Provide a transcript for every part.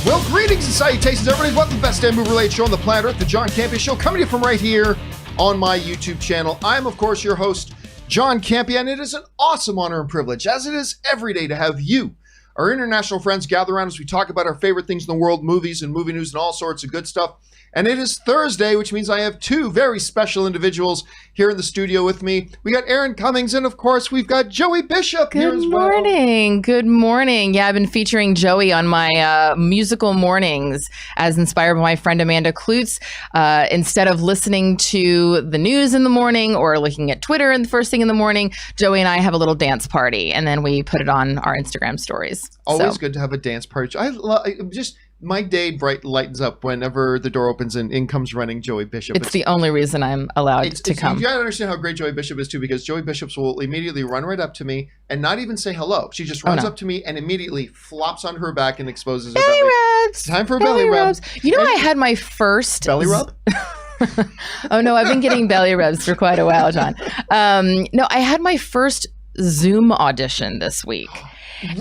Well, greetings and salutations, everybody. Welcome to the best damn movie-related show on the planet Earth, the John Campea Show, coming to you from right here on my YouTube channel. I'm, of course, your host, John Campea, and it is an awesome honor and privilege, as it is every day, to have you, our international friends, gather around as we talk about our favorite things in the world, movies and movie news and all sorts of good stuff. And it is Thursday, which means I have two very special individuals here in the studio with me. We got Aaron Cummings, and of course, we've got Joey Bishop here as well. Good morning. Good morning. Yeah, I've been featuring Joey on my musical mornings as inspired by my friend Amanda Klutz. Instead of listening to the news in the morning or looking at Twitter in the first thing in the morning, Joey and I have a little dance party, and then we put it on our Instagram stories. Always good to have a dance party. My day lightens up whenever the door opens and in comes running Joey Bishop. It's the only reason I'm allowed to come. You gotta understand how great Joey Bishop is too, because Joey Bishop will immediately run right up to me and not even say hello. She just runs up to me and immediately flops on her back and exposes her belly. Rubs. Time for belly rubs. You know, I had my first belly rub. Oh no, I've been getting belly rubs for quite a while, John. No, I had my first Zoom audition this week.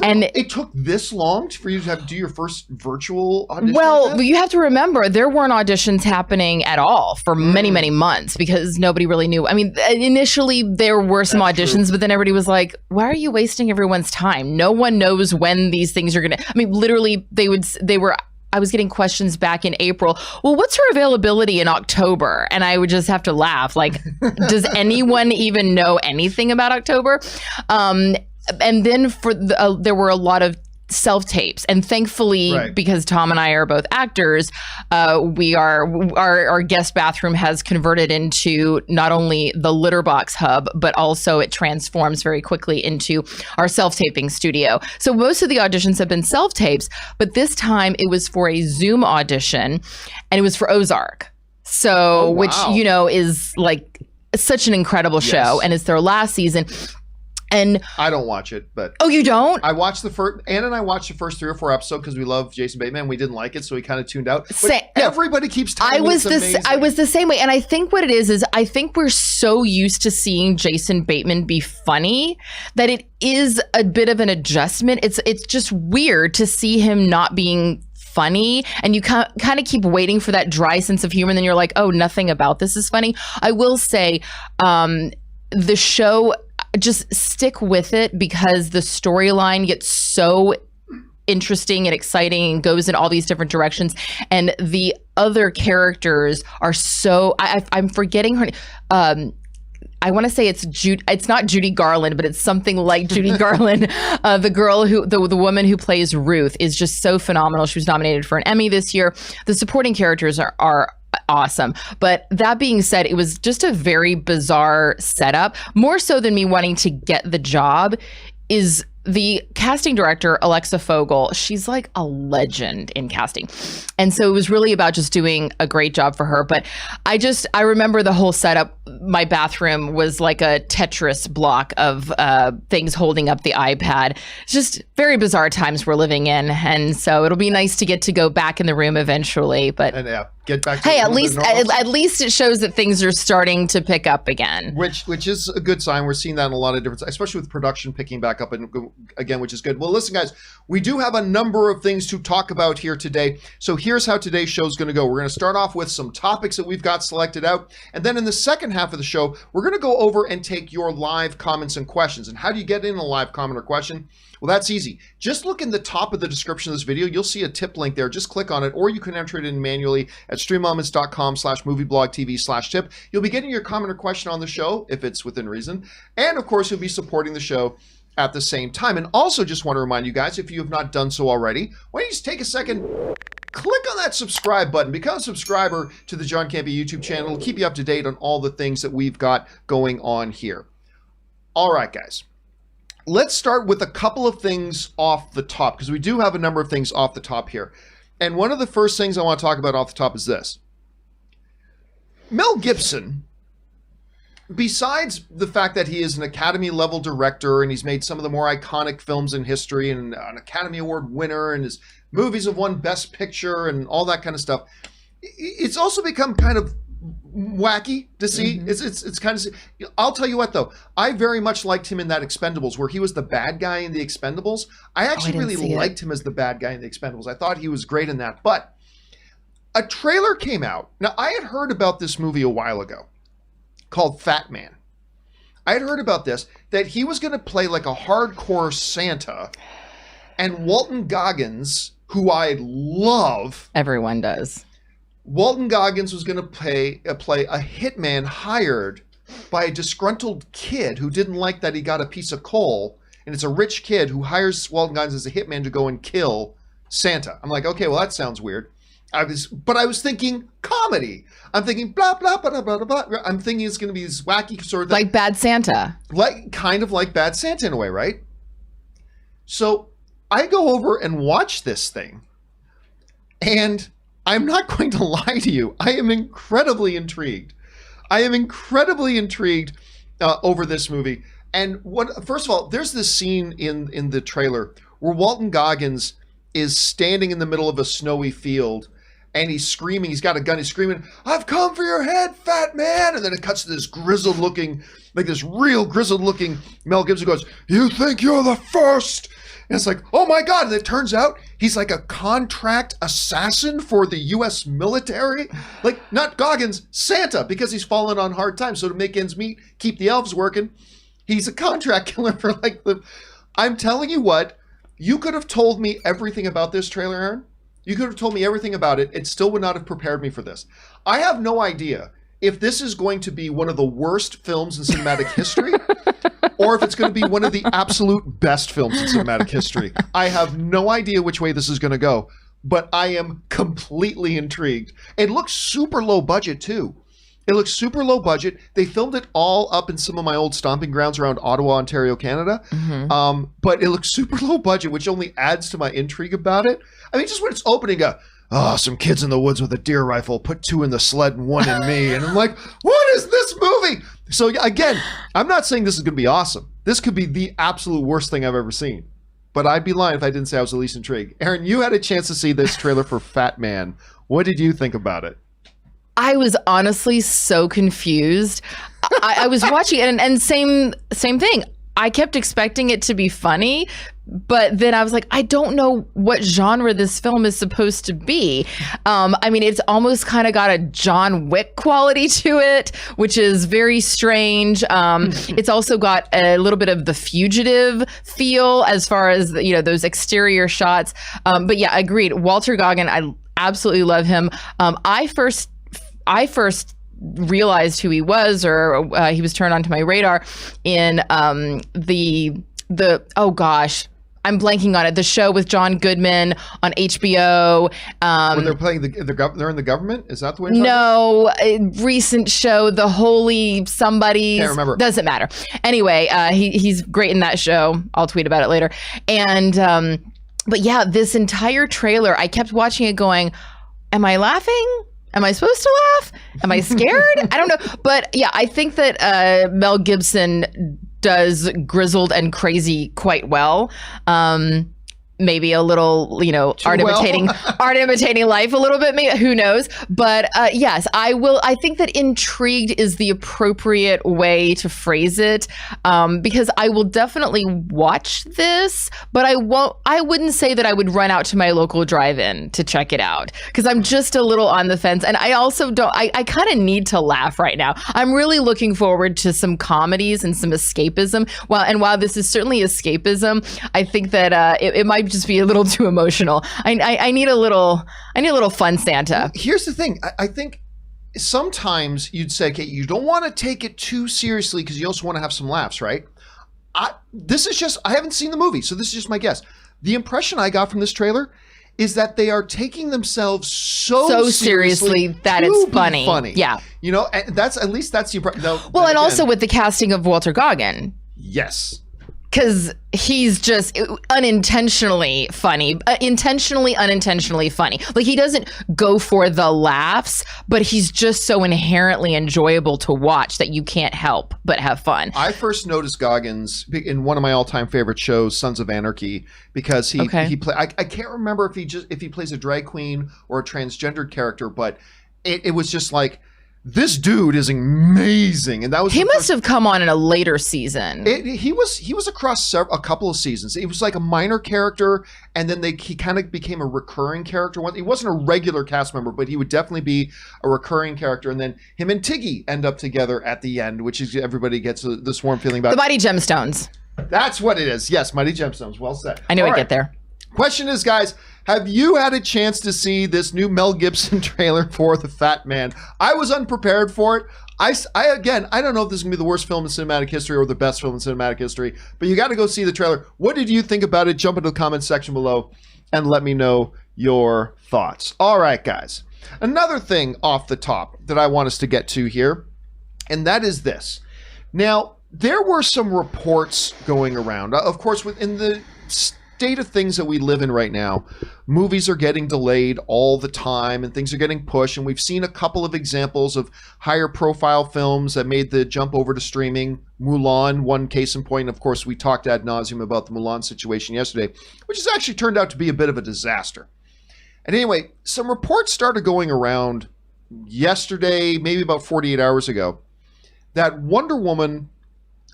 And it took this long for you to have to do your first virtual audition? Well, you have to remember, there weren't auditions happening at all for many, many months because nobody really knew. I mean, initially there were some auditions, but then everybody was like, why are you wasting everyone's time? No one knows when these things are going to, I mean, literally I was getting questions back in April. Well, what's her availability in October? And I would just have to laugh. Like, does anyone even know anything about October? And then there were a lot of self-tapes, and thankfully, because Tom and I are both actors, our guest bathroom has converted into not only the litter box hub, but also it transforms very quickly into our self-taping studio. So most of the auditions have been self-tapes, but this time it was for a Zoom audition, and it was for Ozark. So, which, you know, is like such an incredible show, and it's their last season. And I don't watch it, but you don't? I watched the first. Ann and I watched the first 3 or 4 episodes because we love Jason Bateman. We didn't like it, so we kind of tuned out. But everybody keeps telling me it's amazing. I was the same way, and I think what it is I think we're so used to seeing Jason Bateman be funny that it is a bit of an adjustment. It's just weird to see him not being funny, and you kind of keep waiting for that dry sense of humor, and then you're like, oh, nothing about this is funny. I will say, the show, just stick with it because the storyline gets so interesting and exciting and goes in all these different directions, and the other characters are so I'm forgetting her. I want to say it's not Judy Garland, but it's something like Judy Garland. The girl the woman who plays Ruth is just so phenomenal. She was nominated for an Emmy this year. The supporting characters are awesome. But that being said, it was just a very bizarre setup. More so than me wanting to get the job is the casting director, Alexa Fogel. She's like a legend in casting. And so it was really about just doing a great job for her. But I remember the whole setup. My bathroom was like a Tetris block of things holding up the iPad. It's just very bizarre times we're living in. And so it'll be nice to go back in the room eventually. But get back to at least it shows that things are starting to pick up again. Which is a good sign. We're seeing that in a lot of different, especially with production picking back up again, which is good. Well, listen, guys, we do have a number of things to talk about here today. So here's how today's show is going to go. We're going to start off with some topics that we've got selected out. And then in the second half of the show, we're going to go over and take your live comments and questions. And how do you get in a live comment or question? Well, that's easy. Just look in the top of the description of this video. You'll see a tip link there. Just click on it, or you can enter it in manually at streamelements.com/movieblogtv/tip. You'll be getting your comment or question on the show if it's within reason. And of course, you'll be supporting the show at the same time. And also just want to remind you guys, if you have not done so already, why don't you just take a second, click on that subscribe button, become a subscriber to the John Campea YouTube channel. It'll keep you up to date on all the things that we've got going on here. All right, guys. Let's start with a couple of things off the top, because we do have a number of things off the top here. And one of the first things I want to talk about off the top is this. Mel Gibson, besides the fact that he is an Academy-level director and he's made some of the more iconic films in history and an Academy Award winner, and his movies have won Best Picture and all that kind of stuff, it's also become kind of wacky to see. It's kind of. I'll tell you what though, I very much liked him in that Expendables where he was the bad guy in the Expendables. I actually really liked him as the bad guy in the Expendables. I thought he was great in that. But a trailer came out. Now I had heard about this movie a while ago called Fatman. I had heard about this, that he was going to play like a hardcore Santa, and Walton Goggins, who I love. Everyone does. Walton Goggins was going to play a hitman hired by a disgruntled kid who didn't like that he got a piece of coal, and it's a rich kid who hires Walton Goggins as a hitman to go and kill Santa. I'm like, okay, well, that sounds weird. I was thinking comedy. I'm thinking blah, blah, blah, blah, blah, blah. I'm thinking it's going to be this wacky sort of thing. Like Bad Santa. Kind of like Bad Santa in a way, right? So I go over and watch this thing, and I'm not going to lie to you. I am incredibly intrigued. Over this movie. And first of all, there's this scene in the trailer where Walton Goggins is standing in the middle of a snowy field, and he's screaming. He's got a gun. He's screaming, "I've come for your head, fat man!" And then it cuts to this real grizzled looking Mel Gibson goes, "You think you're the first?" And it's like, oh my God. And it turns out he's like a contract assassin for the U.S. military. Like, not Goggins, Santa, because he's fallen on hard times. So to make ends meet, keep the elves working, he's a contract killer for I'm telling you what, you could have told me everything about this trailer, Aaron. You could have told me everything about it. It still would not have prepared me for this. I have no idea if this is going to be one of the worst films in cinematic history or if it's going to be one of the absolute best films in cinematic history. I have no idea which way this is going to go, but I am completely intrigued. It looks super low budget too. They filmed it all up in some of my old stomping grounds around Ottawa, Ontario, Canada. But it looks super low budget, which only adds to my intrigue about it. I mean, just when it's opening, some kids in the woods with a deer rifle, put 2 in the sled and 1 in me. And I'm like, what is this movie? So again, I'm not saying this is going to be awesome. This could be the absolute worst thing I've ever seen. But I'd be lying if I didn't say I was at least intrigued. Aaron, you had a chance to see this trailer for Fat Man. What did you think about it? I was honestly so confused. I was watching it and same thing. I kept expecting it to be funny, but then I was like, I don't know what genre this film is supposed to be. I mean, it's almost kind of got a John Wick quality to it, which is very strange. It's also got a little bit of The Fugitive feel as far as, those exterior shots. But yeah, agreed. Walter Goggins, I absolutely love him. I first realized who he was, or he was turned onto my radar in the oh gosh, I'm blanking on it. The show with John Goodman on HBO. When they're playing they're in the government. Is that the way? No, a recent show, The Holy Somebody. Can't remember. Doesn't matter. Anyway, he's great in that show. I'll tweet about it later. And but yeah, this entire trailer, I kept watching it, going, "Am I laughing? Am I supposed to laugh? Am I scared?" I don't know. But yeah, I think that Mel Gibson does grizzled and crazy quite well. Maybe a little, art imitating life a little bit. Maybe, who knows? But yes, I think that intrigued is the appropriate way to phrase it, because I will definitely watch this, but I wouldn't say that I would run out to my local drive-in to check it out, because I'm just a little on the fence. And I also I kind of need to laugh right now. I'm really looking forward to some comedies and some escapism. While this is certainly escapism, I think that it might just be a little too emotional. I need a little fun Santa. Here's the thing. I think sometimes you'd say, okay, you don't want to take it too seriously because you also want to have some laughs, right? I haven't seen the movie, so this is just my guess. The impression I got from this trailer is that they are taking themselves so seriously that it's funny. Yeah. And that's the impression. Well, and also with the casting of Walter Goggins. Yes. Because he's just unintentionally funny, unintentionally funny. Like, he doesn't go for the laughs, but he's just so inherently enjoyable to watch that you can't help but have fun. I first noticed Goggins in one of my all-time favorite shows, Sons of Anarchy, because he I can't remember if he plays a drag queen or a transgendered character, but it was just like, This dude is amazing, and that was he must have come on in a later season. He was across a couple of seasons. He was like a minor character, and then he kind of became a recurring character. He wasn't a regular cast member, but he would definitely be a recurring character. And then him and Tiggy end up together at the end, which is everybody gets this warm feeling about. The Mighty Gemstones. That's what it is. Yes, Mighty Gemstones. Well said. I knew I'd get there. Question is, guys, have you had a chance to see this new Mel Gibson trailer for The Fatman? I was unprepared for it. I don't know if this is going to be the worst film in cinematic history or the best film in cinematic history, but you got to go see the trailer. What did you think about it? Jump into the comments section below and let me know your thoughts. All right, guys. Another thing off the top that I want us to get to here, and that is this. Now, there were some reports going around. Of course, within the state of things that we live in right now, movies are getting delayed all the time and things are getting pushed, and we've seen a couple of examples of higher profile films that made the jump over to streaming. Mulan, one case in point. Of course, we talked ad nauseum about the Mulan situation yesterday, which has actually turned out to be a bit of a disaster. And anyway, some reports started going around yesterday, maybe about 48 hours ago, that Wonder Woman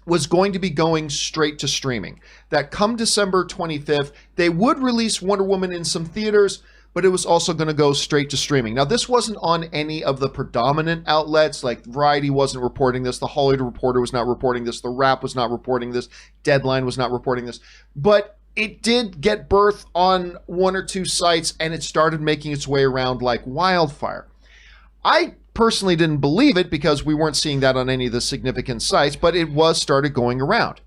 was going to be going straight to streaming. That come December 25th, they would release Wonder Woman in some theaters, but it was also going to go straight to streaming. Now, this wasn't on any of the predominant outlets, like Variety wasn't reporting this, The Hollywood Reporter was not reporting this, The Wrap was not reporting this, Deadline was not reporting this, but it did get birth on one or two sites, and it started making its way around like wildfire. I personally didn't believe it because we weren't seeing that on any of the significant sites, but it was started going around.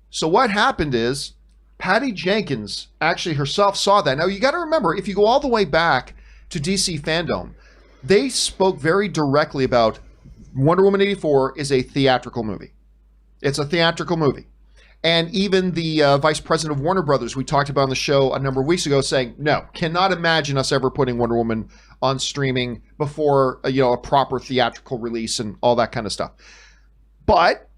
So what happened is Patty Jenkins actually herself saw that. Now you got to remember, if you go all the way back to DC Fandom, they spoke very directly about Wonder Woman 84 is a theatrical movie. It's a theatrical movie. And even the vice president of Warner Brothers, we talked about on the show a number of weeks ago, saying, no, cannot imagine us ever putting Wonder Woman on streaming before, a proper theatrical release and all that kind of stuff. But,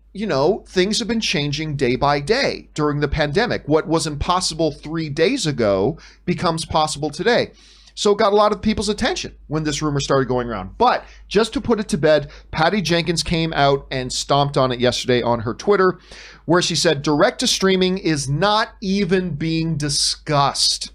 things have been changing day by day during the pandemic. What was impossible 3 days ago becomes possible today. So it got a lot of people's attention when this rumor started going around. But just to put it to bed, Patty Jenkins came out and stomped on it yesterday on her Twitter, where she said direct to streaming is not even being discussed.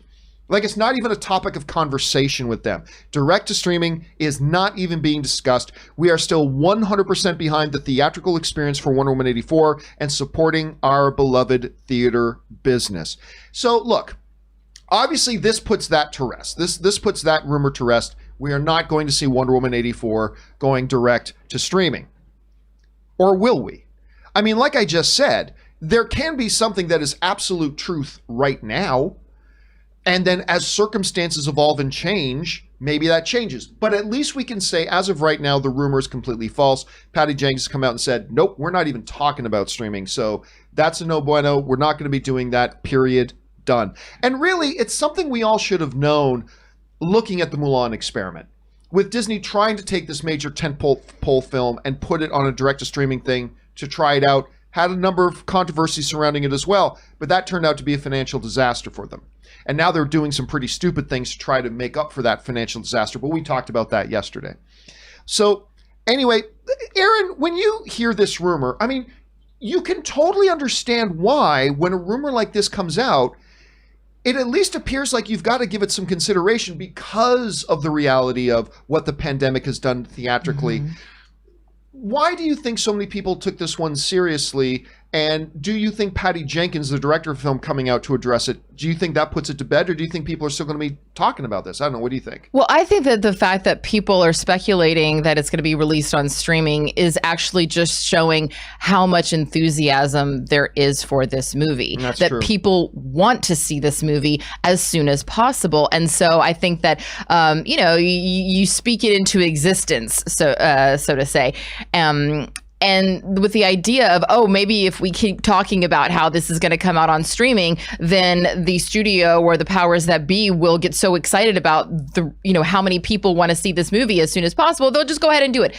Like, it's not even a topic of conversation with them. Direct to streaming is not even being discussed. We are still 100% behind the theatrical experience for Wonder Woman 84 and supporting our beloved theater business. So look, obviously this puts that to rest. This puts that rumor to rest. We are not going to see Wonder Woman 84 going direct to streaming. Or will we? I mean, like I just said, there can be something that is absolute truth right now. And then as circumstances evolve and change, maybe that changes. But at least we can say, as of right now, the rumor is completely false. Patty Jenkins come out and said, nope, we're not even talking about streaming. So that's a no bueno. We're not going to be doing that, period, done. And really, it's something we all should have known looking at the Mulan experiment. With Disney trying to take this major tentpole film and put it on a direct-to-streaming thing to try it out, had a number of controversies surrounding it as well, but that turned out to be a financial disaster for them. And now they're doing some pretty stupid things to try to make up for that financial disaster, but we talked about that yesterday. So anyway, Aaron, when you hear this rumor, I mean, you can totally understand why when a rumor like this comes out, it at least appears like you've got to give it some consideration because of the reality of what the pandemic has done theatrically. Mm-hmm. Why do you think so many people took this one seriously? And do you think Patty Jenkins, the director of the film, coming out to address it, do you think that puts it to bed, or do you think people are still going to be talking about this? I don't know. What do you think? Well, I think that the fact that people are speculating that it's going to be released on streaming is actually just showing how much enthusiasm there is for this movie. That's that true. People want to see this movie as soon as possible. And so I think that, you speak it into existence, so to say. And with the idea of, maybe if we keep talking about how this is going to come out on streaming, then the studio or the powers that be will get so excited about how many people want to see this movie as soon as possible, they'll just go ahead and do it.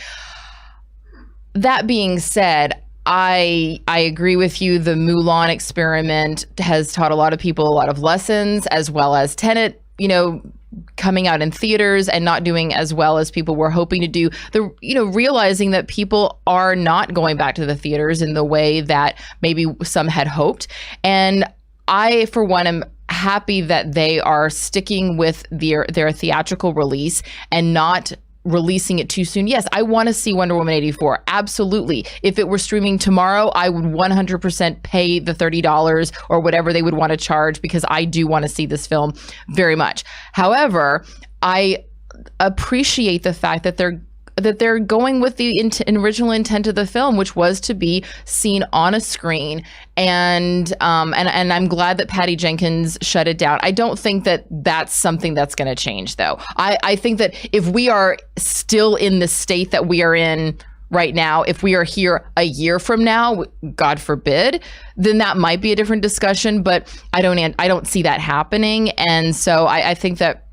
That being said, I agree with you. The Mulan experiment has taught a lot of people a lot of lessons, as well as Tenet, coming out in theaters and not doing as well as people were hoping to do. Realizing that people are not going back to the theaters in the way that maybe some had hoped. And I, for one, am happy that they are sticking with their theatrical release and not releasing it too soon. Yes, I want to see Wonder Woman 84. Absolutely. If it were streaming tomorrow, I would 100% pay the $30 or whatever they would want to charge, because I do want to see this film very much. However, I appreciate the fact that they're going with the original intent of the film, which was to be seen on a screen. And I'm glad that Patty Jenkins shut it down. I don't think that that's something that's going to change, though. I think that if we are still in the state that we are in right now, if we are here a year from now, God forbid, then that might be a different discussion. But I don't see that happening. And so I think that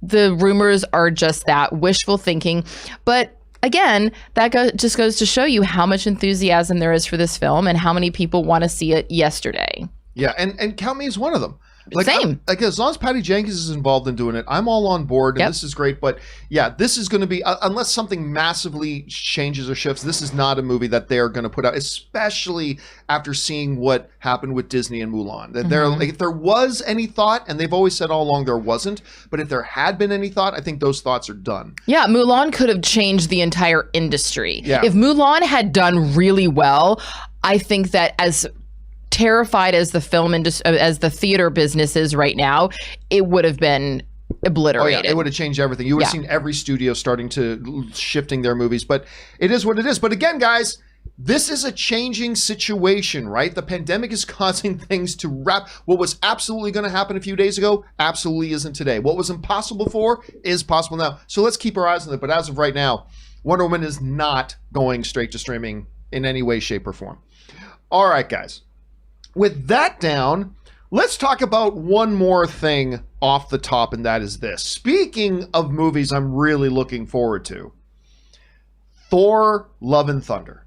the rumors are just that, wishful thinking. But again, that just goes to show you how much enthusiasm there is for this film and how many people want to see it yesterday. Yeah, and count me as one of them. Same. As long as Patty Jenkins is involved in doing it, I'm all on board, and this is great. But yeah, this is going to be, unless something massively changes or shifts, this is not a movie that they're going to put out, especially after seeing what happened with Disney and Mulan. That if there was any thought, and they've always said all along there wasn't, but if there had been any thought, I think those thoughts are done. Yeah, Mulan could have changed the entire industry. Yeah. If Mulan had done really well, I think that as terrified as the film industry, as the theater business is right now, it would have been obliterated. Oh yeah, it would have changed everything. You would have seen every studio starting to shifting their movies, but it is what it is. But again, guys, this is a changing situation, right? The pandemic is causing things to wrap. What was absolutely going to happen a few days ago absolutely isn't today. What was impossible before is possible now. So let's keep our eyes on it. But as of right now, Wonder Woman is not going straight to streaming in any way, shape, or form. All right, guys. With that down, let's talk about one more thing off the top, and that is this. Speaking of movies I'm really looking forward to, Thor Love and Thunder.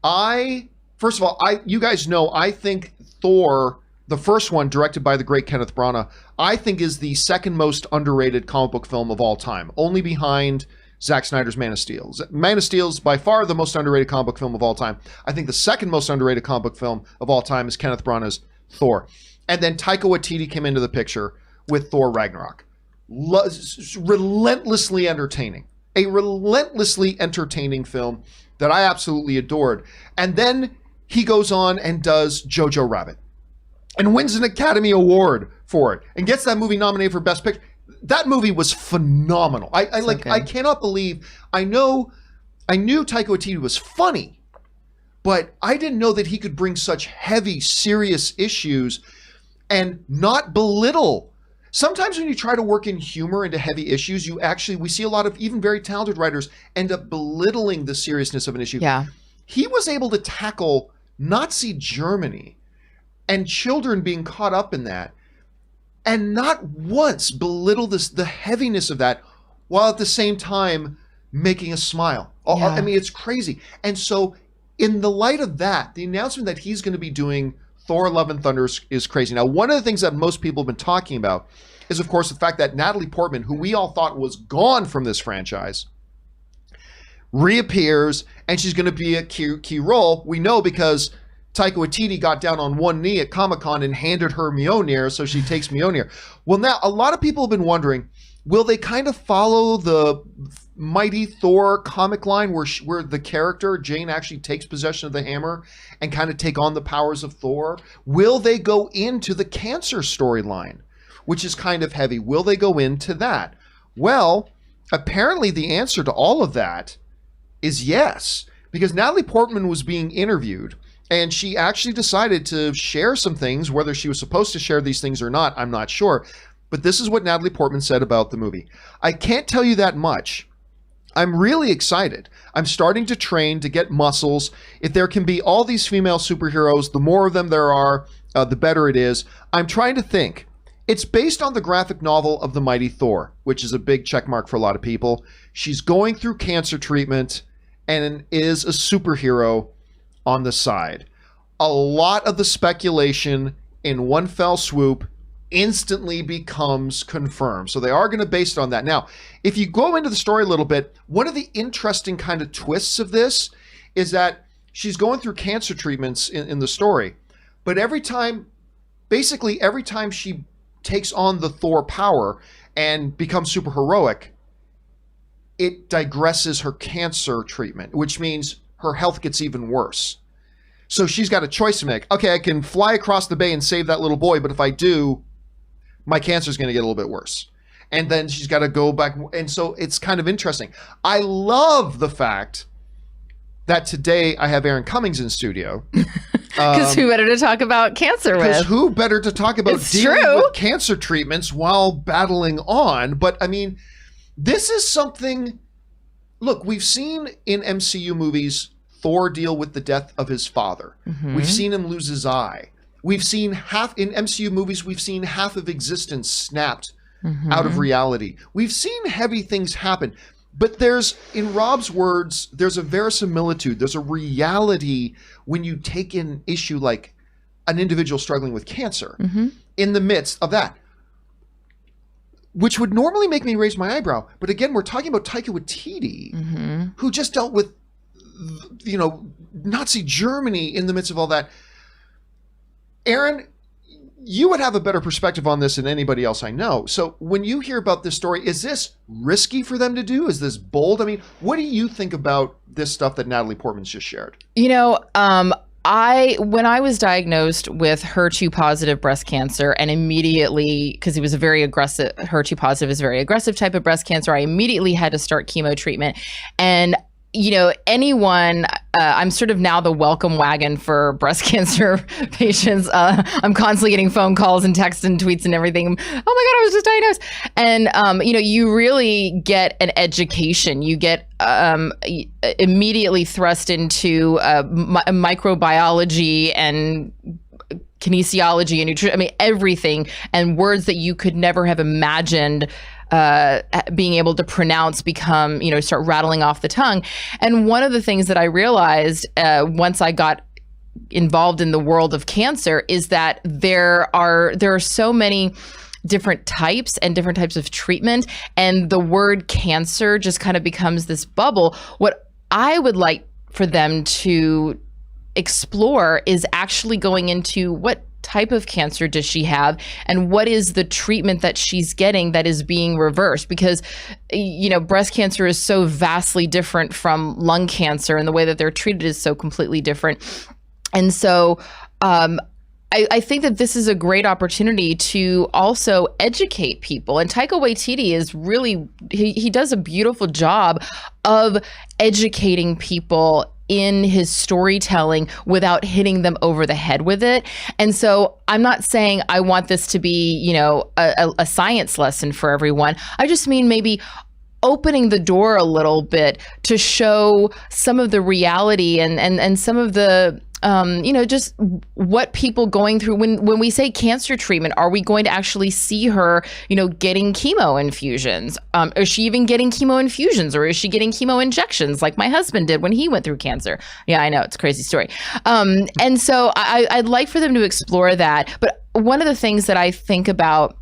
First of all, you guys know, I think Thor, the first one directed by the great Kenneth Branagh, I think is the second most underrated comic book film of all time, only behind Zack Snyder's Man of Steel. Man of Steel is by far the most underrated comic book film of all time. I think the second most underrated comic book film of all time is Kenneth Branagh's Thor. And then Taika Waititi came into the picture with Thor Ragnarok. Relentlessly entertaining. A relentlessly entertaining film that I absolutely adored. And then he goes on and does Jojo Rabbit and wins an Academy Award for it and gets that movie nominated for Best Picture. That movie was phenomenal. I cannot believe, I knew Taika Waititi was funny, but I didn't know that he could bring such heavy, serious issues and not belittle. Sometimes when you try to work in humor into heavy issues, we see a lot of even very talented writers end up belittling the seriousness of an issue. Yeah. He was able to tackle Nazi Germany and children being caught up in that, and not once belittle the heaviness of that, while at the same time making us smile. Yeah. I mean, it's crazy. And so in the light of that, the announcement that he's going to be doing Thor Love and Thunder is crazy. Now, one of the things that most people have been talking about is, of course, the fact that Natalie Portman, who we all thought was gone from this franchise, reappears, and she's going to be a key role. We know because Taika Waititi got down on one knee at Comic-Con and handed her Mjolnir, so she takes Mjolnir. Well, now, a lot of people have been wondering, will they kind of follow the Mighty Thor comic line where the character, Jane, actually takes possession of the hammer and kind of take on the powers of Thor? Will they go into the cancer storyline, which is kind of heavy? Will they go into that? Well, apparently the answer to all of that is yes, because Natalie Portman was being interviewed, and she actually decided to share some things. Whether she was supposed to share these things or not, I'm not sure. But this is what Natalie Portman said about the movie. I can't tell you that much. I'm really excited. I'm starting to train to get muscles. If there can be all these female superheroes, the more of them there are, the better it is. I'm trying to think. It's based on the graphic novel of The Mighty Thor, which is a big check mark for a lot of people. She's going through cancer treatment and is a superhero on the side. A lot of the speculation in one fell swoop instantly becomes confirmed. So they are going to base it on that. Now, if you go into the story a little bit, one of the interesting kind of twists of this is that she's going through cancer treatments in the story, but basically every time she takes on the Thor power and becomes super heroic, it digresses her cancer treatment, which means her health gets even worse. So she's got a choice to make. Okay, I can fly across the bay and save that little boy, but if I do, my cancer is going to get a little bit worse. And then she's got to go back. And so it's kind of interesting. I love the fact that today I have Aaron Cummings in studio. Because who better to talk about cancer with? Because who better to talk about dealing with cancer treatments while battling on? But I mean, this is something, look, we've seen in MCU movies Thor deal with the death of his father. Mm-hmm. We've seen him lose his eye. We've seen in MCU movies, we've seen half of existence snapped out of reality. We've seen heavy things happen. But in Rob's words, there's a verisimilitude, there's a reality when you take an issue like an individual struggling with cancer in the midst of that, which would normally make me raise my eyebrow. But again, we're talking about Taika Waititi, who just dealt with, Nazi Germany in the midst of all that. Aaron, you would have a better perspective on this than anybody else I know. So when you hear about this story, is this risky for them to do? Is this bold? I mean, what do you think about this stuff that Natalie Portman's just shared? When I was diagnosed with HER2 positive breast cancer, and immediately, because it was a very aggressive, HER2 positive is a very aggressive type of breast cancer, I immediately had to start chemo treatment. And anyone, I'm sort of now the welcome wagon for breast cancer patients. I'm constantly getting phone calls and texts and tweets and everything. Oh my God, I was just diagnosed. And, you really get an education. You get immediately thrust into microbiology and kinesiology and nutrition. I mean, everything, and words that you could never have imagined being able to pronounce become, start rattling off the tongue. And one of the things that I realized once I got involved in the world of cancer is that there are so many different types and different types of treatment, and the word cancer just kind of becomes this bubble. What I would like for them to explore is actually going into what type of cancer does she have, and what is the treatment that she's getting that is being reversed? Because, breast cancer is so vastly different from lung cancer, and the way that they're treated is so completely different. And so I think that this is a great opportunity to also educate people. And Taika Waititi is really, he does a beautiful job of educating people in his storytelling without hitting them over the head with it. And so I'm not saying I want this to be, a science lesson for everyone. I just mean maybe opening the door a little bit to show some of the reality and some of the just what people going through when we say cancer treatment. Are we going to actually see her, getting chemo infusions? Is she even getting chemo infusions, or is she getting chemo injections like my husband did when he went through cancer? Yeah, I know, it's a crazy story. And so I'd like for them to explore that. But one of the things that I think about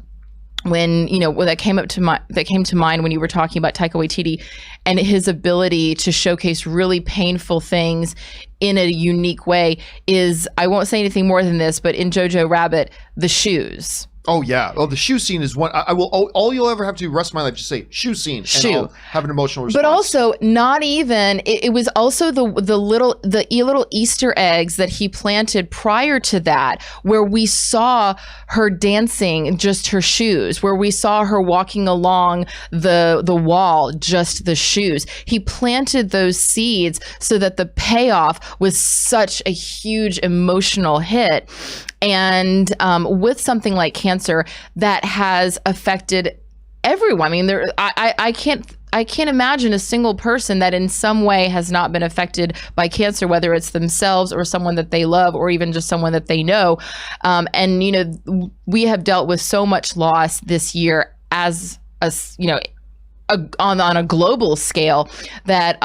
when that came to mind when you were talking about Taika Waititi and his ability to showcase really painful things in a unique way is, I won't say anything more than this, but in Jojo Rabbit, the shoes. Oh yeah. Oh, the shoe scene is one. I will. All you'll ever have to do the rest of my life just say shoe scene, and I'll have an emotional response. But also, not even. It was also the little Easter eggs that he planted prior to that, where we saw her dancing, just her shoes, where we saw her walking along the wall, just the shoes. He planted those seeds so that the payoff was such a huge emotional hit. And with something like cancer that has affected everyone. I mean, I can't imagine a single person that in some way has not been affected by cancer, whether it's themselves or someone that they love or even just someone that they know. And we have dealt with so much loss this year on a global scale that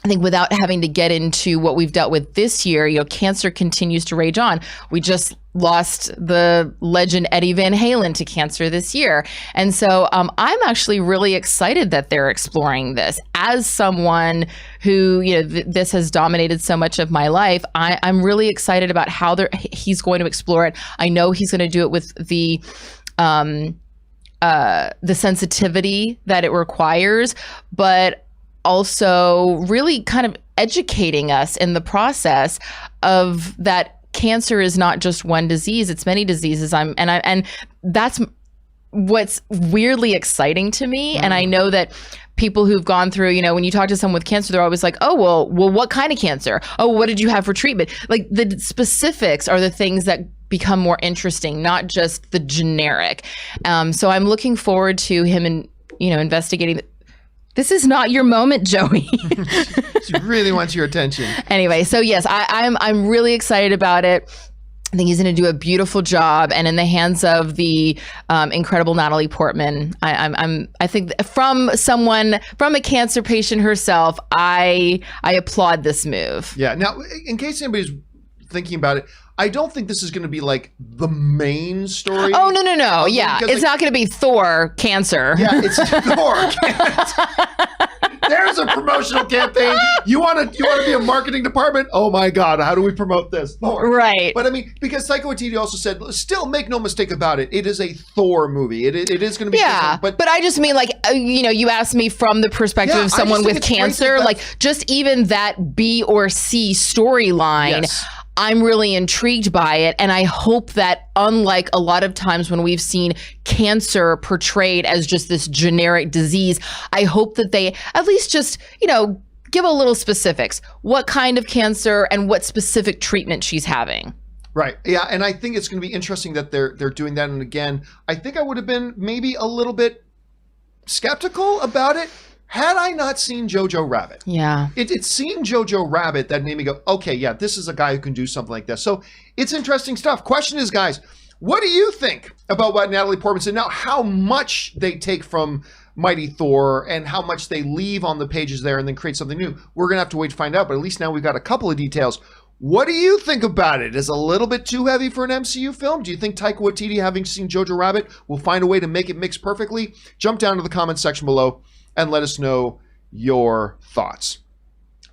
I think without having to get into what we've dealt with this year, cancer continues to rage on. We just lost the legend Eddie Van Halen to cancer this year. And so I'm actually really excited that they're exploring this. As someone who, this has dominated so much of my life, I'm really excited about how he's going to explore it. I know he's going to do it with the sensitivity that it requires, but also really kind of educating us in the process of that cancer is not just one disease, it's many diseases. And that's what's weirdly exciting to me. And I know that people who've gone through, when you talk to someone with cancer, they're always like, oh, well, what kind of cancer? Oh, what did you have for treatment? Like the specifics are the things that become more interesting, not just the generic. So I'm looking forward to him investigating. This is not your moment, Joey. She really wants your attention. Anyway, so yes, I'm really excited about it. I think he's going to do a beautiful job, and in the hands of the incredible Natalie Portman. I think from a cancer patient herself, I applaud this move. Yeah. Now, in case anybody's thinking about it, I don't think this is going to be like the main story. Oh, no. Yeah. It's not going to be Thor cancer. Yeah, it's Thor cancer. There's a promotional campaign. You want to be a marketing department? Oh my God, how do we promote this? Thor. Right. But I mean, because Taika Waititi also said, still make no mistake about it, it is a Thor movie. It is going to be different. But I just mean you asked me from the perspective of someone with cancer, just even that B or C storyline. Yes. I'm really intrigued by it. And I hope that unlike a lot of times when we've seen cancer portrayed as just this generic disease, I hope that they at least just, give a little specifics. What kind of cancer and what specific treatment she's having. Right. Yeah. And I think it's going to be interesting that they're doing that. And again, I think I would have been maybe a little bit skeptical about it had I not seen Jojo Rabbit. Yeah. It's seeing Jojo Rabbit that made me go, okay, yeah, this is a guy who can do something like this. So it's interesting stuff. Question is, guys, what do you think about what Natalie Portman said? Now, how much they take from Mighty Thor and how much they leave on the pages there and then create something new, we're going to have to wait to find out. But at least now we've got a couple of details. What do you think about it? Is it a little bit too heavy for an MCU film? Do you think Taika Waititi, having seen Jojo Rabbit, will find a way to make it mix perfectly? Jump down to the comments section below and let us know your thoughts.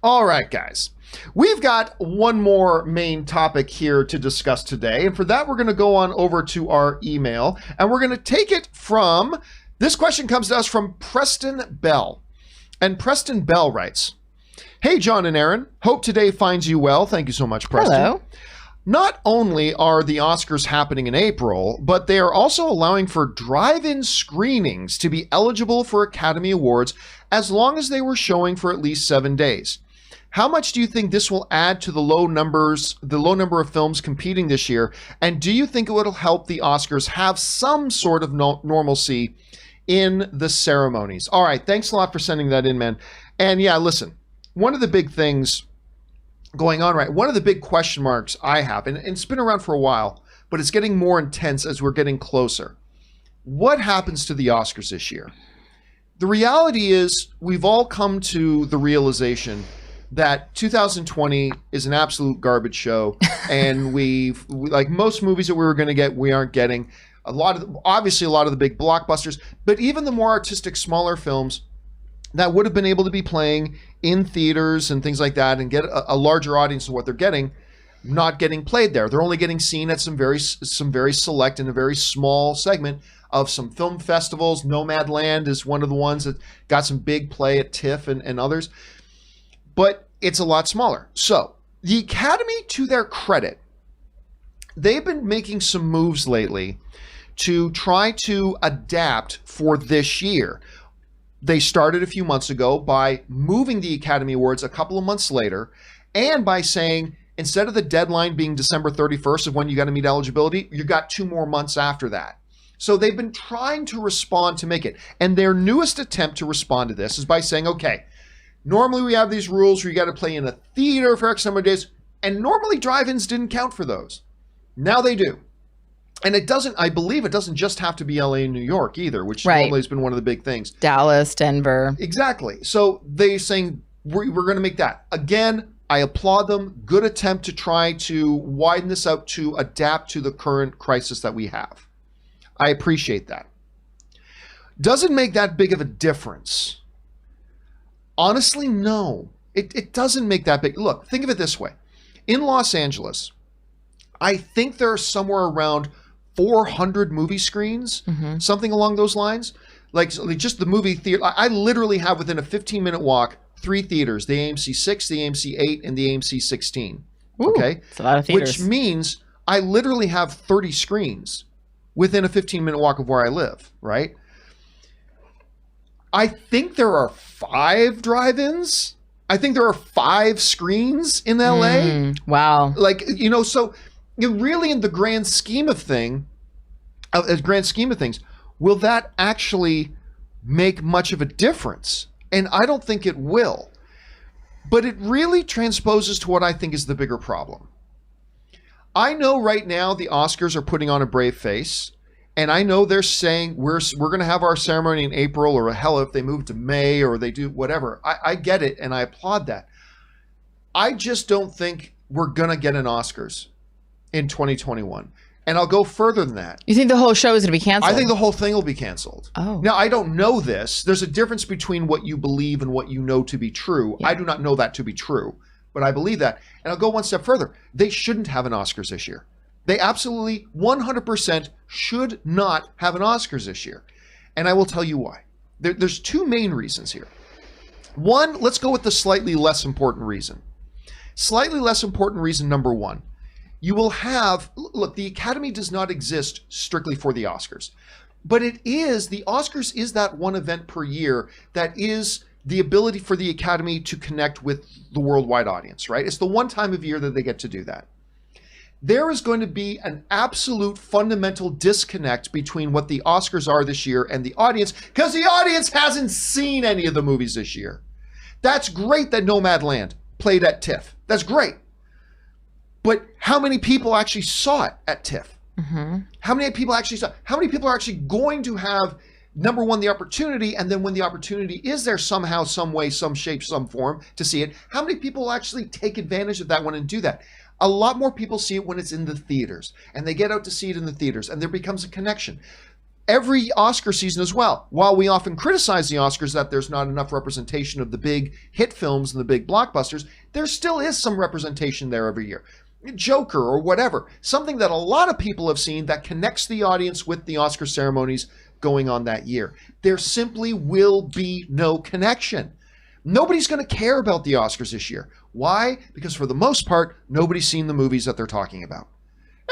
All right, guys. We've got one more main topic here to discuss today. And for that, we're going to go on over to our email. And we're going to take it from, this question comes to us from Preston Bell. And Preston Bell writes, "Hey, John and Aaron. Hope today finds you well." Thank you so much, Preston. Hello. Not only are the Oscars happening in April, but they are also allowing for drive-in screenings to be eligible for Academy Awards as long as they were showing for at least 7 days. How much do you think this will add to the low number of films competing this year? And do you think it will help the Oscars have some sort of normalcy in the ceremonies? All right, thanks a lot for sending that in, man. And yeah, listen, one of the big things going on, right? One of the big question marks I have, and it's been around for a while, but it's getting more intense as we're getting closer. What happens to the Oscars this year? The reality is we've all come to the realization that 2020 is an absolute garbage show, and we like most movies that we were going to get, we aren't getting. Obviously a lot of the big blockbusters, but even the more artistic, smaller films that would have been able to be playing in theaters and things like that and get a larger audience of what they're getting, not getting played there. They're only getting seen at some very select and a very small segment of some film festivals. Nomadland is one of the ones that got some big play at TIFF and others, but it's a lot smaller. So the Academy, to their credit, they've been making some moves lately to try to adapt for this year. They started a few months ago by moving the Academy Awards a couple of months later, and by saying, instead of the deadline being December 31st of when you got to meet eligibility, you got 2 more months after that. So they've been trying to respond to make it. And their newest attempt to respond to this is by saying, okay, normally we have these rules where you got to play in a theater for X number of days, and normally drive-ins didn't count for those. Now they do. And I believe it doesn't just have to be LA and New York either, which normally has been one of the big things. Dallas, Denver. Exactly. So they're saying we're going to make that. Again, I applaud them. Good attempt to try to widen this out to adapt to the current crisis that we have. I appreciate that. Doesn't make that big of a difference. Honestly, no. It doesn't make that big. Look, think of it this way. In Los Angeles, I think there are somewhere around 400 movie screens, something along those lines. Like just the movie theater. I literally have within a 15-minute walk 3 theaters, the AMC 6, the AMC 8, and the AMC 16. Ooh, okay? It's a lot of theaters. Which means I literally have 30 screens within a 15-minute walk of where I live, right? I think there are 5 drive-ins. I think there are 5 screens in LA. Wow. Like, so really in the grand scheme of things, will that actually make much of a difference? And I don't think it will. But it really transposes to what I think is the bigger problem. I know right now the Oscars are putting on a brave face. And I know they're saying we're going to have our ceremony in April, or hell, if they move to May or they do whatever. I get it, and I applaud that. I just don't think we're going to get an Oscars in 2021. And I'll go further than that. You think the whole show is going to be canceled? I think the whole thing will be canceled. Oh. Now, I don't know this. There's a difference between what you believe and what you know to be true. Yeah. I do not know that to be true, but I believe that. And I'll go one step further. They shouldn't have an Oscars this year. They absolutely 100% should not have an Oscars this year. And I will tell you why. There's 2 main reasons here. One, let's go with the slightly less important reason. Slightly less important reason number 1. You will have, look, the Academy does not exist strictly for the Oscars. But the Oscars is that one event per year that is the ability for the Academy to connect with the worldwide audience, right? It's the one time of year that they get to do that. There is going to be an absolute fundamental disconnect between what the Oscars are this year and the audience, because the audience hasn't seen any of the movies this year. That's great that Nomadland played at TIFF. That's great. But how many people actually saw it at TIFF? How many people actually saw it? How many people are actually going to have, number one, the opportunity, and then when the opportunity is there somehow, some way, some shape, some form to see it, how many people will actually take advantage of that one and do that? A lot more people see it when it's in the theaters, and they get out to see it in the theaters, and there becomes a connection. Every Oscar season as well, while we often criticize the Oscars that there's not enough representation of the big hit films and the big blockbusters, there still is some representation there every year. Joker or whatever, something that a lot of people have seen that connects the audience with the Oscar ceremonies going on that year. There simply will be no connection. Nobody's going to care about the Oscars this year. Why? Because for the most part, nobody's seen the movies that they're talking about.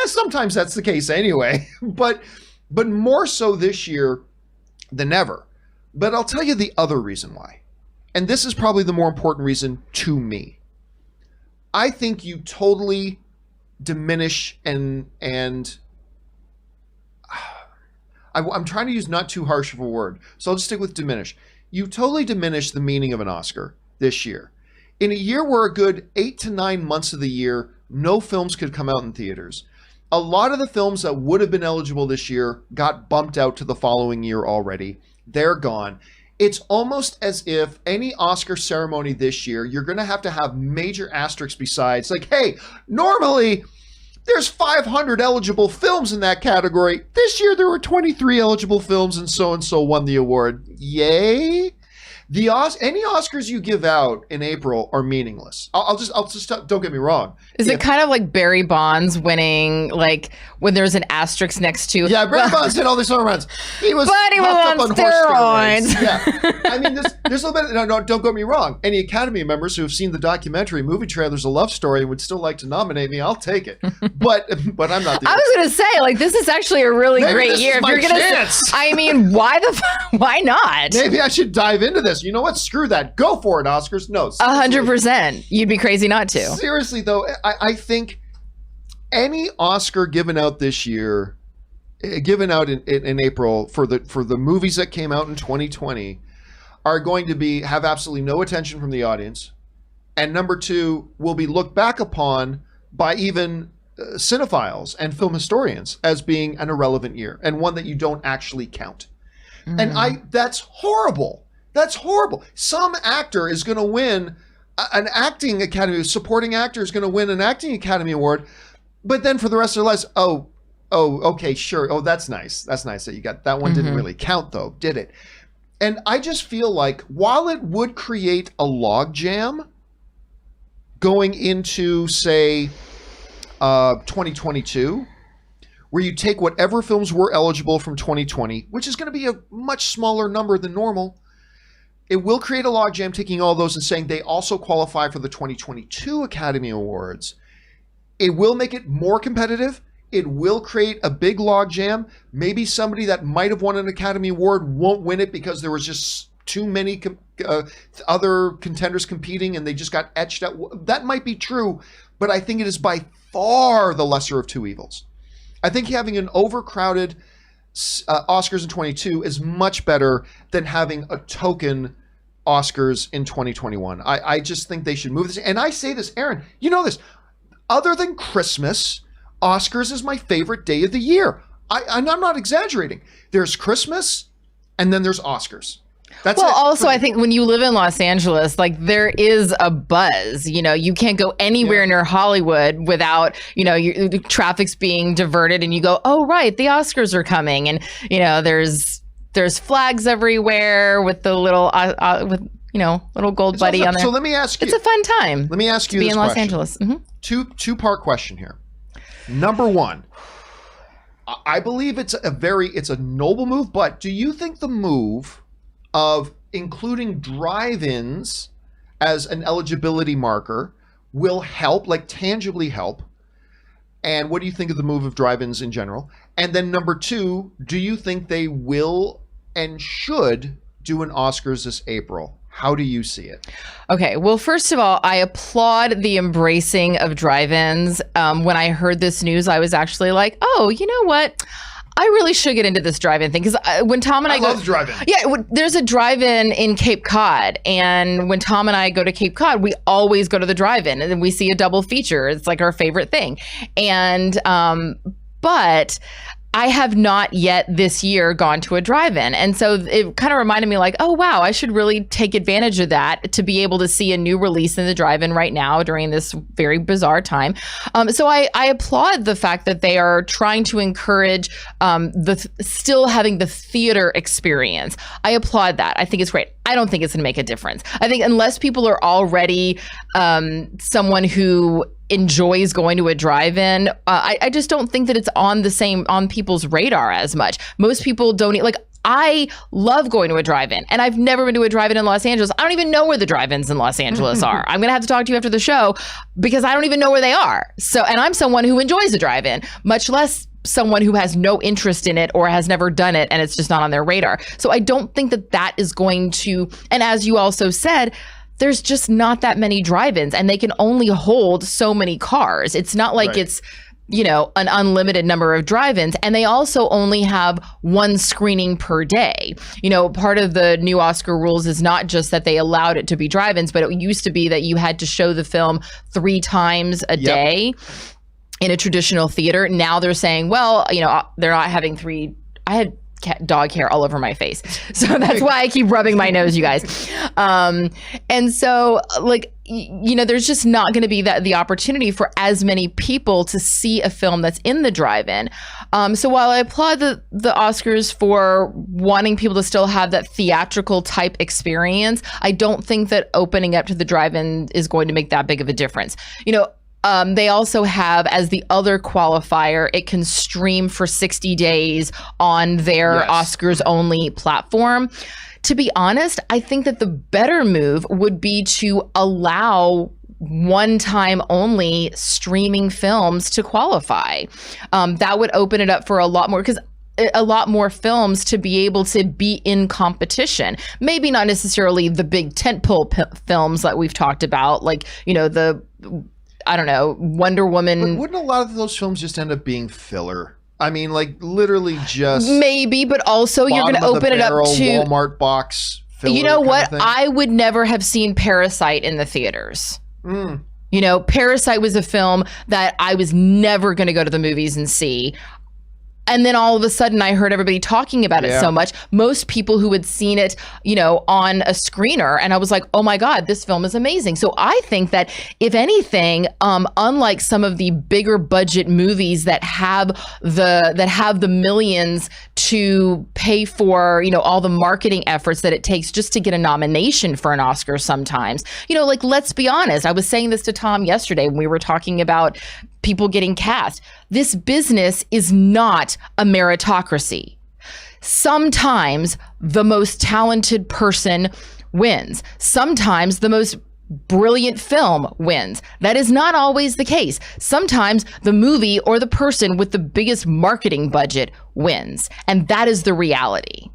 And sometimes that's the case anyway, but more so this year than ever. But I'll tell you the other reason why. And this is probably the more important reason to me. I think you totally diminish and I'm trying to use not too harsh of a word, so I'll just stick with diminish. You totally diminish the meaning of an Oscar this year. In a year where a good 8 to 9 months of the year, no films could come out in theaters. A lot of the films that would have been eligible this year got bumped out to the following year already. They're gone. It's almost as if any Oscar ceremony this year, you're going to have major asterisks besides. Like, hey, normally there's 500 eligible films in that category. This year there were 23 eligible films and so won the award. Yay! Any Oscars you give out in April are meaningless. I'll just don't get me wrong. Is it kind of like Barry Bonds winning, like when there's an asterisk next to? Yeah, Barry Bonds did all these other runs. He was on steroids. Yeah, I mean, there's a little bit. No, don't get me wrong. Any Academy members who have seen the documentary movie trailers A Love Story and would still like to nominate me, I'll take it. But I'm not. I was gonna say, like, this is actually a really great year. If you're gonna, I mean, why not? Maybe I should dive into this. You know what? Screw that. Go for it, Oscars. No, 100%. You'd be crazy not to. Seriously, though, I think any Oscar given out this year, given out in April for the movies that came out in 2020, are going to have absolutely no attention from the audience, and number 2, will be looked back upon by even cinephiles and film historians as being an irrelevant year and one that you don't actually count. And that's horrible. That's horrible. Some actor is going to win an acting Academy, supporting actor is going to win an acting Academy Award, but then for the rest of their lives, oh, okay, sure. Oh, that's nice. That's nice that you got that one. Didn't really count though, did it? And I just feel like while it would create a logjam going into, say, 2022, where you take whatever films were eligible from 2020, which is going to be a much smaller number than normal, it will create a logjam taking all those and saying they also qualify for the 2022 Academy Awards. It will make it more competitive. It will create a big logjam. Maybe somebody that might have won an Academy Award won't win it because there was just too many other contenders competing and they just got etched out. That might be true, but I think it is by far the lesser of two evils. I think having an overcrowded Oscars in 22 is much better than having a token Oscars in 2021. I just think they should move this. And I say this, Aaron, you know this. Other than Christmas, Oscars is my favorite day of the year. I'm not exaggerating. There's Christmas, and then there's Oscars. That's well, it. also, I think when you live in Los Angeles, like there is a buzz. You know, you can't go anywhere near Hollywood without, you know, the traffic's being diverted, and you go, oh right, the Oscars are coming, and you know, there's flags everywhere with the little little gold buddy on there. So let me ask you. It's a fun time. Let me ask you to be this in Los question. Angeles. Mm-hmm. Two-part question here. Number one, I believe it's a noble move, but do you think the move of including drive-ins as an eligibility marker will help, like tangibly help? And what do you think of the move of drive-ins in general? And then number two, do you think they will and should do an Oscars this April? How do you see it? Okay, well, first of all, I applaud the embracing of drive-ins. When I heard this news, I was actually like, oh, you know what? I really should get into this drive-in thing, because when Tom and I go, love drive-in. Yeah, there's a drive-in in Cape Cod, and when Tom and I go to Cape Cod, we always go to the drive-in, and then we see a double feature. It's like our favorite thing, and but I have not yet this year gone to a drive-in. And so it kind of reminded me like, oh, wow, I should really take advantage of that to be able to see a new release in the drive-in right now during this very bizarre time. So I applaud the fact that they are trying to encourage still having the theater experience. I applaud that. I think it's great. I don't think it's going to make a difference. I think unless people are already someone who enjoys going to a drive-in, I just don't think that it's on people's radar as much. Most people don't like. I love going to a drive-in, and I've never been to a drive-in in Los Angeles. I don't even know where the drive-ins in Los Angeles are. I'm gonna have to talk to you after the show because I don't even know where they are. So, and I'm someone who enjoys a drive-in, much less someone who has no interest in it or has never done it and it's just not on their radar. So I don't think that is going to, and as you also said, there's just not that many drive-ins and they can only hold so many cars. It's not like it's, you know, an unlimited number of drive-ins. And they also only have one screening per day. You know, part of the new Oscar rules is not just that they allowed it to be drive-ins, but it used to be that you had to show the film 3 times a day in a traditional theater. Now they're saying, well, you know, they're not having 3. I had dog hair all over my face, so that's why I keep rubbing my nose, you guys. And so, like, you know, there's just not going to be the opportunity for as many people to see a film that's in the drive-in. So while I applaud the Oscars for wanting people to still have that theatrical type experience, I don't think that opening up to the drive-in is going to make that big of a difference. You know, they also have, as the other qualifier, it can stream for 60 days on their Oscars only platform. To be honest, I think that the better move would be to allow one-time only streaming films to qualify. That would open it up for a lot more, because a lot more films to be able to be in competition. Maybe not necessarily the big tentpole films that we've talked about, like, you know, I don't know, Wonder Woman. But wouldn't a lot of those films just end up being filler? I mean, like, literally just maybe, but also you're going to open it up to Walmart box filler. You know what? I would never have seen Parasite in the theaters. You know, Parasite was a film that I was never going to go to the movies and see. And then all of a sudden I heard everybody talking about it so much. Most people who had seen it, on a screener, and I was like, oh my God, this film is amazing. So I think that if anything, unlike some of the bigger budget movies that have the millions to pay for, all the marketing efforts that it takes just to get a nomination for an Oscar sometimes, like, let's be honest. I was saying this to Tom yesterday when we were talking about people getting cast. This business is not a meritocracy. Sometimes the most talented person wins. Sometimes the most brilliant film wins. That is not always the case. Sometimes the movie or the person with the biggest marketing budget wins. And that is the reality.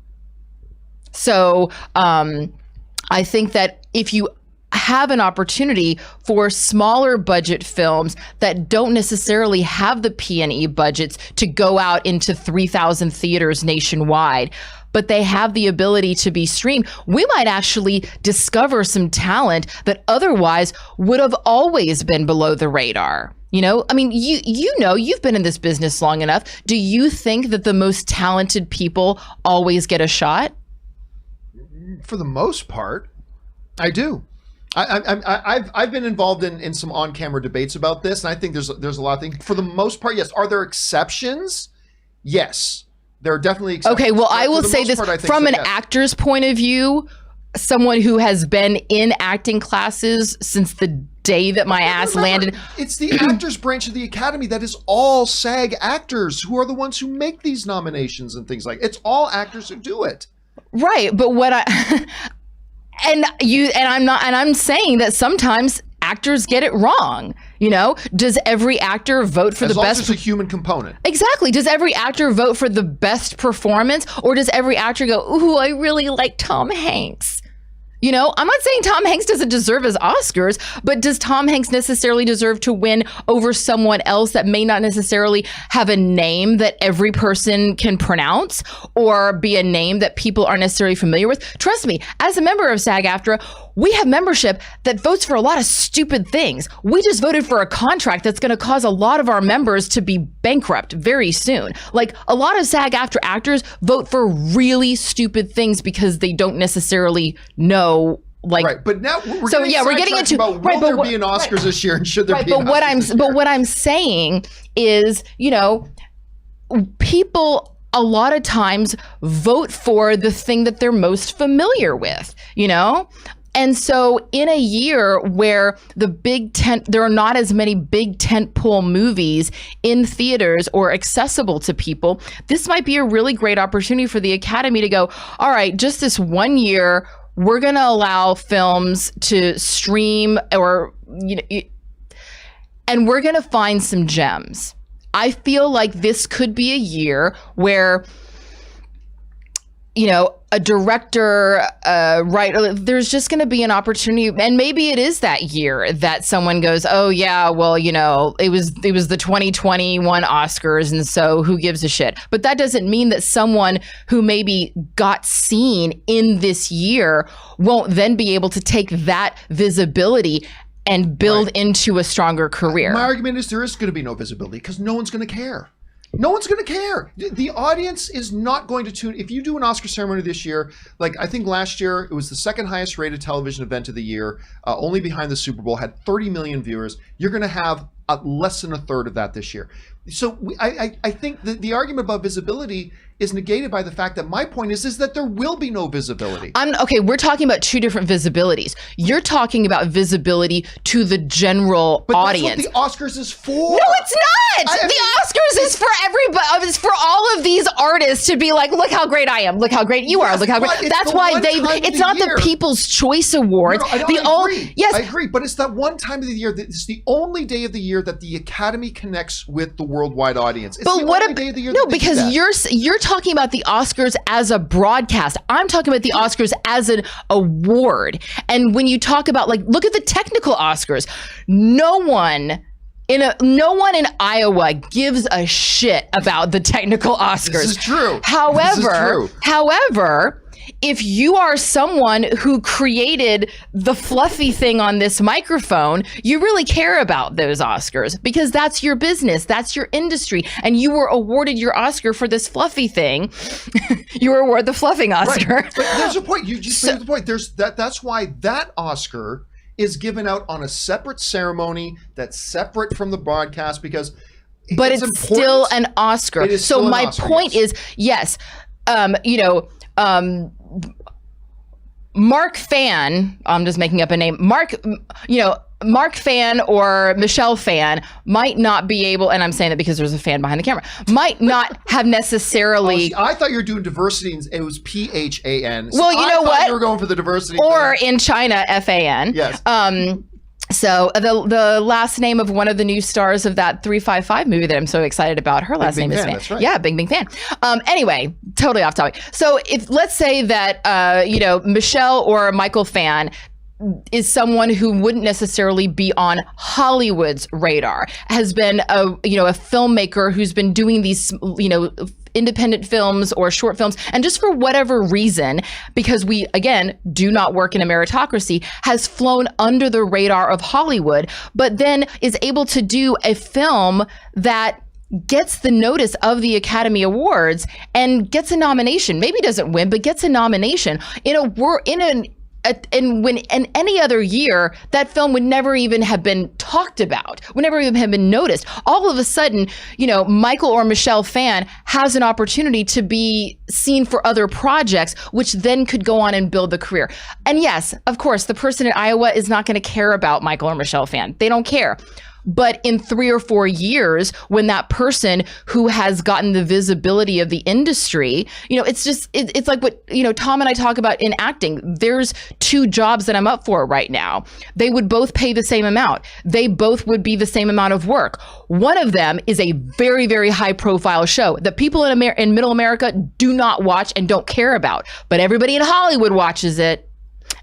So I think that if you have an opportunity for smaller budget films that don't necessarily have the P&E budgets to go out into 3,000 theaters nationwide, but they have the ability to be streamed, we might actually discover some talent that otherwise would have always been below the radar. I mean, you've been in this business long enough. Do you think that the most talented people always get a shot? For the most part, I do. I've been involved in some on-camera debates about this, and I think there's a lot of things. For the most part, yes. Are there exceptions? Yes, there are definitely exceptions. Okay, well, I will say this from an actor's point of view, someone who has been in acting classes since the day that my ass landed. It's the actors branch of the Academy that is all SAG actors who are the ones who make these nominations and things like. It's all actors who do it. Right, but what I'm saying that sometimes actors get it wrong. Does every actor vote for the best? As long as there's a human component. Exactly. Does every actor vote for the best performance, or does every actor go, ooh, I really like Tom Hanks? I'm not saying Tom Hanks doesn't deserve his Oscars, but does Tom Hanks necessarily deserve to win over someone else that may not necessarily have a name that every person can pronounce or be a name that people aren't necessarily familiar with? Trust me, as a member of SAG-AFTRA, we have membership that votes for a lot of stupid things. We just voted for a contract that's going to cause a lot of our members to be bankrupt very soon. Like, a lot of SAG-AFTRA actors vote for really stupid things because they don't necessarily know. Right, but now we're getting into about will there be an Oscars this year, and should there be an Oscars this year? But what I'm saying is, people a lot of times vote for the thing that they're most familiar with, And so in a year where there are not as many big tentpole movies in theaters or accessible to people, this might be a really great opportunity for the Academy to go, all right, just this 1 year, we're going to allow films to stream and we're going to find some gems. I feel like this could be a year where, a director, writer, there's just going to be an opportunity, and maybe it is that year that someone goes, oh yeah, well, it was the 2021 Oscars, and so who gives a shit? But that doesn't mean that someone who maybe got seen in this year won't then be able to take that visibility and build into a stronger career. My argument is there is going to be no visibility because no one's going to care. No one's going to care. The audience is not going to tune. If you do an Oscar ceremony this year, like I think last year, it was the second highest rated television event of the year, only behind the Super Bowl, had 30 million viewers. You're going to have less than a third of that this year. So I think the argument about visibility is negated by the fact that my point is that there will be no visibility. Okay, we're talking about two different visibilities. You're talking about visibility to the general audience. That's what the Oscars is for. No, it's not. The Oscars is for everybody. It's for all of these artists to be like, look how great I am. Look how great you are. Look how great. That's why it's not the People's Choice Awards. I agree. Yes, I agree. But it's that one time of the year. It's the only day of the year that the Academy connects with the worldwide audience. It's the only day of the year. No, because you're talking about the Oscars as a broadcast. I'm talking about the Oscars as an award. And when you talk about, like, look at the technical Oscars. No one in Iowa gives a shit about the technical Oscars. This is true. However, if you are someone who created the fluffy thing on this microphone, you really care about those Oscars because that's your business, that's your industry, and you were awarded your Oscar for this fluffy thing. You were awarded the fluffing Oscar. Right. But there's a point. You just made the point. That's why that Oscar is given out on a separate ceremony that's separate from the broadcast because. But it's still an Oscar. So my point is, yes, Mark Fan, I'm just making up a name, Mark Fan or Michelle Fan might not be able, and I'm saying that because there's a fan behind the camera, might not have necessarily. I thought you were doing diversity, and it was PHAN. So well, you know what? You were going for the diversity. Or in China, FAN. Yes. So the last name of one of the new stars of that 355 movie that I'm so excited about, her last name is Fan. That's right. Yeah, Bing Fan. Anyway, totally off topic. So if let's say that Michelle or Michael Fan is someone who wouldn't necessarily be on Hollywood's radar, has been a filmmaker who's been doing these independent films or short films, and just for whatever reason, because we again do not work in a meritocracy, has flown under the radar of Hollywood, but then is able to do a film that gets the notice of the Academy Awards and gets a nomination. Maybe doesn't win, but gets a nomination in any other year, that film would never even have been talked about, would never even have been noticed. All of a sudden, Michael or Michelle Fan has an opportunity to be seen for other projects, which then could go on and build the career. And yes, of course, the person in Iowa is not going to care about Michael or Michelle Fan. They don't care. But in 3 or 4 years, when that person who has gotten the visibility of the industry, it's like what, Tom and I talk about in acting. There's 2 jobs that I'm up for right now. They would both pay the same amount. They both would be the same amount of work. One of them is a very, very high profile show that people in middle America do not watch and don't care about, but everybody in Hollywood watches it.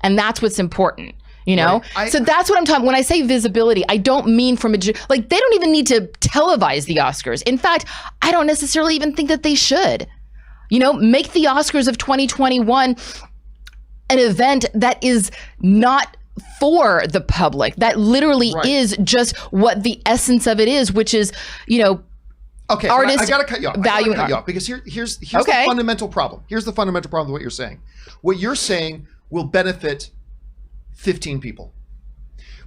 And that's what's important. Right. So that's what I'm talking. When I say visibility, I don't mean they don't even need to televise the Oscars. In fact, I don't necessarily even think that they should. Make the Oscars of 2021 an event that is not for the public. That literally is just what the essence of it is, which is, okay, artists. I gotta cut you off. Because here's the fundamental problem. Here's the fundamental problem with what you're saying. What you're saying will benefit 15 people.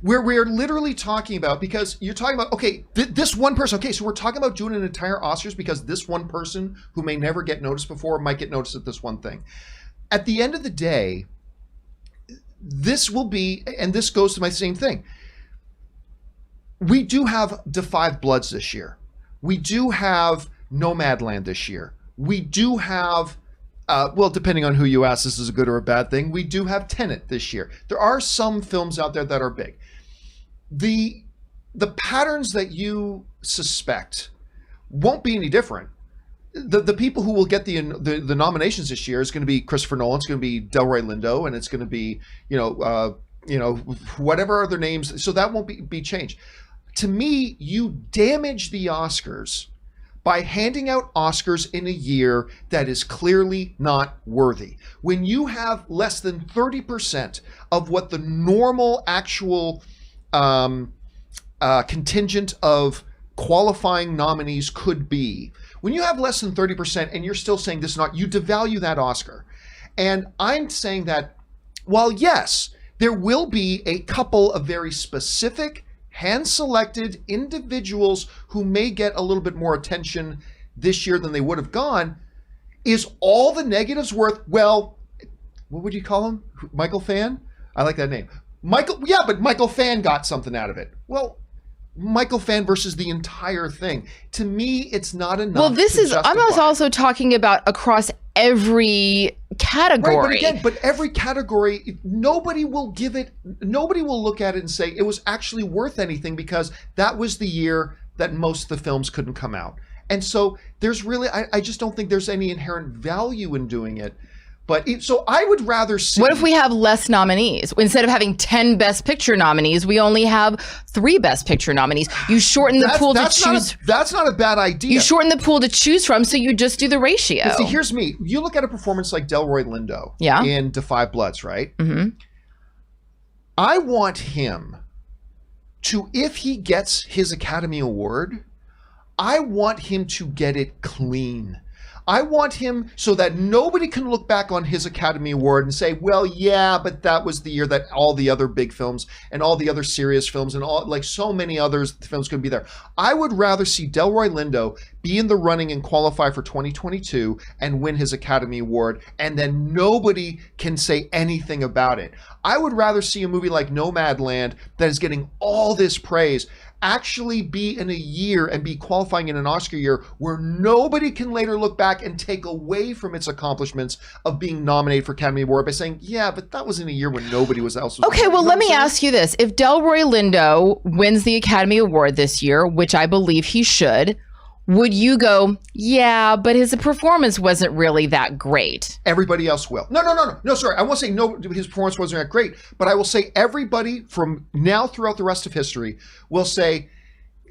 We're literally talking about, because you're talking about, okay, this one person. Okay, so we're talking about doing an entire Oscars because this one person who may never get noticed before might get noticed at this one thing. At the end of the day, this will be, and this goes to my same thing. We do have Da 5 Bloods this year. We do have Nomadland this year. We do have depending on who you ask, this is a good or a bad thing. We do have Tenet this year. There are some films out there that are big. The patterns that you suspect won't be any different. The people who will get the nominations this year is going to be Christopher Nolan, it's going to be Delroy Lindo, and it's going to be whatever other names. So that won't be changed. To me, you damage the Oscars by handing out Oscars in a year that is clearly not worthy. When you have less than 30% of what the normal actual contingent of qualifying nominees could be, when you have less than 30% and you're still saying this is not, you devalue that Oscar. And I'm saying that while yes, there will be a couple of very specific hand-selected individuals who may get a little bit more attention this year than they would have gone, is all the negatives worth, well, what would you call him? Michael Fan? I like that name. But Michael Fan got something out of it. Well, Michael Fan versus the entire thing. To me, it's not enough. Well, I'm also talking about across every category. Right, but every category, nobody will look at it and say it was actually worth anything because that was the year that most of the films couldn't come out. And so there's really, I just don't think there's any inherent value in doing it. So I would rather see. What if we have less nominees? Instead of having 10 Best Picture nominees, we only have 3 Best Picture nominees. You shorten the pool to choose. That's not a bad idea. You shorten the pool to choose from, so you just do the ratio. But see, here's me. You look at a performance like Delroy Lindo in Da 5 Bloods, right? Mm-hmm. I want him to, if he gets his Academy Award, I want him to get it clean. I want him so that nobody can look back on his Academy Award and say, well, yeah, but that was the year that all the other big films and all the other serious films and all, like so many others films could be there. I would rather see Delroy Lindo be in the running and qualify for 2022 and win his Academy Award, and then nobody can say anything about it. I would rather see a movie like Nomadland that is getting all this praise actually be in a year and be qualifying in an Oscar year where nobody can later look back and take away from its accomplishments of being nominated for Academy Award by saying, yeah, but that was in a year when nobody was else. Okay, well, let me ask you this. If Delroy Lindo wins the Academy Award this year, which I believe he should, would you go, yeah, but his performance wasn't really that great? Everybody else will. No, sorry. I won't say no, his performance wasn't that great, but I will say everybody from now throughout the rest of history will say,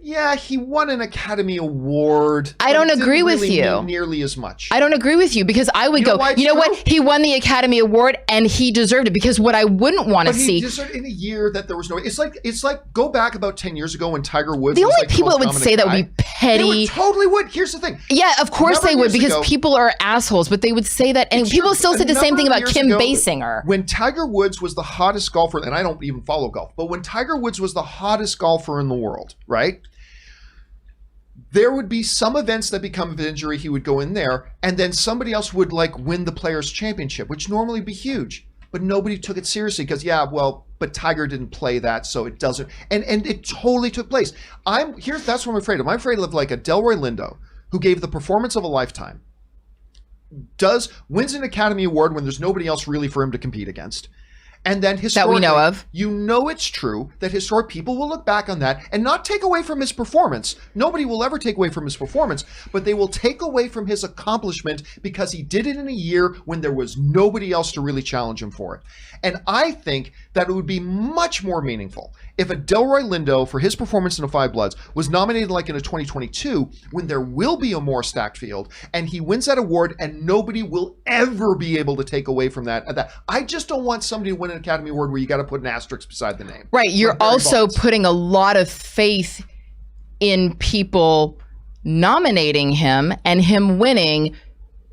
yeah, he won an Academy Award. I don't agree with you. Nearly as much. I don't agree with you because I would go, you know what? He won the Academy Award and he deserved it, because what I wouldn't want to see. He deserved it in a year that there was no. It's like go back about 10 years ago when Tiger Woods. The was only like people that would say that would be petty. They totally would. Here's the thing. Yeah, of course they would, because people are assholes, but they would say that, and people still say the same thing about Kim Basinger. When Tiger Woods was the hottest golfer, and I don't even follow golf, but when Tiger Woods was the hottest golfer in the world, right? There would be some events that become of injury, he would go in there, and then somebody else would like win the Players' Championship, which normally would be huge. But nobody took it seriously because, but Tiger didn't play that, so it doesn't. And it totally took place. That's what I'm afraid of. I'm afraid of like a Delroy Lindo, who gave the performance of a lifetime, wins an Academy Award when there's nobody else really for him to compete against. And then historically, that we know of. You know it's true that historic people will look back on that and not take away from his performance. Nobody will ever take away from his performance, but they will take away from his accomplishment because he did it in a year when there was nobody else to really challenge him for it. And I think that it would be much more meaningful if a Delroy Lindo, for his performance in The 5 Bloods, was nominated like in a 2022 when there will be a more stacked field, and he wins that award and nobody will ever be able to take away from that. I just don't want somebody to win an Academy Award where you got to put an asterisk beside the name. Right. You're also putting a lot of faith in people nominating him and him winning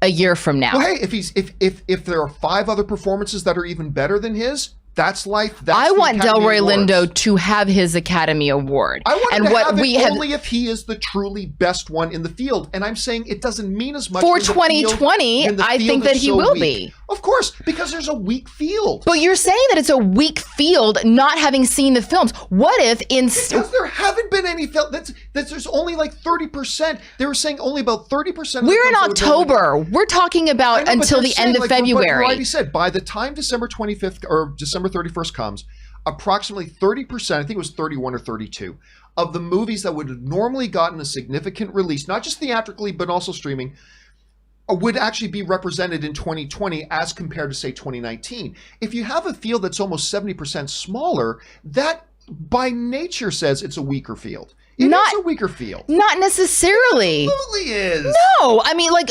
a year from now. Well, hey, if there are 5 other performances that are even better than his, that's life. I want Delroy Lindo to have his Academy Award. I want him to have it only if he is the truly best one in the field. And I'm saying it doesn't mean as much for 2020. I think that he will be. Of course, because there's a weak field. But you're saying that it's a weak field, not having seen the films. What if because there haven't been any film there's only like 30%. They were saying only about 30%. We're in October. We're talking about until the end of February. Like said, by the time December 25th or December 31st comes, approximately 30%, I think it was 31 or 32, of the movies that would have normally gotten a significant release, not just theatrically, but also streaming, would actually be represented in 2020 as compared to, say, 2019. If you have a field that's almost 70% smaller, that by nature says it's a weaker field. It is a weaker field. Not necessarily. It absolutely is. No, I mean, like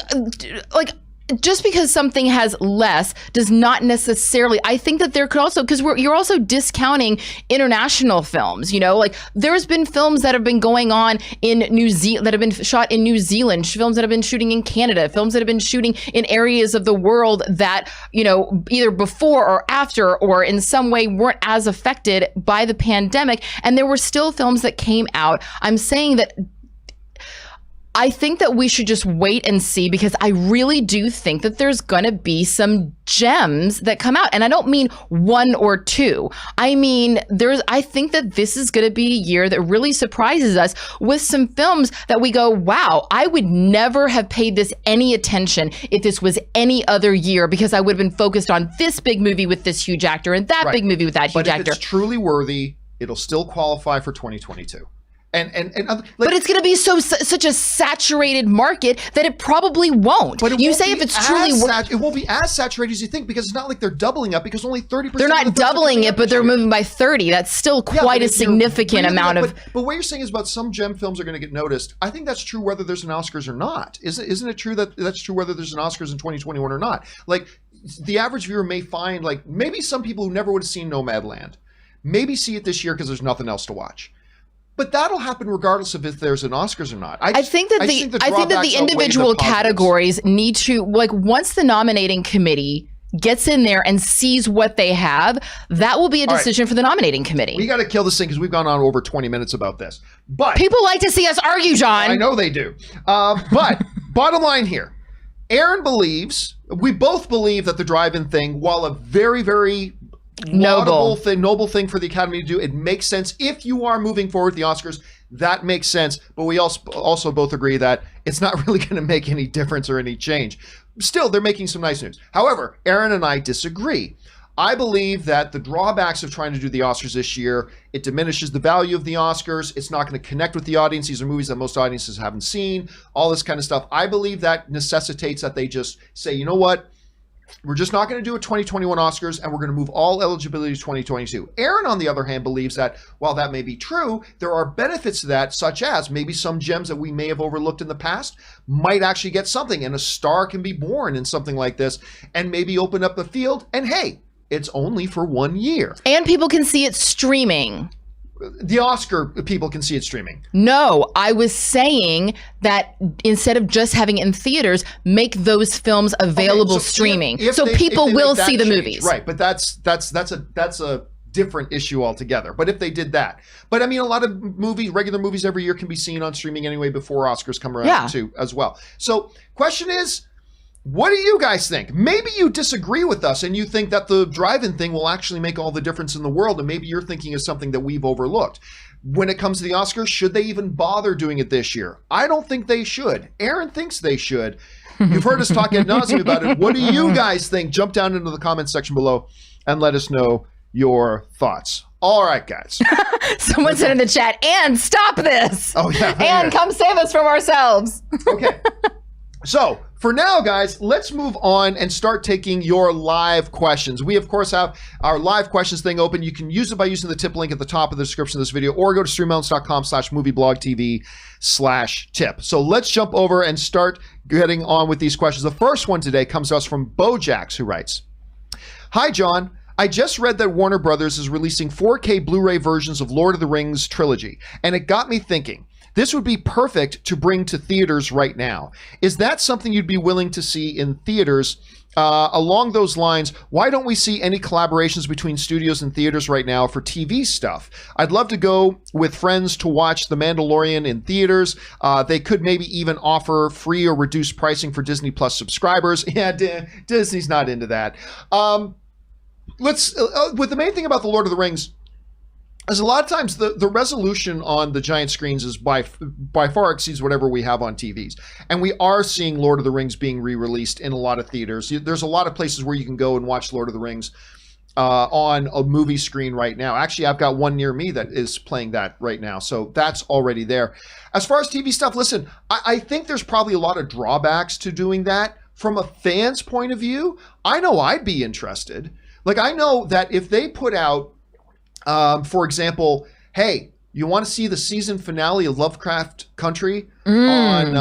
just because something has less does not necessarily. I think that there could also, because you're also discounting international films. You know, like there's been films that have been going on in New Zealand, that have been shot in New Zealand, films that have been shooting in Canada, films that have been shooting in areas of the world that, you know, either before or after or in some way weren't as affected by the pandemic, and there were still films that came out. I'm saying that I think that we should just wait and see, because I really do think that there's going to be some gems that come out. And I don't mean 1 or 2. I mean, I think that this is going to be a year that really surprises us with some films that we go, wow, I would never have paid this any attention if this was any other year, because I would have been focused on this big movie with this huge actor and that big movie with that huge actor. But if it's truly worthy, it'll still qualify for 2022. But it's going to be such a saturated market that it probably won't. But you say if it's truly it won't be as saturated as you think, because it's not like they're doubling up, because only 30%. They're not doubling it, but they're moving by 30. That's still quite a significant amount of. But what you're saying is about some gem films are going to get noticed. I think that's true whether there's an Oscars or not. Isn't it true that that's true whether there's an Oscars in 2021 or not? Like, the average viewer may find, like, maybe some people who never would have seen Nomadland maybe see it this year because there's nothing else to watch. But that'll happen regardless of if there's an Oscars or not. I think that the individual categories need to, like, once the nominating committee gets in there and sees what they have, that will be a decision for the nominating committee. We got to kill this thing because we've gone on over 20 minutes about this. But people like to see us argue, John. I know they do. But bottom line here, Aaron believes, we both believe that the drive-in thing, while a very, very noble thing for the Academy to do, it makes sense if you are moving forward with the Oscars. That makes sense, but we also both agree that it's not really going to make any difference or any change. Still, they're making some nice news. However, Aaron and I disagree. I believe that the drawbacks of trying to do the Oscars this year, it diminishes the value of the Oscars. It's not going to connect with the audience. These are movies that most audiences haven't seen, all this kind of stuff. I believe that necessitates that they just say, you know what? We're just not going to do a 2021 Oscars, and we're going to move all eligibility to 2022. Aaron, on the other hand, believes that while that may be true, there are benefits to that, such as maybe some gems that we may have overlooked in the past might actually get something, and a star can be born in something like this, and maybe open up the field. And hey, it's only for 1 year. And people can see it streaming. The Oscar people can see it streaming. No, I was saying that instead of just having it in theaters, make those films available streaming, so people will see the movies. Right, but that's a different issue altogether. But if they did that, but I mean, a lot of movies, regular movies every year can be seen on streaming anyway before Oscars come around too, as well. So, question is, what do you guys think? Maybe you disagree with us and you think that the drive-in thing will actually make all the difference in the world, and maybe you're thinking of something that we've overlooked. When it comes to the Oscars, should they even bother doing it this year? I don't think they should. Aaron thinks they should. You've heard us talk ad nauseum about it. What do you guys think? Jump down into the comments section below and let us know your thoughts. All right, guys. Someone said in the chat, and stop this. Oh, yeah. And come save us from ourselves. Okay. So, for now, guys, let's move on and start taking your live questions. We, of course, have our live questions thing open. You can use it by using the tip link at the top of the description of this video, or go to streamelements.com/movieblogtv/tip. So let's jump over and start getting on with these questions. The first one today comes to us from Bojax, who writes, "Hi, John. I just read that Warner Brothers is releasing 4K Blu-ray versions of Lord of the Rings trilogy, and it got me thinking. This would be perfect to bring to theaters right now. Is that something you'd be willing to see in theaters? Along those lines, why don't we see any collaborations between studios and theaters right now for TV stuff? I'd love to go with friends to watch The Mandalorian in theaters. They could maybe even offer free or reduced pricing for Disney Plus subscribers." Yeah, Disney's not into that. With the main thing about The Lord of the Rings, as a lot of times the resolution on the giant screens is by far exceeds whatever we have on TVs. And we are seeing Lord of the Rings being re-released in a lot of theaters. There's a lot of places where you can go and watch Lord of the Rings on a movie screen right now. Actually, I've got one near me that is playing that right now. So that's already there. As far as TV stuff, listen, I think there's probably a lot of drawbacks to doing that. From a fan's point of view, I know I'd be interested. Like, I know that if they put out, for example, hey, you want to see the season finale of Lovecraft Country on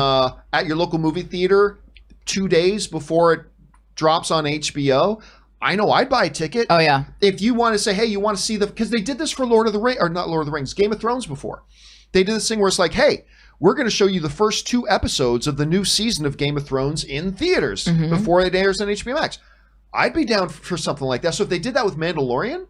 at your local movie theater 2 days before it drops on HBO? I know I'd buy a ticket. Oh, yeah. If you want to say, hey, you want to see because they did this for Lord of the Rings, or not Lord of the Rings, Game of Thrones before. They did this thing where it's like, hey, we're going to show you the first 2 episodes of the new season of Game of Thrones in theaters before it airs on HBO Max. I'd be down for something like that. So if they did that with Mandalorian,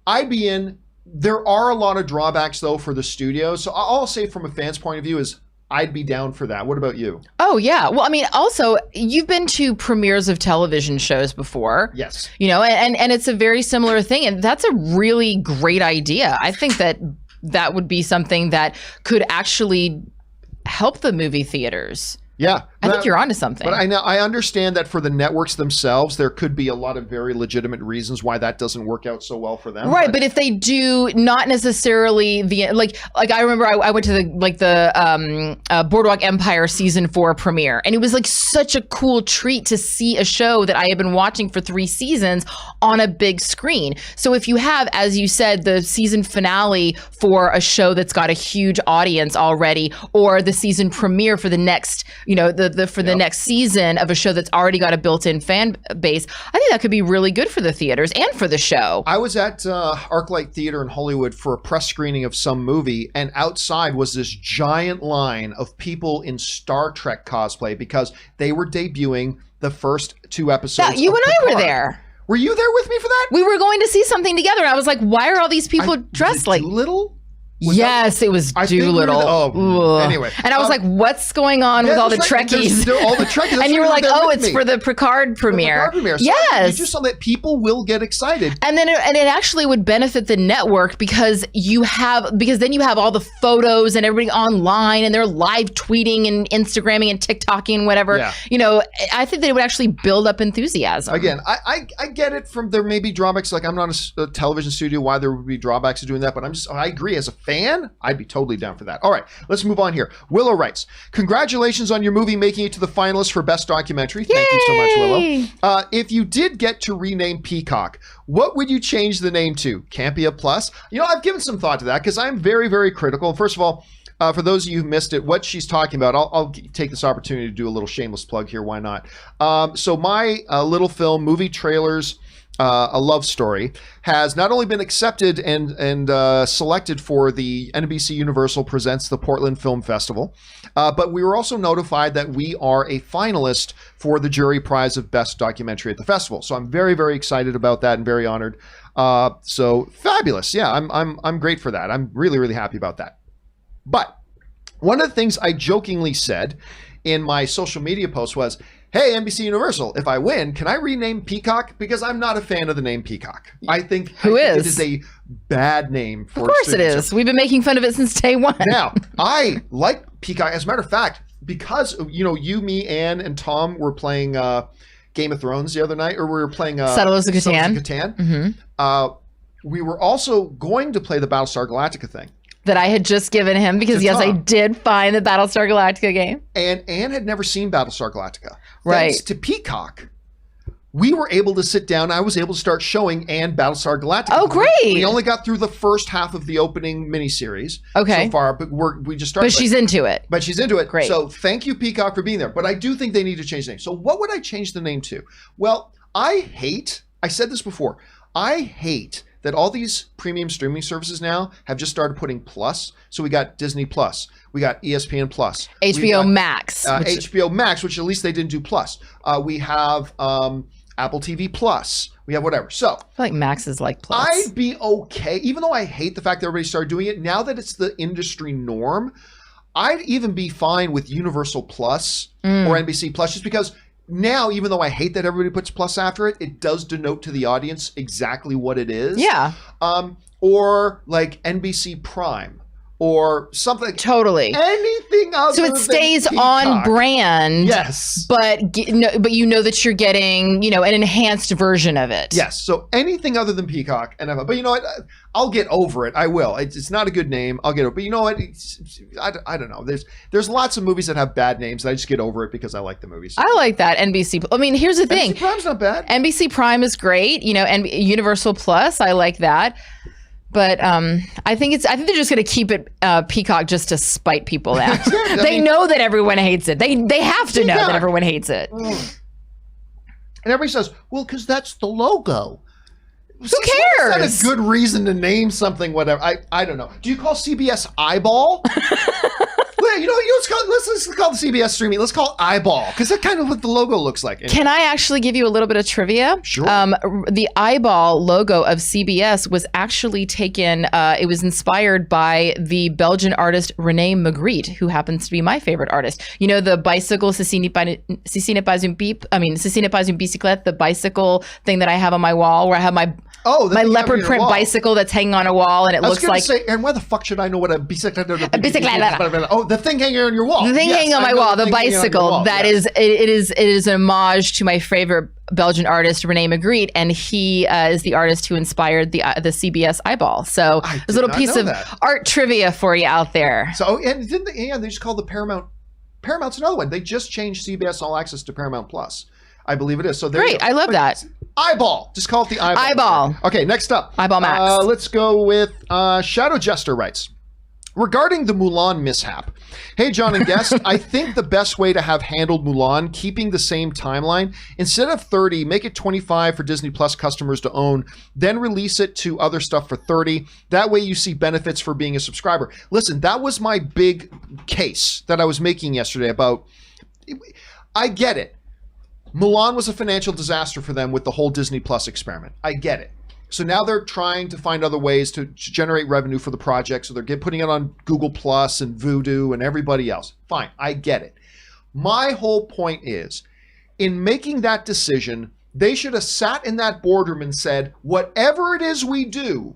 I'd be in. There are a lot of drawbacks, though, for the studio. So all I'll say from a fan's point of view is I'd be down for that. What about you? Oh, yeah. Well, I mean, also, you've been to premieres of television shows before. Yes. You know, and it's a very similar thing. And that's a really great idea. I think that would be something that could actually help the movie theaters. Yeah. I think you're onto something. But I understand that for the networks themselves, there could be a lot of very legitimate reasons why that doesn't work out so well for them. Right, but if they do, not necessarily like I remember I went to the Boardwalk Empire season 4 premiere, and it was like such a cool treat to see a show that I had been watching for 3 seasons on a big screen. So if you have, as you said, the season finale for a show that's got a huge audience already, or the season premiere for the next, the next season of a show that's already got a built-in fan base, I think that could be really good for the theaters and for the show. I was at ArcLight Theater in Hollywood for a press screening of some movie, and outside was this giant line of people in Star Trek cosplay because they were debuting the first 2 episodes. Yeah, you and I Picard. were there. Were you there with me for that? We were going to see something together, and I was like, why are all these people dressed like... Doolittle? Yes, it was Doolittle. Anyway. And I was like, what's going on with all the Trekkies? All the Trekkies. And you were like, oh, it's for the Picard premiere. So yes. You just saw that people will get excited. And then it actually would benefit the network because then you have all the photos and everybody online and they're live tweeting and Instagramming and TikToking and whatever. Yeah. I think that it would actually build up enthusiasm. Again, I get it from there may be drawbacks. Like I'm not a television studio, why there would be drawbacks to doing that, but I agree as a fan, I'd be totally down for that. All right, let's move on here. Willow writes, congratulations on your movie making it to the finalists for Best Documentary. Thank you so much, Willow. If you did get to rename Peacock, what would you change the name to? Campea Plus? I've given some thought to that because I'm very, very critical. First of all, for those of you who missed it, what she's talking about, I'll take this opportunity to do a little shameless plug here. Why not? So my little film, Movie Trailers, A Love Story, has not only been accepted and selected for the NBC Universal Presents the Portland Film Festival, but we were also notified that we are a finalist for the jury prize of Best Documentary at the festival. So I'm very, very excited about that and very honored. So fabulous. Yeah, I'm great for that. I'm really, really happy about that. But one of the things I jokingly said in my social media post was, hey, NBC Universal, if I win, can I rename Peacock? Because I'm not a fan of the name Peacock. I think it is a bad name for Of course it is. We've been making fun of it since day one. Now, I like Peacock. As a matter of fact, because, you, me, Ann, and Tom were playing Game of Thrones the other night, or we were playing Settlers of Catan. Mm-hmm. We were also going to play the Battlestar Galactica thing. That I had just given him because, yes, I did find the Battlestar Galactica game. And Anne had never seen Battlestar Galactica. Right. Thanks to Peacock, we were able to sit down. I was able to start showing Anne Battlestar Galactica. Oh, great. We only got through the first half of the opening miniseries so far, but we just started. But she's into it. But she's into it. Great. So thank you, Peacock, for being there. But I do think they need to change the name. So what would I change the name to? Well, I said this before, I hate that all these premium streaming services now have just started putting plus. So we got Disney Plus, we got ESPN Plus, HBO Max, HBO Max, which at least they didn't do plus. We have Apple TV Plus. We have whatever. So I feel like Max is like plus. I'd be okay, even though I hate the fact that everybody started doing it. Now that it's the industry norm, I'd even be fine with Universal Plus or NBC Plus, just because. Now, even though I hate that everybody puts plus after it, it does denote to the audience exactly what it is. Yeah. Or like NBC Prime or something. Totally. Anything other so it stays than Peacock. On brand. Yes. But you know that you're getting, an enhanced version of it. Yes. So anything other than Peacock. But you know what? I'll get over it. I will. It's not a good name. I'll get over it. But you know what? I don't know. There's lots of movies that have bad names. And I just get over it because I like the movies. I like that. NBC. I mean, here's the thing. NBC Prime's not bad. NBC Prime is great. And Universal Plus, I like that. But I think they're just going to keep it Peacock just to spite people now. They know that everyone hates it. They have to know that everyone hates it. And everybody says, well, because that's the logo. Who cares? Is that a good reason to name something, whatever? I don't know. Do you call CBS Eyeball? Let's call the CBS streaming. Let's call it Eyeball, because that's kind of what the logo looks like. Anyway. Can I actually give you a little bit of trivia? Sure. The Eyeball logo of CBS was actually taken, it was inspired by the Belgian artist René Magritte, who happens to be my favorite artist. The bicycle, ceci n'est pas une bicyclette, the bicycle thing that I have on my wall where I have my Oh, my leopard print bicycle that's hanging on a wall, and it looks like. Say, and why the fuck should I know what a bicycle? A the thing hanging on your wall. The thing hanging on my wall, the bicycle. That is, it is an homage to my favorite Belgian artist, Rene Magritte, and he is the artist who inspired the CBS eyeball. So there's a little piece of art trivia for you out there. So, and didn't they just call the Paramount? Paramount's another one. They just changed CBS All Access to Paramount Plus. I believe it is. So great. I love that. Eyeball. Just call it the eyeball. Eyeball. Okay, next up. Eyeball Max. Let's go with Shadow Jester writes. Regarding the Mulan mishap, hey, John and guest, I think the best way to have handled Mulan, keeping the same timeline, instead of 30, make it 25 for Disney Plus customers to own, then release it to other stuff for 30. That way you see benefits for being a subscriber. Listen, that was my big case that I was making yesterday about, I get it. Mulan was a financial disaster for them with the whole Disney Plus experiment. I get it. So now they're trying to find other ways to generate revenue for the project. So they're putting it on Google Plus and Vudu and everybody else. Fine, I get it. My whole point is, in making that decision, they should have sat in that boardroom and said, whatever it is we do,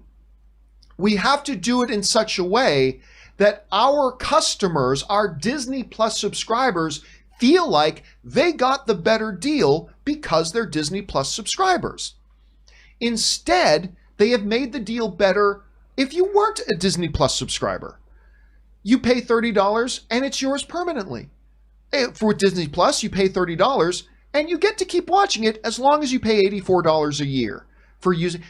we have to do it in such a way that our customers, our Disney Plus subscribers, feel like they got the better deal because they're Disney Plus subscribers. Instead, they have made the deal better if you weren't a Disney Plus subscriber. You pay $30 and it's yours permanently. For Disney Plus, you pay $30 and you get to keep watching it as long as you pay $84 a year for using,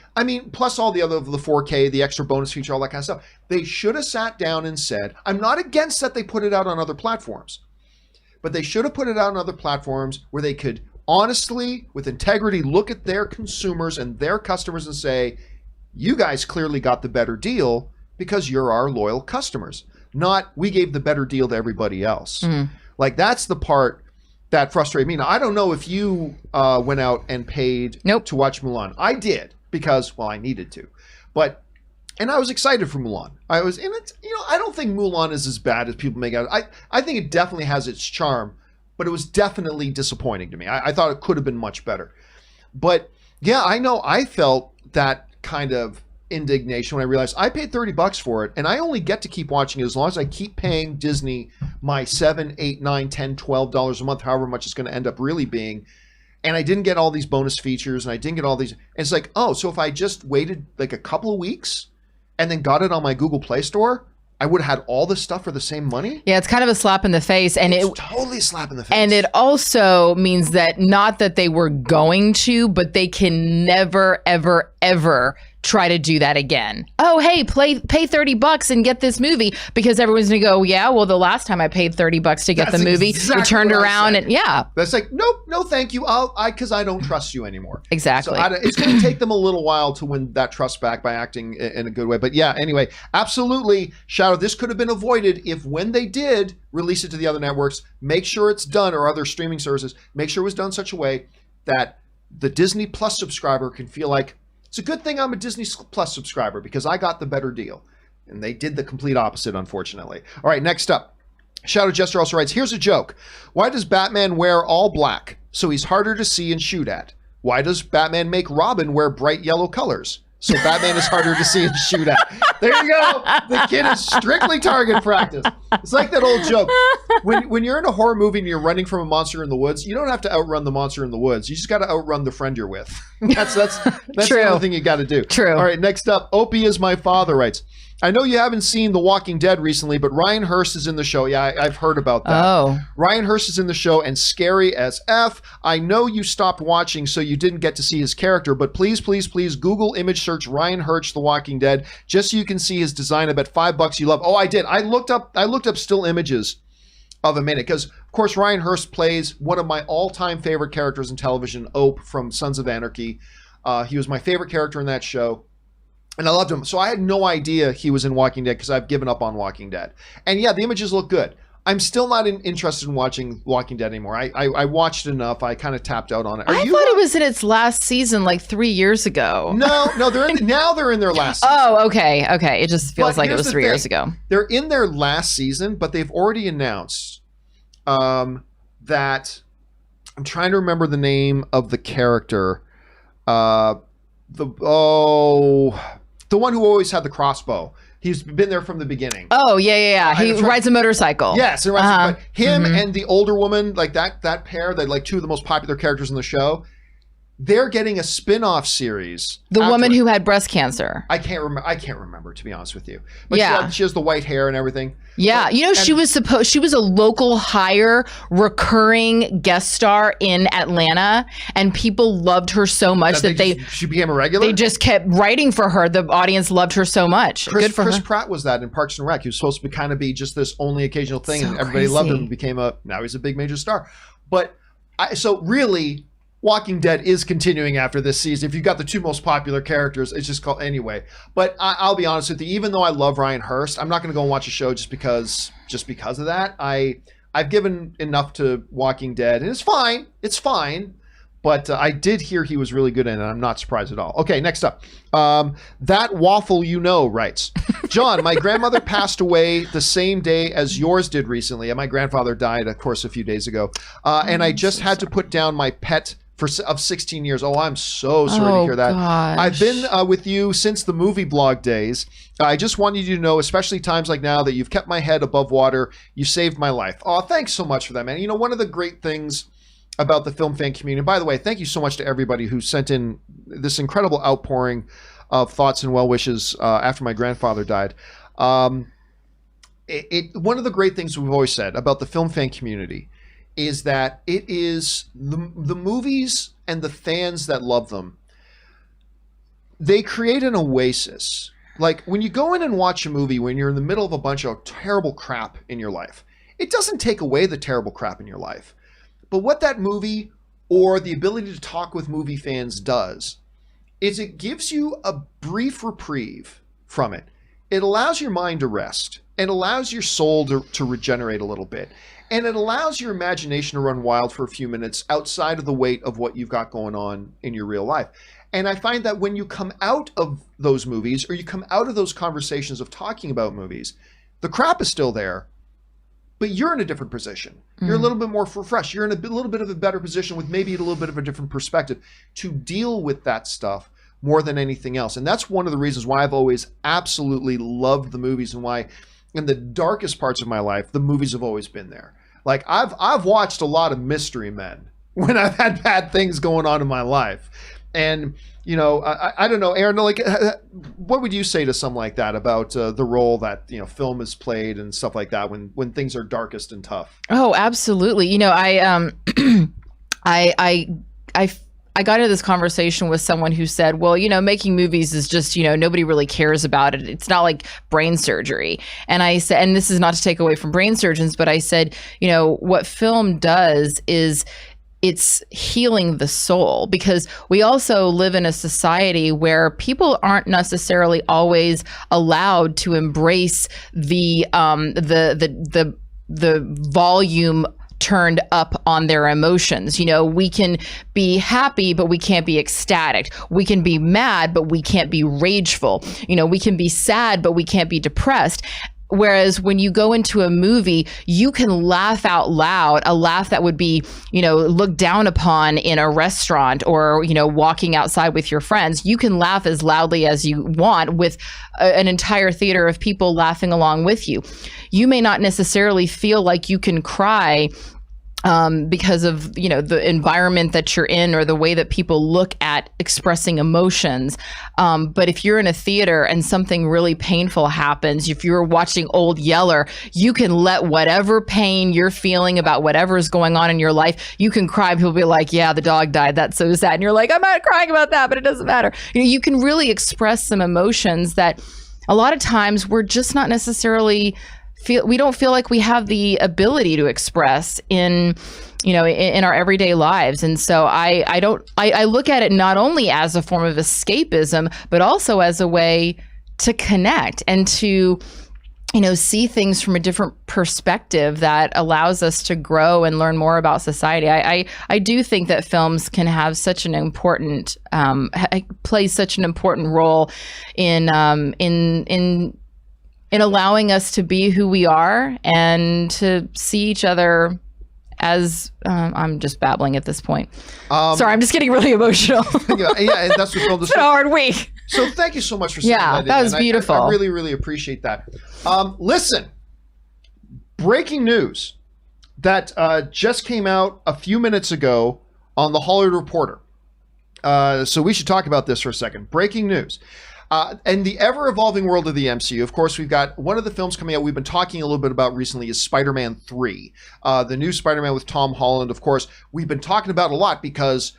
plus all the 4K, the extra bonus feature, all that kind of stuff. They should have sat down and said, I'm not against that they put it out on other platforms, but they should have put it out on other platforms where they could honestly, with integrity, look at their consumers and their customers and say, you guys clearly got the better deal because you're our loyal customers. Not, we gave the better deal to everybody else. Like, that's the part that frustrated me. Now, I don't know if you went out and paid to watch Mulan. I did because, well, I needed to. And I was excited for Mulan. I don't think Mulan is as bad as people make out. I think it definitely has its charm, but it was definitely disappointing to me. I thought it could have been much better. But yeah, I know I felt that kind of indignation when I realized I paid $30 for it and I only get to keep watching it as long as I keep paying Disney my $7, $8, $9, $10, $12 a month, however much it's going to end up really being. And I didn't get all these bonus features and I didn't get all these. And it's like, oh, so if I just waited like a couple of weeks and then got it on my Google Play Store, I would have had all this stuff for the same money? Yeah, it's kind of a slap in the face. And it's totally a slap in the face. And it also means that not that they were going to, but they can never, ever, ever try to do that again. Oh, hey, pay $30 and get this movie, because everyone's gonna go, yeah, well, the last time I paid $30 to get the movie, exactly, you turned around and that's like, nope, no, thank you. Because I don't trust you anymore. Exactly. So it's going to take them a little while to win that trust back by acting in a good way. But yeah, anyway, absolutely, Shadow, this could have been avoided if when they did release it to the other networks, make sure it's done, or other streaming services, make sure it was done such a way that the Disney Plus subscriber can feel like, it's a good thing I'm a Disney Plus subscriber because I got the better deal. And they did the complete opposite, unfortunately. All right, next up. Shadow Jester also writes, here's a joke. Why does Batman wear all black? So he's harder to see and shoot at. Why does Batman make Robin wear bright yellow colors? So Batman is harder to see and shoot at. There you go. The kid is strictly target practice. It's like that old joke. When you're in a horror movie and you're running from a monster in the woods, you don't have to outrun the monster in the woods. You just got to outrun the friend you're with. That's True. the only thing you got to do. True. All right, next up, Opie is my father writes, I know you haven't seen The Walking Dead recently, but Ryan Hurst is in the show. Yeah, I've heard about that. Oh. Ryan Hurst is in the show and scary as F. I know you stopped watching, so you didn't get to see his character, but please, please, please Google image search Ryan Hurst, The Walking Dead, just so you can see his design. I bet $5 you love. Oh, I did. I looked up still images of him in it because, of course, Ryan Hurst plays one of my all-time favorite characters in television, Ope from Sons of Anarchy. He was my favorite character in that show. And I loved him. So I had no idea he was in Walking Dead because I've given up on Walking Dead. And yeah, the images look good. I'm still not interested in watching Walking Dead anymore. I watched enough. I kind of tapped out on it. I thought it was in its last season like 3 years ago. No, they're in their last season. Oh, okay. It just feels like it was 3 years ago. They're in their last season, but they've already announced that, I'm trying to remember the name of the character. the one who always had the crossbow. He's been there from the beginning. Oh, yeah. He rides a motorcycle. Yes, him and the older woman, like that pair, that like two of the most popular characters in the show. They're getting a spin-off series. The woman who had breast cancer. I can't remember, to be honest with you. But she has the white hair and everything. Yeah, she was a local hire recurring guest star in Atlanta, and people loved her so much that she became a regular. They just kept writing for her. The audience loved her so much. Good for Chris her. Pratt was that in Parks and Rec. He was supposed to kind of be just this only occasional thing, and everybody loved him. Now he's a big major star. But really, Walking Dead is continuing after this season. If you've got the two most popular characters, it's just called anyway. But I'll be honest with you, even though I love Ryan Hurst, I'm not going to go and watch a show just because of that. I've given enough to Walking Dead, and it's fine. But I did hear he was really good in it. I'm not surprised at all. Okay, next up. That Waffle writes, John, my grandmother passed away the same day as yours did recently. And my grandfather died, of course, a few days ago. And I just had to put down my pet of 16 years. Oh, I'm so sorry to hear that. Gosh. I've been with you since the movie blog days. I just wanted you to know, especially times like now, that you've kept my head above water. You saved my life. Oh, thanks so much for that, man. You know, one of the great things about the film fan community, and by the way, thank you so much to everybody who sent in this incredible outpouring of thoughts and well wishes after my grandfather died. One of the great things we've always said about the film fan community is that it is the movies and the fans that love them. They create an oasis. Like when you go in and watch a movie when you're in the middle of a bunch of terrible crap in your life, it doesn't take away the terrible crap in your life. But what that movie or the ability to talk with movie fans does is it gives you a brief reprieve from it. It allows your mind to rest and allows your soul to regenerate a little bit. And it allows your imagination to run wild for a few minutes outside of the weight of what you've got going on in your real life. And I find that when you come out of those movies or you come out of those conversations of talking about movies, the crap is still there, but you're in a different position. You're a little bit more refreshed. You're in a little bit of a better position with maybe a little bit of a different perspective to deal with that stuff more than anything else. And that's one of the reasons why I've always absolutely loved the movies and why in the darkest parts of my life, the movies have always been there. Like I've watched a lot of Mystery Men when I've had bad things going on in my life. And, you know, I don't know, Aaron, like, what would you say to something like that about the role that, you know, film has played and stuff like that when things are darkest and tough? Oh, absolutely. You know, I got into this conversation with someone who said, well, you know, making movies is just, you know, nobody really cares about it. It's not like brain surgery. And I said, and this is not to take away from brain surgeons, but I said, you know, what film does is it's healing the soul, because we also live in a society where people aren't necessarily always allowed to embrace the volume turned up on their emotions. You know, we can be happy, but we can't be ecstatic. We can be mad, but we can't be rageful. You know, we can be sad, but we can't be depressed. Whereas when you go into a movie, you can laugh out loud, a laugh that would be, you know, looked down upon in a restaurant or, you know, walking outside with your friends. You can laugh as loudly as you want with an entire theater of people laughing along with you. You may not necessarily feel like you can cry because of, you know, the environment that you're in or the way that people look at expressing emotions. But if you're in a theater and something really painful happens, if you're watching Old Yeller, you can let whatever pain you're feeling about whatever is going on in your life, you can cry. People be like, yeah, the dog died. That's so sad. And you're like, I'm not crying about that, but it doesn't matter. You know, you can really express some emotions that a lot of times we're just not necessarily we don't feel like we have the ability to express in, you know, in our everyday lives. And so I look at it not only as a form of escapism, but also as a way to connect and to, you know, see things from a different perspective that allows us to grow and learn more about society. I do think that films can have such an important, play such an important role in allowing us to be who we are and to see each other as I'm just babbling at this point. Sorry, I'm just getting really emotional. yeah, that's what it's been a hard week. So thank you so much for saying that was beautiful. I really, really appreciate that. Listen, breaking news that just came out a few minutes ago on the Hollywood Reporter. So we should talk about this for a second. Breaking news. And the ever-evolving world of the MCU, of course, we've got one of the films coming out we've been talking a little bit about recently is Spider-Man 3. The new Spider-Man with Tom Holland, of course, we've been talking about a lot because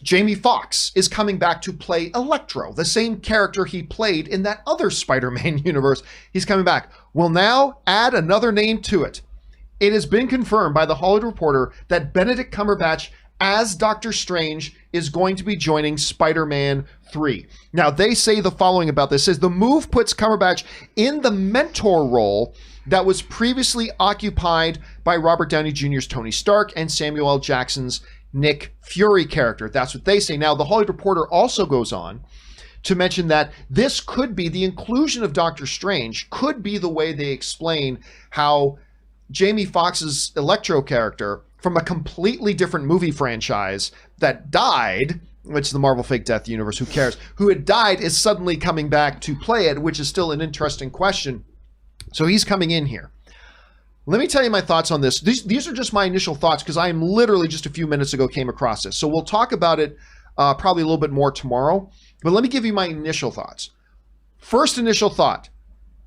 Jamie Foxx is coming back to play Electro, the same character he played in that other Spider-Man universe. He's coming back. We'll now add another name to it. It has been confirmed by the Hollywood Reporter that Benedict Cumberbatch as Doctor Strange is going to be joining Spider-Man 3. Now, they say the following about this, says the move puts Cumberbatch in the mentor role that was previously occupied by Robert Downey Jr.'s Tony Stark and Samuel L. Jackson's Nick Fury character. That's what they say. Now, the Hollywood Reporter also goes on to mention that this could be, the inclusion of Doctor Strange could be the way they explain how Jamie Foxx's Electro character from a completely different movie franchise that died, which is the Marvel Fake Death universe, who cares, who had died is suddenly coming back to play it, which is still an interesting question. So he's coming in here. Let me tell you my thoughts on this. These are just my initial thoughts because I am literally just a few minutes ago came across this. So we'll talk about it probably a little bit more tomorrow, but let me give you my initial thoughts. First initial thought,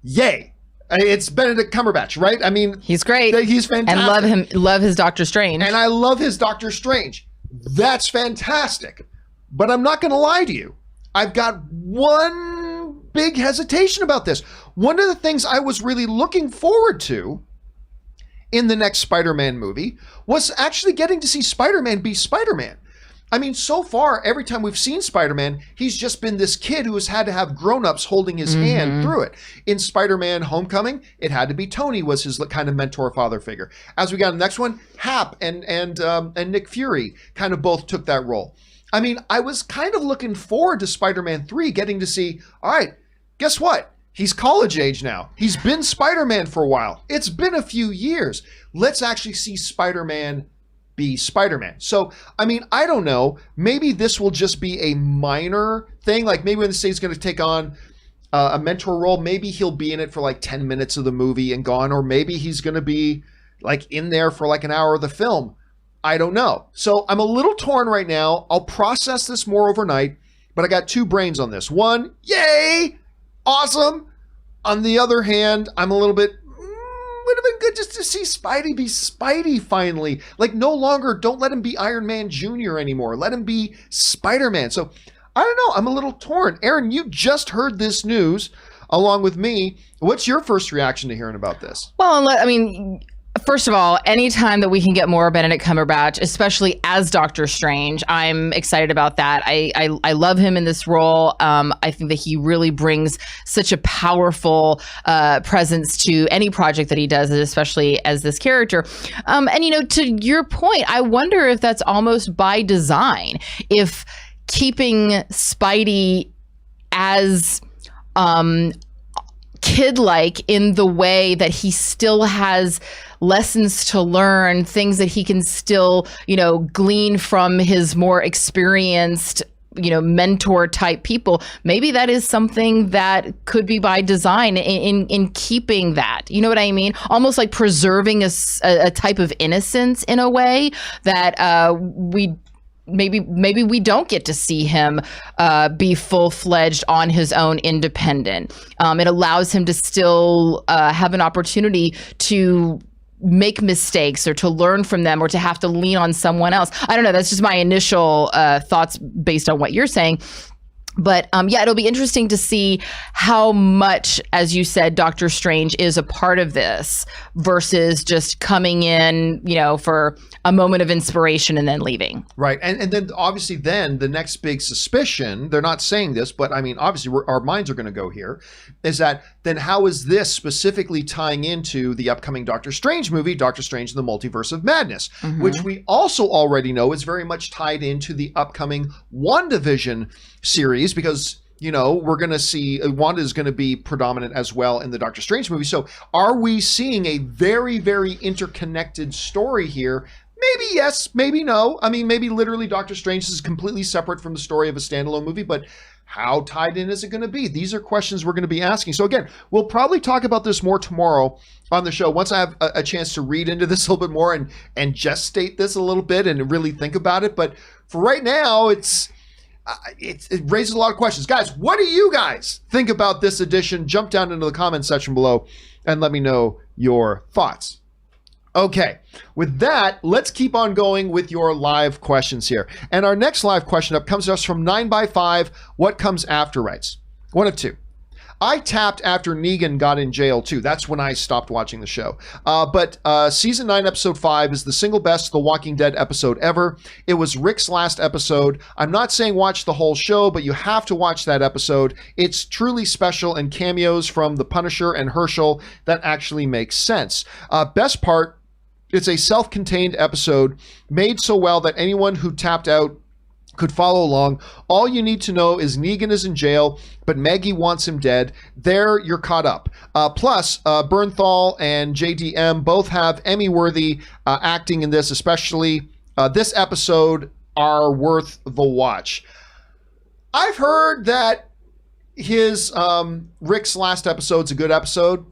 yay. It's Benedict Cumberbatch, right? I mean, he's great. He's fantastic. And love his Doctor Strange. And I love his Doctor Strange. That's fantastic. But I'm not going to lie to you. I've got one big hesitation about this. One of the things I was really looking forward to in the next Spider-Man movie was actually getting to see Spider-Man be Spider-Man. I mean, so far, every time we've seen Spider-Man, he's just been this kid who has had to have grown-ups holding his hand through it. In Spider-Man Homecoming, it had to be Tony was his kind of mentor father figure. As we got in the next one, Hap and Nick Fury kind of both took that role. I mean, I was kind of looking forward to Spider-Man 3, getting to see, all right, guess what? He's college age now. He's been Spider-Man for a while. It's been a few years. Let's actually see Spider-Man be Spider-Man. So, I mean, I don't know. Maybe this will just be a minor thing. Like maybe when they say he's going to take on a mentor role, maybe he'll be in it for like 10 minutes of the movie and gone, or maybe he's going to be like in there for like an hour of the film. I don't know. So I'm a little torn right now. I'll process this more overnight, but I got two brains on this. One, yay, awesome. On the other hand, I'm a little bit, would have been good just to see Spidey be Spidey finally. Like no longer, don't let him be Iron Man Jr. anymore. Let him be Spider-Man. So I don't know. I'm a little torn. Aaron, you just heard this news along with me. What's your first reaction to hearing about this? Well, I mean, first of all, anytime that we can get more Benedict Cumberbatch, especially as Doctor Strange, I'm excited about that. I love him in this role. I think that he really brings such a powerful presence to any project that he does, especially as this character. And, you know, to your point, I wonder if that's almost by design, if keeping Spidey as kid-like in the way that he still has lessons to learn, things that he can still, you know, glean from his more experienced, you know, mentor type people. Maybe that is something that could be by design in keeping that, you know what I mean? Almost like preserving a type of innocence in a way that maybe we don't get to see him be full-fledged on his own independent. It allows him to still have an opportunity to make mistakes or to learn from them or to have to lean on someone else. I don't know. That's just my initial thoughts based on what you're saying. But yeah, it'll be interesting to see how much, as you said, Doctor Strange is a part of this versus just coming in, you know, for a moment of inspiration and then leaving. Right. And then obviously then the next big suspicion, they're not saying this, but I mean, obviously our minds are going to go here, is that then how is this specifically tying into the upcoming Doctor Strange movie, Doctor Strange and the Multiverse of Madness, which we also already know is very much tied into the upcoming WandaVision series, because we're going to see Wanda is going to be predominant as well in the Doctor Strange movie. So are we seeing a very, very interconnected story here? Maybe yes, maybe no. I mean, maybe literally Doctor Strange is completely separate from the story of a standalone movie, but how tied in is it going to be? These are questions we're going to be asking. So again, we'll probably talk about this more tomorrow on the show once I have a chance to read into this a little bit more and gestate this a little bit and really think about it. But for right now, it raises a lot of questions. Guys, what do you guys think about this edition? Jump down into the comment section below and let me know your thoughts. Okay, with that, let's keep on going with your live questions here. And our next live question up comes to us from 9x5. What comes after writes? One of two. I tapped after Negan got in jail too. That's when I stopped watching the show. But season 9, episode 5 is the single best The Walking Dead episode ever. It was Rick's last episode. I'm not saying watch the whole show, but you have to watch that episode. It's truly special, and cameos from The Punisher and Herschel that actually makes sense. Best part, it's a self-contained episode made so well that anyone who tapped out could follow along. All you need to know is Negan is in jail, but Maggie wants him dead. There, you're caught up. Plus, Bernthal and JDM both have Emmy-worthy acting in this, especially this episode are worth the watch. I've heard that his Rick's last episode's a good episode.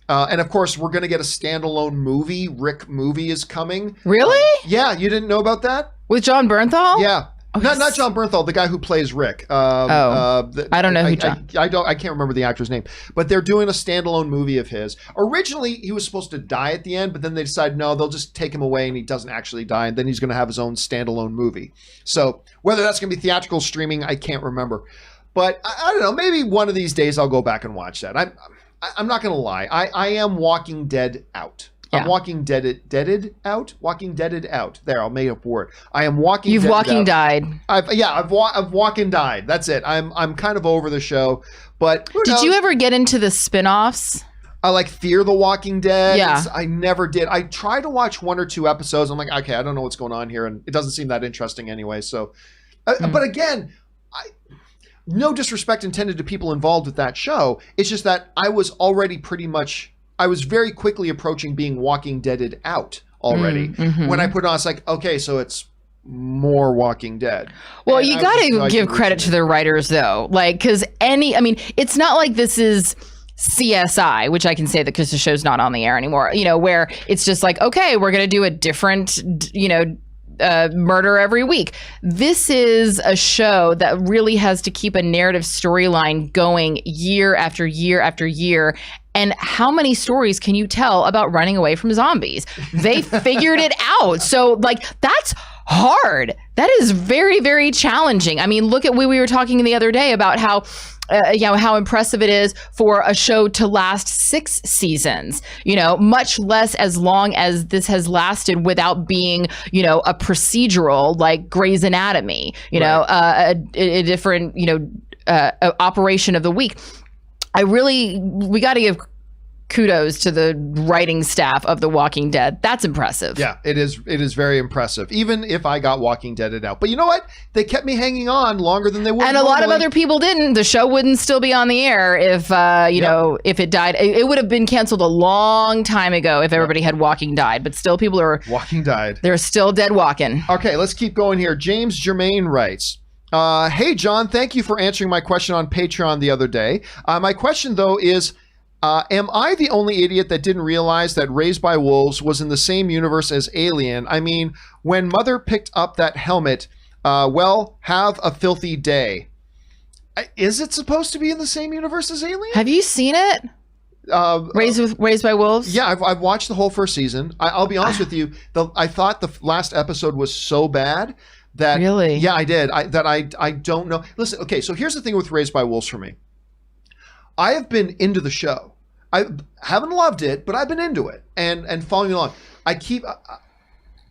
And of course, we're going to get a standalone movie. Rick movie is coming. Really? Yeah, you didn't know about that? With John Bernthal? Yeah. Oh, not John Bernthal, the guy who plays Rick. I don't know who John. I can't remember the actor's name, but they're doing a standalone movie of his. Originally, he was supposed to die at the end, but then they decided no, they'll just take him away, and he doesn't actually die, and then he's going to have his own standalone movie. So whether that's going to be theatrical streaming, I can't remember. But I don't know. Maybe one of these days I'll go back and watch that. I'm not going to lie. I am Walking Dead out. Yeah. I'm Walking Deaded out. Walking Deaded out. There, I'll make up a word. I am Walking. You've Deaded Walking out. died. I've Walking died. That's it. I'm kind of over the show. But did you ever get into the spin-offs? I like Fear the Walking Dead. Yeah. I never did. I tried to watch 1 or 2 episodes. I'm like, okay, I don't know what's going on here, and it doesn't seem that interesting anyway. So, but again, no disrespect intended to people involved with that show. It's just that I was already I was very quickly approaching being Walking Deaded out already. When I put it on, it's like, okay, so it's more Walking Dead. Well, you got to give credit to the writers though. Like, cause it's not like this is CSI, which I can say that because the show's not on the air anymore, where it's just like, okay, we're going to do a different, murder every week. This is a show that really has to keep a narrative storyline going year after year after year. And how many stories can you tell about running away from zombies? They figured it out. So that's hard. That is very, very challenging. I mean, look at we were talking the other day about how impressive it is for a show to last 6 seasons, much less as long as this has lasted without being, a procedural like Grey's Anatomy, a different, operation of the week. We got to give kudos to the writing staff of The Walking Dead. That's impressive. Yeah, it is very impressive. Even if I got Walking Deaded out. But you know what? They kept me hanging on longer than they would. And a lot of other people didn't. The show wouldn't still be on the air if, if it died. It would have been canceled a long time ago if everybody had Walking died. But still people are... Walking died. They're still dead walking. Okay, let's keep going here. James Germain writes... hey, John, thank you for answering my question on Patreon the other day. My question, though, is, am I the only idiot that didn't realize that Raised by Wolves was in the same universe as Alien? I mean, when Mother picked up that helmet, have a filthy day. Is it supposed to be in the same universe as Alien? Have you seen it? Raised by Wolves? Yeah, I've watched the whole first season. I'll be honest with you. I thought the last episode was so bad that really? Yeah, I did. I don't know. Listen, okay, so here's the thing with Raised by Wolves for me. I have been into the show. I haven't loved it, but I've been into it and following along. I keep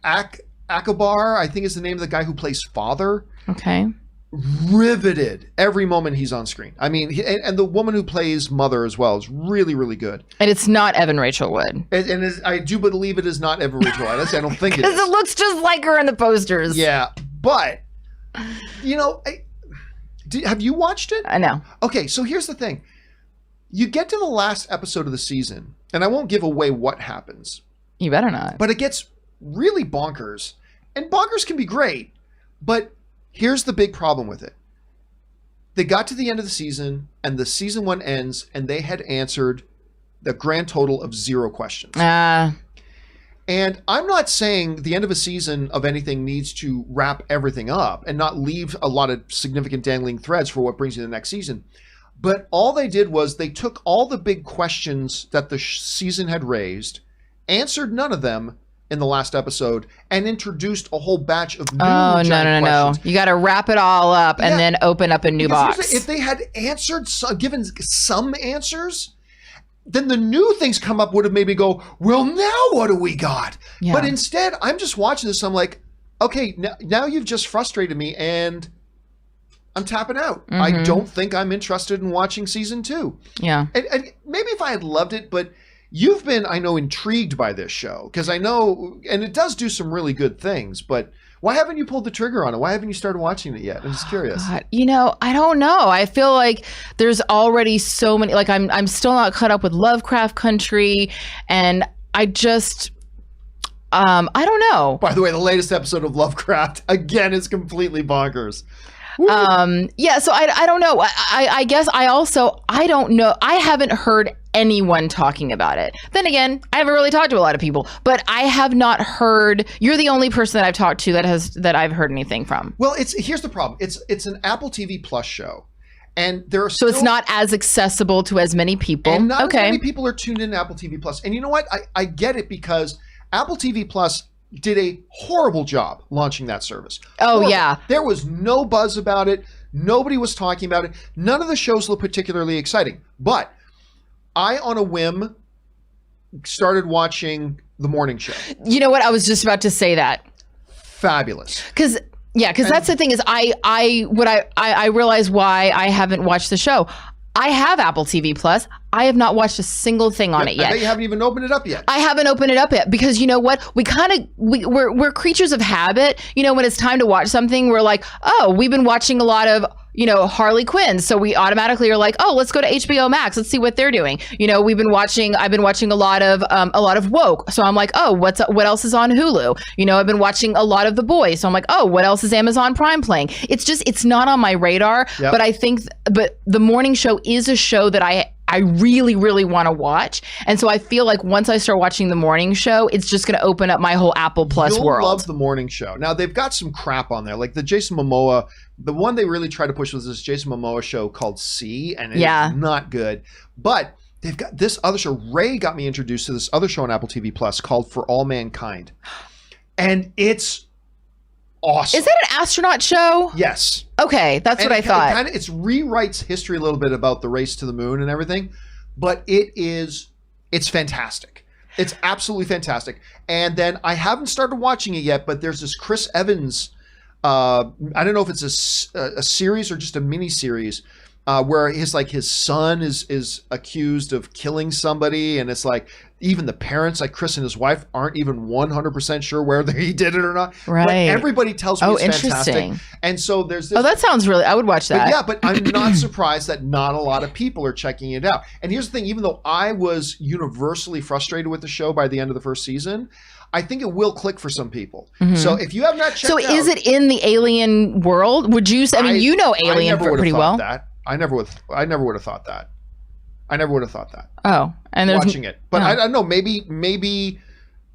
Akabar, I think is the name of the guy who plays Father. Okay. Riveted every moment he's on screen. I mean, and the woman who plays Mother as well is really, really good. And it's not Evan Rachel Wood. And I do believe it is not Evan Rachel Wood. I don't think it is. Because it looks just like her in the posters. Yeah, but, Have you watched it? I know. Okay, so here's the thing. You get to the last episode of the season, and I won't give away what happens. You better not. But it gets really bonkers. And bonkers can be great, but here's the big problem with it. They got to the end of the season, and the season 1 ends, and they had answered the grand total of 0 questions. And I'm not saying the end of a season of anything needs to wrap everything up and not leave a lot of significant dangling threads for what brings you to the next season. But all they did was they took all the big questions that the season had raised, answered none of them in the last episode, and introduced a whole batch of new No. You got to wrap it all up and then open up a new box. If they had given some answers, then the new things come up would have made me go, well, now what do we got? Yeah. But instead, I'm just watching this. I'm like, okay, now you've just frustrated me, and I'm tapping out. Mm-hmm. I don't think I'm interested in watching season 2. Yeah. And maybe if I had loved it, but you've been, I know, intrigued by this show, because I know, and it does do some really good things, but why haven't you pulled the trigger on it? Why haven't you started watching it yet? I'm just curious. God, I don't know. I feel like there's already so many, like I'm still not caught up with Lovecraft Country, and I just, I don't know. By the way, the latest episode of Lovecraft, again, is completely bonkers. So I don't know. I guess I don't know. I haven't heard anyone talking about it. Then again, I haven't really talked to a lot of people, but I have not heard. You're the only person that I've talked to that I've heard anything from. Well, here's the problem. It's an Apple TV Plus show, and there are so it's not as accessible to as many people. And not as many people are tuned in to Apple TV Plus. And you know what? I get it, because Apple TV Plus did a horrible job launching that service. Oh, horrible. Yeah. There was no buzz about it. Nobody was talking about it. None of the shows looked particularly exciting. But I, on a whim, started watching The Morning Show. You know what? I was just about to say that. Fabulous. Because that's the thing is I realize why I haven't watched the show. I have Apple TV Plus. I have not watched a single thing on it yet. I bet you haven't even opened it up yet. I haven't opened it up yet because you know what? We're creatures of habit. When it's time to watch something, we're like, oh, we've been watching a lot of Harley Quinn, so we automatically are like, oh, let's go to HBO Max. Let's see what they're doing. I've been watching a lot of Woke, so I'm like, oh, what else is on Hulu? I've been watching a lot of The Boys, so I'm like, oh, what else is Amazon Prime playing? It's not on my radar. Yep. But The Morning Show is a show that I really, really want to watch. And so I feel like once I start watching The Morning Show, it's just going to open up my whole Apple Plus world. You'll love The Morning Show. Now, they've got some crap on there. Like the Jason Momoa, the one they really tried to push was this Jason Momoa show called C, and it's not good. But they've got this other show. Ray got me introduced to this other show on Apple TV Plus called For All Mankind. And it's awesome. Is that an astronaut show? Yes. Okay, that's what I thought. It rewrites history a little bit about the race to the moon and everything, but it's fantastic. It's absolutely fantastic. And then I haven't started watching it yet, but there's this Chris Evans, I don't know if it's a series or just a mini series, where his son is accused of killing somebody, and it's like even the parents, like Chris and his wife, aren't even 100% sure whether he did it or not. Right. But everybody tells me it's fantastic. And so there's this. Oh, that sounds really. I would watch that. But I'm not surprised that not a lot of people are checking it out. And here's the thing: even though I was universally frustrated with the show by the end of the first season, I think it will click for some people. Mm-hmm. So if you have not checked it out, is it in the alien world? Would you? I mean, Alien pretty well. I never would have thought that. Oh, and there's watching it, but I don't know. Maybe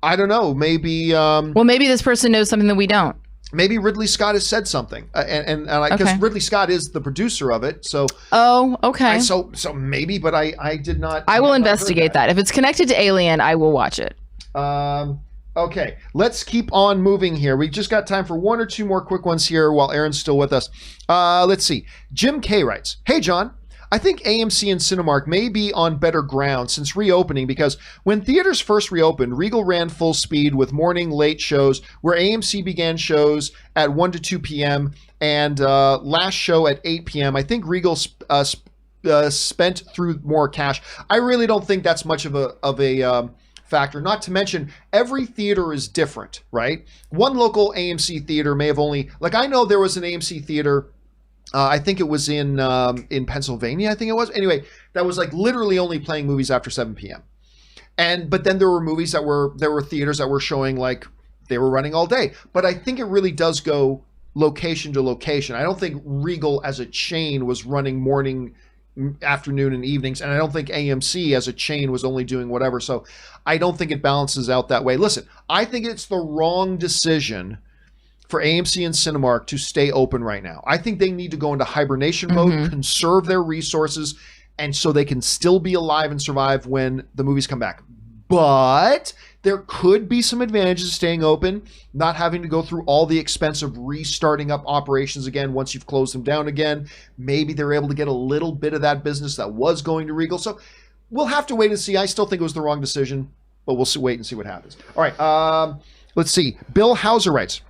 I don't know. Maybe. Well, maybe this person knows something that we don't. Maybe Ridley Scott has said something, and because Ridley Scott is the producer of it, so. Oh, okay. So maybe, but I did not. I will investigate that. If it's connected to Alien, I will watch it. Okay, let's keep on moving here. We just got time for one or two more quick ones here while Aaron's still with us. Let's see. Jim K writes, "Hey, John. I think AMC and Cinemark may be on better ground since reopening because when theaters first reopened, Regal ran full speed with morning late shows where AMC began shows at 1 to 2 p.m. and last show at 8 p.m. I think Regal spent through more cash. I really don't think that's much of a factor. Not to mention, every theater is different, right? One local AMC theater may have only, like I know there was an AMC theater I think it was in Pennsylvania. I think it was. Anyway, that was like literally only playing movies after 7 p.m. But then there were movies there were theaters that were showing like they were running all day. But I think it really does go location to location. I don't think Regal as a chain was running morning, afternoon, and evenings, and I don't think AMC as a chain was only doing whatever. So I don't think it balances out that way. Listen, I think it's the wrong decision for AMC and Cinemark to stay open right now. I think they need to go into hibernation mode, conserve their resources, and so they can still be alive and survive when the movies come back. But there could be some advantages to staying open, not having to go through all the expense of restarting up operations again once you've closed them down again. Maybe they're able to get a little bit of that business that was going to Regal. So we'll have to wait and see. I still think it was the wrong decision, but we'll wait and see what happens. All right, let's see. Bill Hauser writes,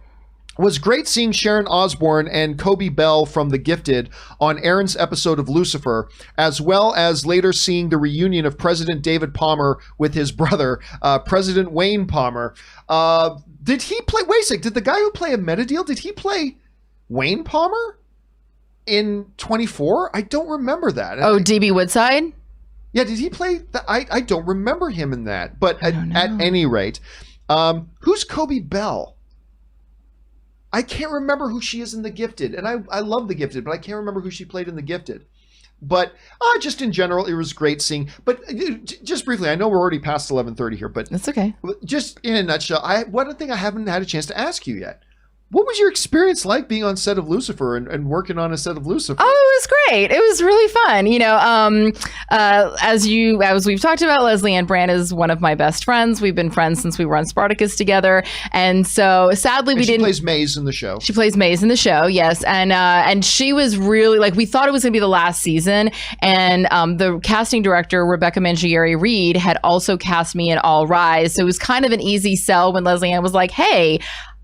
was great seeing Sharon Osbourne and Kobe Bell from The Gifted on Aaron's episode of Lucifer, as well as later seeing the reunion of President David Palmer with his brother, President Wayne Palmer. Did he play, wait a sec, did the guy who played Metadeel, did he play Wayne Palmer in 24? I don't remember that. Oh, DB Woodside? Yeah, did he play that? I don't remember him in that. But at any rate, who's Kobe Bell? I can't remember who she is in The Gifted, and I love The Gifted, but I can't remember who she played in The Gifted. But just in general, it was great seeing. But just briefly, I know we're already past 11:30 here, but that's okay. Just in a nutshell, one thing I haven't had a chance to ask you yet. What was your experience like being on set of Lucifer and working on a set of Lucifer? Oh, it was great. It was really fun. You know, as we've talked about, Leslie Ann Brand is one of my best friends. We've been friends since we were on Spartacus together. And so sadly we didn't. She plays Maze in the show. She plays Maze in the show, yes. And she was really like, we thought it was going to be the last season. And the casting director, Rebecca Mangieri-Reed, had also cast me in All Rise. So it was kind of an easy sell when Leslie Ann was like, hey,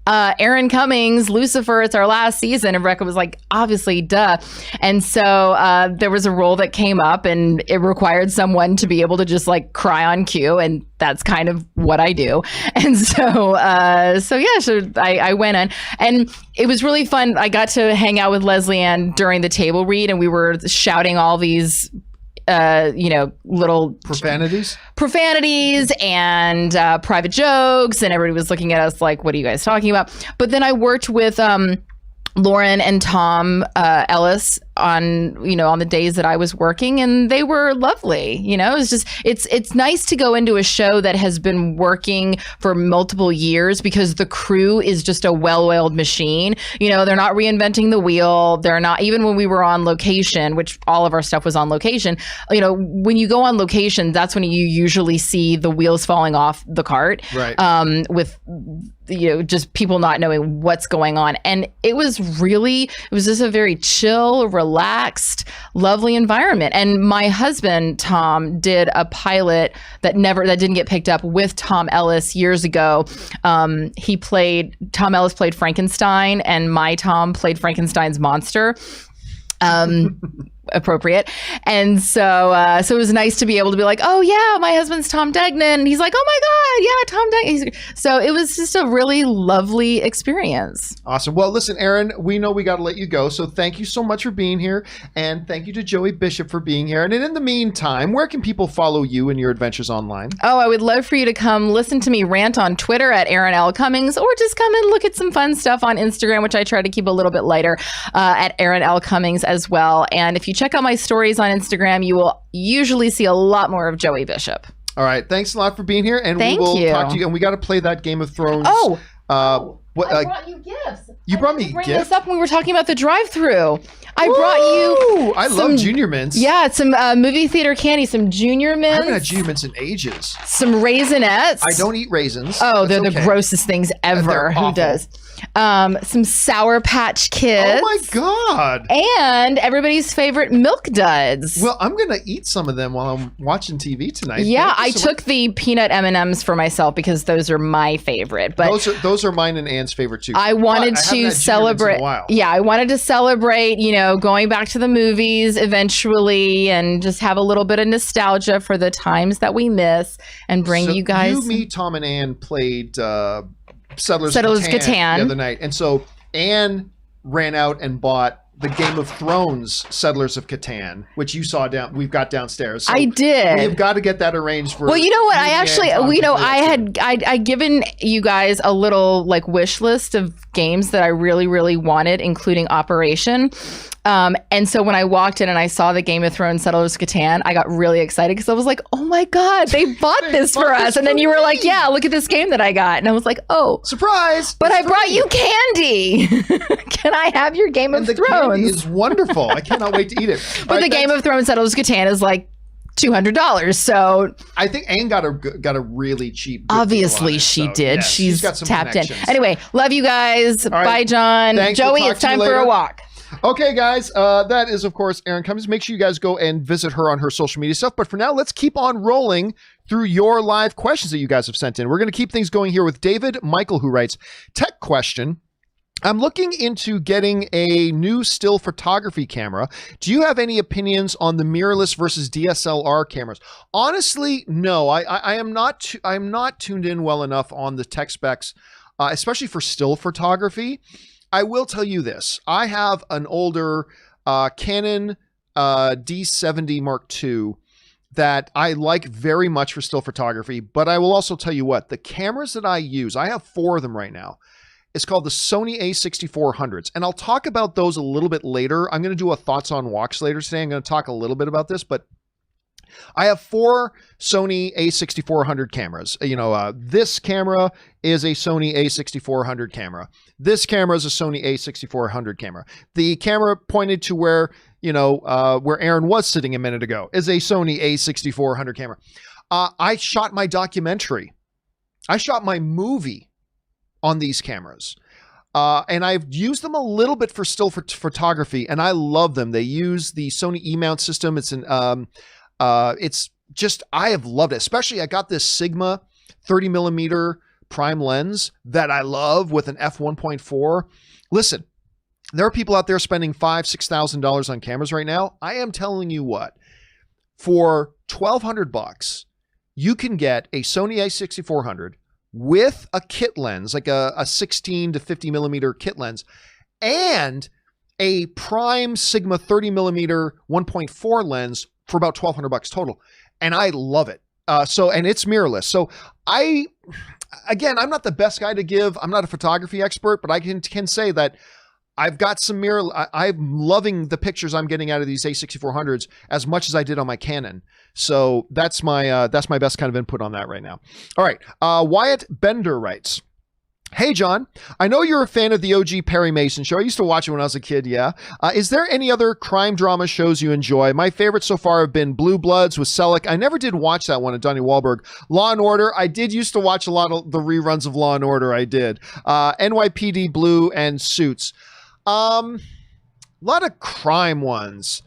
Aaron Cummings, Lucifer, it's our last season. And Rebecca was like, obviously, duh. And so there was a role that came up and it required someone to be able to just like cry on cue. And that's kind of what I do. And so I went in and it was really fun. I got to hang out with Leslie Ann during the table read and we were shouting all these little profanities and private jokes, and everybody was looking at us like, what are you guys talking about? But then I worked with Lauren and Tom Ellis on the days that I was working, and they were lovely. You know, it's nice to go into a show that has been working for multiple years because the crew is just a well-oiled machine. You know, they're not reinventing the wheel. They're not, even when we were on location, which all of our stuff was on location. You know, when you go on location, that's when you usually see the wheels falling off the cart. Right. With just people not knowing what's going on. And it was just a very chill, relaxed, lovely environment. And my husband, Tom, did a pilot that didn't get picked up with Tom Ellis years ago. Tom Ellis played Frankenstein and my Tom played Frankenstein's monster. Appropriate. And so it was nice to be able to be like, oh yeah, my husband's Tom Degnan. And he's like, oh my God, yeah, Tom Degnan. So it was just a really lovely experience. Awesome. Well, listen, Aaron, we know we got to let you go. So thank you so much for being here. And thank you to Joey Bishop for being here. And in the meantime, where can people follow you and your adventures online? Oh, I would love for you to come listen to me rant on Twitter at Aaron L. Cummings, or just come and look at some fun stuff on Instagram, which I try to keep a little bit lighter, at Aaron L. Cummings as well. And if you check out my stories on Instagram, you will usually see a lot more of Joey Bishop. All right. Thanks a lot for being here. And we will talk to you. And we got to play that Game of Thrones. I brought you gifts. You brought me gifts? Bring this up when we were talking about the drive-thru. I brought you. I love Junior Mints. Yeah, some movie theater candy, some Junior Mints. I haven't had Junior Mints in ages. Some Raisinets. I don't eat raisins. Oh, they're the grossest things ever. Who does? Some Sour Patch Kids. Oh my God. And everybody's favorite Milk Duds. Well, I'm going to eat some of them while I'm watching TV tonight. Yeah, I took the peanut M&Ms for myself because those are my favorite. But those are mine and Anne's favorite too. I wanted to celebrate. Yeah, I wanted to celebrate, going back to the movies eventually and just have a little bit of nostalgia for the times that we miss and bring you guys. You, me, Tom, and Anne played Settlers Catan the other night. And so Anne ran out and bought the Game of Thrones Settlers of Catan, which you saw we've got downstairs. So I did. We've got to get that arranged for. Well, you know what? I'd given you guys a little like wish list of games that I really, really wanted, including Operation. And so when I walked in and I saw the Game of Thrones Settlers of Catan, I got really excited because I was like, oh my God, they bought this for us. And then you were like, yeah, look at this game that I got. And I was like, oh. Surprise. But I brought you candy. Can I have your Game of Thrones? The candy is wonderful. I cannot wait to eat it. But the Game of Thrones Settlers of Catan is like $200. So I think Anne got a really cheap. Obviously she did. Yes, she's got some tapped in. connections. Anyway, love you guys. All right. Bye, John. Thanks. Joey, We'll it's time for a walk. Okay, guys, that is, of course, Erin Cummings. Make sure you guys go and visit her on her social media stuff. But for now, let's keep on rolling through your live questions that you guys have sent in. We're going to keep things going here with David Michael, who writes, tech question. I'm looking into getting a new still photography camera. Do you have any opinions on the mirrorless versus DSLR cameras? Honestly, no. I'm not tuned in well enough on the tech specs, especially for still photography. I will tell you this. I have an older Canon D70 Mark II that I like very much for still photography, but I will also tell you what, the cameras that I use, I have 4 of them right now. It's called the Sony A6400s, and I'll talk about those a little bit later. I'm going to do a thoughts on walks later today. I'm going to talk a little bit about this, but I have 4 Sony A6400 cameras. This camera is a Sony A6400 camera. This camera is a Sony A6400 camera. The camera pointed to where Aaron was sitting a minute ago is a Sony A6400 camera. I shot my documentary. I shot my movie on these cameras. And I've used them a little bit for still photography, and I love them. They use the Sony E-mount system. It's just, I have loved it. Especially, I got this Sigma 30 millimeter prime lens that I love with an f1.4. Listen, there are people out there spending $5,000-$6,000 on cameras right now. I am telling you what, for $1,200, you can get a Sony A6400 with a kit lens, like a 16 to 50 millimeter kit lens, and a prime Sigma 30 millimeter 1.4 lens for about $1,200 total. And I love it. And it's mirrorless. So I'm not the best guy to give. I'm not a photography expert, but I can say that I've got some I'm loving the pictures I'm getting out of these A6400s as much as I did on my Canon. So that's my best kind of input on that right now. All right. Wyatt Bender writes, hey, John, I know you're a fan of the OG Perry Mason show. I used to watch it when I was a kid, yeah. Is there any other crime drama shows you enjoy? My favorites so far have been Blue Bloods with Selleck. I never did watch that one at Donnie Wahlberg. Law & Order, I did used to watch a lot of the reruns of Law & Order, I did. NYPD Blue and Suits. A lot of crime ones.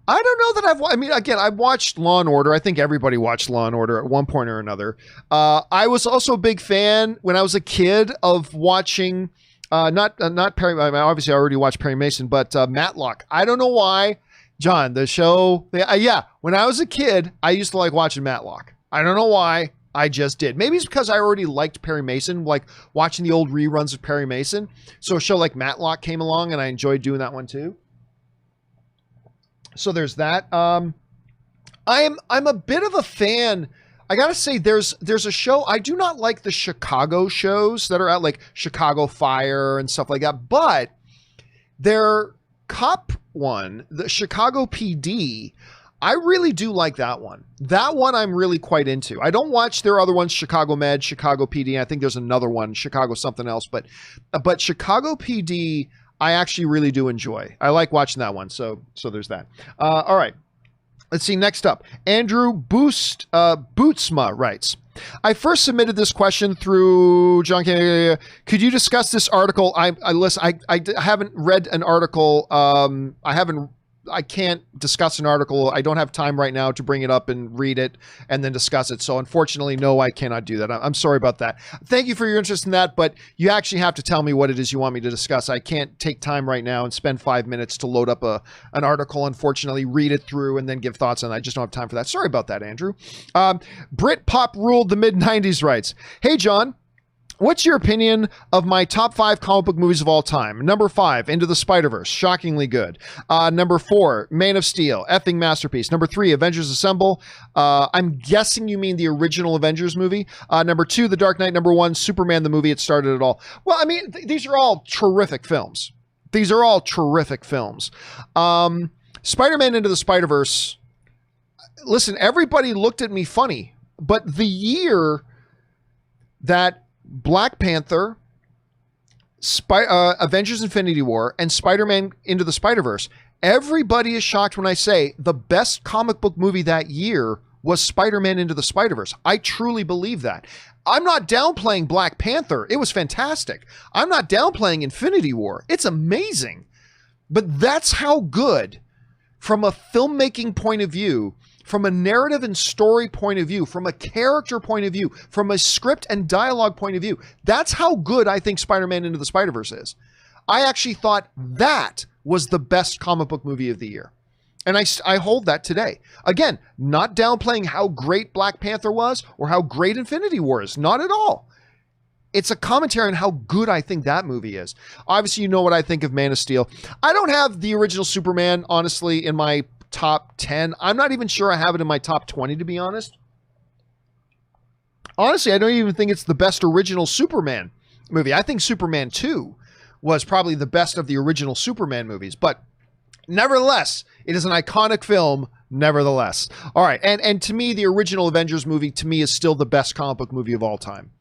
I don't know that I've watched Law & Order. I think everybody watched Law & Order at one point or another. I was also a big fan when I was a kid of watching, not Perry, obviously I already watched Perry Mason, but Matlock. I don't know why, John, the show, when I was a kid, I used to like watching Matlock. I don't know why. I just did. Maybe it's because I already liked Perry Mason, like watching the old reruns of Perry Mason. So a show like Matlock came along and I enjoyed doing that one too. So there's that. I'm a bit of a fan. I gotta say, there's a show. I do not like the Chicago shows that are out, like Chicago Fire and stuff like that. But their cop one, the Chicago PD, I really do like that one. That one I'm really quite into. I don't watch their other ones, Chicago Med, Chicago PD. I think there's another one, Chicago something else. But Chicago PD, I actually really do enjoy. I like watching that one. So there's that. All right. Let's see. Next up, Andrew Bootsma writes, I first submitted this question through John Campea. Could you discuss this article? I haven't read an article. I can't discuss an article. I don't have time right now to bring it up and read it and then discuss it. So unfortunately, no, I cannot do that. I'm sorry about that. Thank you for your interest in that, but you actually have to tell me what it is you want me to discuss. I can't take time right now and spend 5 minutes to load up an article, unfortunately, read it through and then give thoughts on it. I just don't have time for that. Sorry about that, Andrew. Brit Pop Ruled the Mid-90s writes, hey, John. What's your opinion of my top 5 comic book movies of all time? Number 5, Into the Spider-Verse, shockingly good. Number 4, Man of Steel, effing masterpiece. Number 3, Avengers Assemble. I'm guessing you mean the original Avengers movie. Number 2, The Dark Knight. Number 1, Superman the movie. It started it all. Well, I mean, these are all terrific films. These are all terrific films. Spider-Man Into the Spider-Verse. Listen, everybody looked at me funny, but the year that Black Panther, Avengers Infinity War, and Spider-Man Into the Spider-Verse, everybody is shocked when I say the best comic book movie that year was Spider-Man Into the Spider-Verse. I truly believe that. I'm not downplaying Black Panther. It was fantastic. I'm not downplaying Infinity War. It's amazing. But that's how good, from a filmmaking point of view, from a narrative and story point of view, from a character point of view, from a script and dialogue point of view, that's how good I think Spider-Man Into the Spider-Verse is. I actually thought that was the best comic book movie of the year. And I hold that today. Again, not downplaying how great Black Panther was or how great Infinity War is. Not at all. It's a commentary on how good I think that movie is. Obviously, you know what I think of Man of Steel. I don't have the original Superman, honestly, in my top 10. I'm not even sure I have it in my top 20, to be honest. Honestly, I don't even think it's the best original Superman movie. I think Superman 2 was probably the best of the original Superman movies, but nevertheless, it is an iconic film nevertheless. All right, and to me, the original Avengers movie, to me, is still the best comic book movie of all time.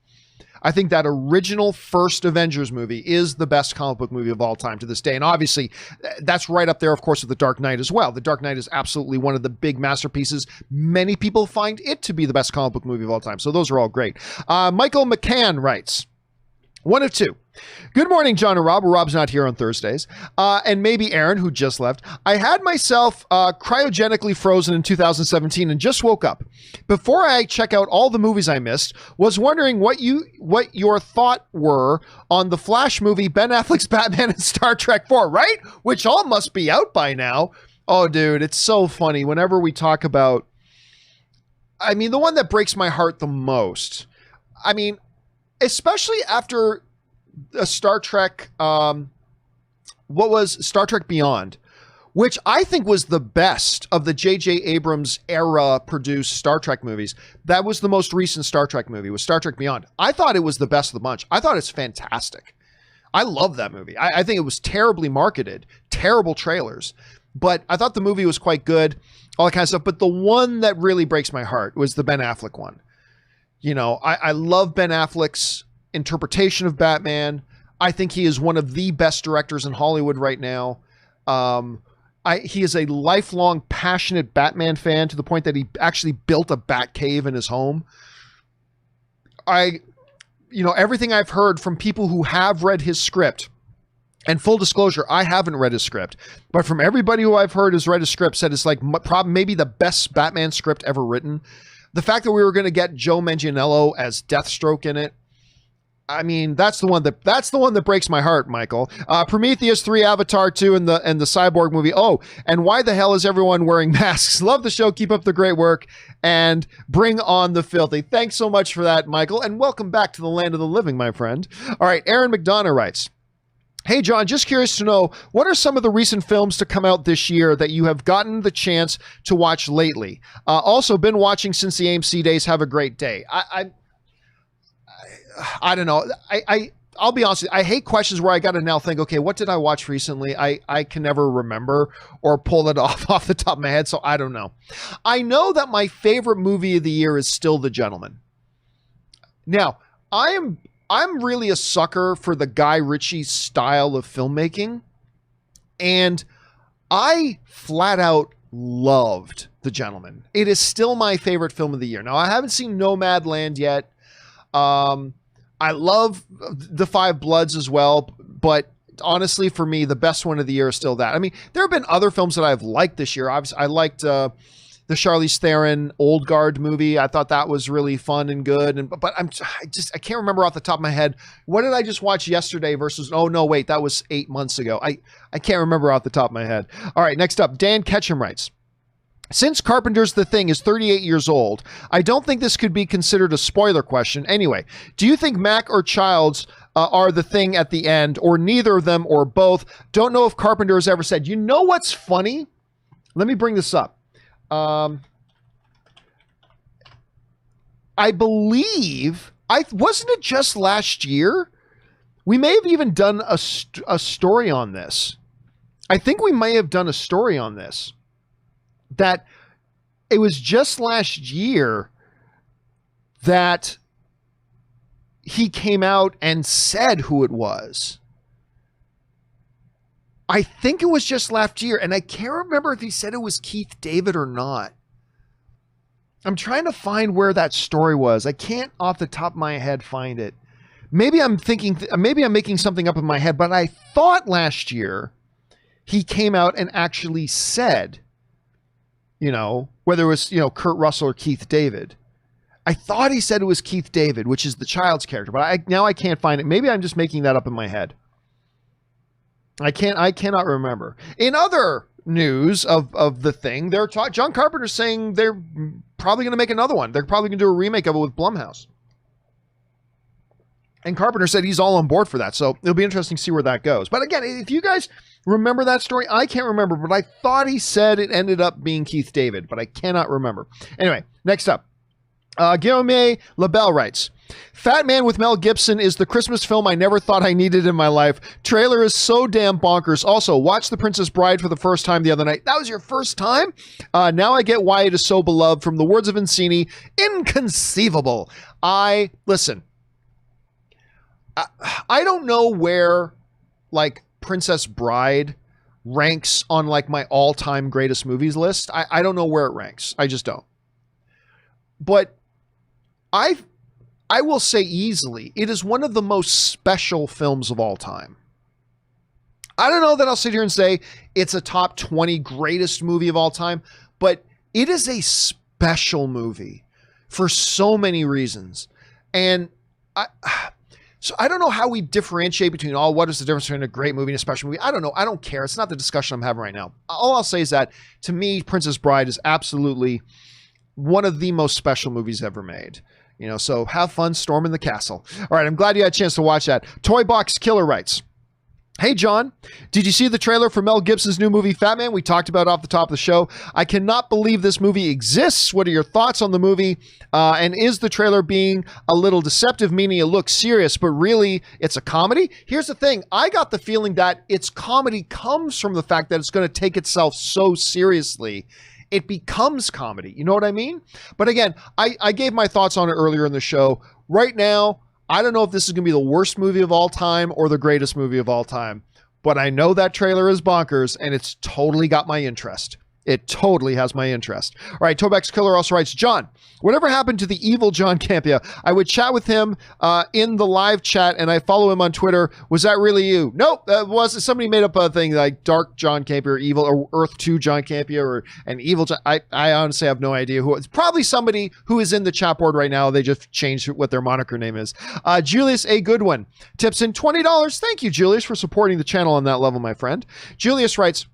I think that original first Avengers movie is the best comic book movie of all time to this day. And obviously, that's right up there, of course, with The Dark Knight as well. The Dark Knight is absolutely one of the big masterpieces. Many people find it to be the best comic book movie of all time. So those are all great. Michael McCann writes, one of two. Good morning, John and Rob. Well, Rob's not here on Thursdays. And maybe Aaron, who just left. I had myself cryogenically frozen in 2017 and just woke up. Before I check out all the movies I missed, was wondering what your thought were on the Flash movie, Ben Affleck's Batman, and Star Trek 4, right? Which all must be out by now. Oh, dude, it's so funny. Whenever we talk about, I mean, the one that breaks my heart the most, I mean, especially after a Star Trek, what was Star Trek Beyond, which I think was the best of the J.J. Abrams era produced Star Trek movies. That was the most recent Star Trek movie, was Star Trek Beyond. I thought it was the best of the bunch. I thought it's fantastic. I love that movie. I think it was terribly marketed, terrible trailers, but I thought the movie was quite good, all that kind of stuff. But the one that really breaks my heart was the Ben Affleck one. You know, I love Ben Affleck's interpretation of Batman. I think he is one of the best directors in Hollywood right now. He is a lifelong passionate Batman fan to the point that he actually built a Bat cave in his home. Everything I've heard from people who have read his script, and full disclosure, I haven't read his script, but from everybody who I've heard has read his script said it's like maybe the best Batman script ever written. The fact that we were going to get Joe Manganiello as Deathstroke in it, I mean, that's the one that breaks my heart, Michael. Prometheus 3, Avatar 2, and the Cyborg movie. Oh, and why the hell is everyone wearing masks? Love the show. Keep up the great work and bring on the filthy. Thanks so much for that, Michael, and welcome back to the land of the living, my friend. All right, Aaron McDonough writes, hey, John, just curious to know, what are some of the recent films to come out this year that you have gotten the chance to watch lately? Also, been watching since the AMC days. Have a great day. I don't know. I'll be honest with you. I hate questions where I got to now think, okay, what did I watch recently? I can never remember or pull it off the top of my head, so I don't know. I know that my favorite movie of the year is still The Gentleman. Now, I'm really a sucker for the Guy Ritchie style of filmmaking, and I flat out loved The Gentleman. It is still my favorite film of the year. Now, I haven't seen Nomadland yet. I love The Five Bloods as well, but honestly, for me, the best one of the year is still that. I mean, there have been other films that I've liked this year. Obviously, I liked the Charlize Theron Old Guard movie. I thought that was really fun and good. But I can't remember off the top of my head. What did I just watch yesterday versus? Oh no, wait, that was 8 months ago. I can't remember off the top of my head. All right, next up, Dan Ketchum writes, Since Carpenter's The Thing is 38 years old, I don't think this could be considered a spoiler question. Anyway, do you think Mac or Childs are the thing at the end, or neither of them, or both? Don't know if Carpenter has ever said. You know what's funny? Let me bring this up. I believe, wasn't it just last year? We may have even done a story on this. I think we may have done a story on this. That it was just last year that he came out and said who it was. I think it was just last year, and I can't remember if he said it was Keith David or not. I'm trying to find where that story was. I can't off the top of my head find it. Maybe I'm making something up in my head, but I thought last year he came out and actually said, whether it was, Kurt Russell or Keith David. I thought he said it was Keith David, which is the Child's character, but now I can't find it. Maybe I'm just making that up in my head. I cannot remember. In other news of The Thing, John Carpenter's saying they're probably going to make another one. They're probably going to do a remake of it with Blumhouse. And Carpenter said he's all on board for that. So it'll be interesting to see where that goes. But again, if you guys remember that story, I can't remember, but I thought he said it ended up being Keith David, but I cannot remember. Anyway, next up. Guillaume Labelle writes, Fatman with Mel Gibson is the Christmas film I never thought I needed in my life. Trailer is so damn bonkers. Also, watched The Princess Bride for the first time the other night. That was your first time? Now I get why it is so beloved. From the words of Vincini, inconceivable. Listen, I don't know where, Princess Bride ranks on, my all-time greatest movies list. I don't know where it ranks. I just don't. But I will say easily, it is one of the most special films of all time. I don't know that I'll sit here and say it's a top 20 greatest movie of all time, but it is a special movie for so many reasons. And so I don't know how we differentiate between, what is the difference between a great movie and a special movie? I don't know. I don't care. It's not the discussion I'm having right now. All I'll say is that, to me, Princess Bride is absolutely one of the most special movies ever made. So have fun storming the castle. All right, I'm glad you had a chance to watch that. Toy Box Killer writes, Hey, John, did you see the trailer for Mel Gibson's new movie, Fatman? We talked about it off the top of the show. I cannot believe this movie exists. What are your thoughts on the movie? And is the trailer being a little deceptive, meaning it looks serious, but really it's a comedy? Here's the thing. I got the feeling that its comedy comes from the fact that it's going to take itself so seriously. It becomes comedy. You know what I mean? But again, I gave my thoughts on it earlier in the show. Right now, I don't know if this is going to be the worst movie of all time or the greatest movie of all time, but I know that trailer is bonkers and it's totally got my interest. It totally has my interest. All right, Tobex Killer also writes, John, whatever happened to the evil John Campea? I would chat with him in the live chat, and I follow him on Twitter. Was that really you? Nope, that was somebody made up a thing like Dark John Campea or Evil or Earth 2 John Campea or an Evil John. I honestly have no idea who. It's probably somebody who is in the chat board right now. They just changed what their moniker name is. Julius A. Goodwin tips in $20. Thank you, Julius, for supporting the channel on that level, my friend. Julius writes,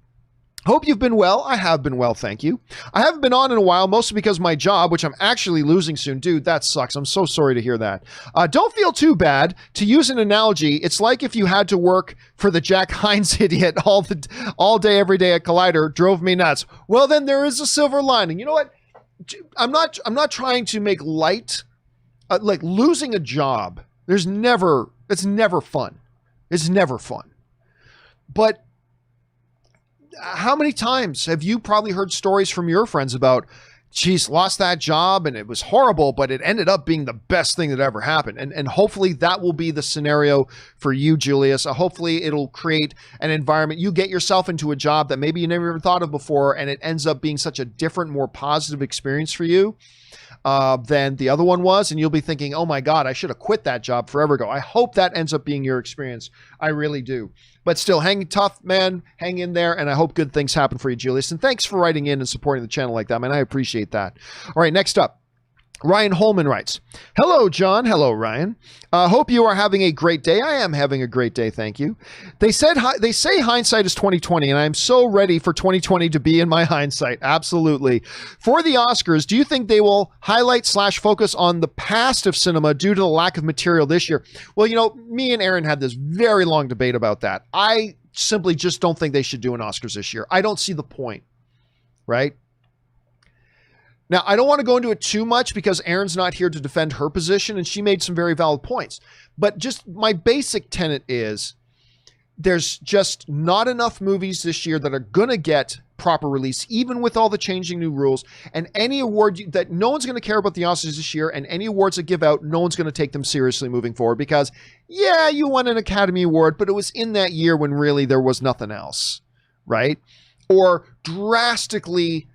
Hope you've been well. I have been well, thank you. I haven't been on in a while, mostly because my job, which I'm actually losing soon. Dude, that sucks. I'm so sorry to hear that. Don't feel too bad. To use an analogy, it's like if you had to work for the Jack Hines idiot all day, every day at Collider. Drove me nuts. Well, then there is a silver lining. You know what? I'm not trying to make light, like losing a job. It's never fun. It's never fun. But how many times have you probably heard stories from your friends about, geez, lost that job and it was horrible, but it ended up being the best thing that ever happened. And hopefully that will be the scenario for you, Julius. Hopefully it'll create an environment. You get yourself into a job that maybe you never even thought of before, and it ends up being such a different, more positive experience for you than the other one was. And you'll be thinking, oh my God, I should have quit that job forever ago. I hope that ends up being your experience. I really do. But still, hang tough, man. Hang in there, and I hope good things happen for you, Julius. And thanks for writing in and supporting the channel like that, man. I appreciate that. All right, next up. Ryan Holman writes, hello, John. Hello, Ryan. Hope you are having a great day. I am having a great day. Thank you. They say hindsight is 2020, and I'm so ready for 2020 to be in my hindsight. Absolutely. For the Oscars, do you think they will highlight / focus on the past of cinema due to the lack of material this year? Well, me and Aaron had this very long debate about that. I simply just don't think they should do an Oscars this year. I don't see the point, right? Now, I don't want to go into it too much because Erin's not here to defend her position, and she made some very valid points. But just my basic tenet is there's just not enough movies this year that are going to get proper release, even with all the changing new rules. And any award that no one's going to care about the Oscars this year, and any awards that give out, no one's going to take them seriously moving forward because, yeah, you won an Academy Award, but it was in that year when really there was nothing else, right? Or drastically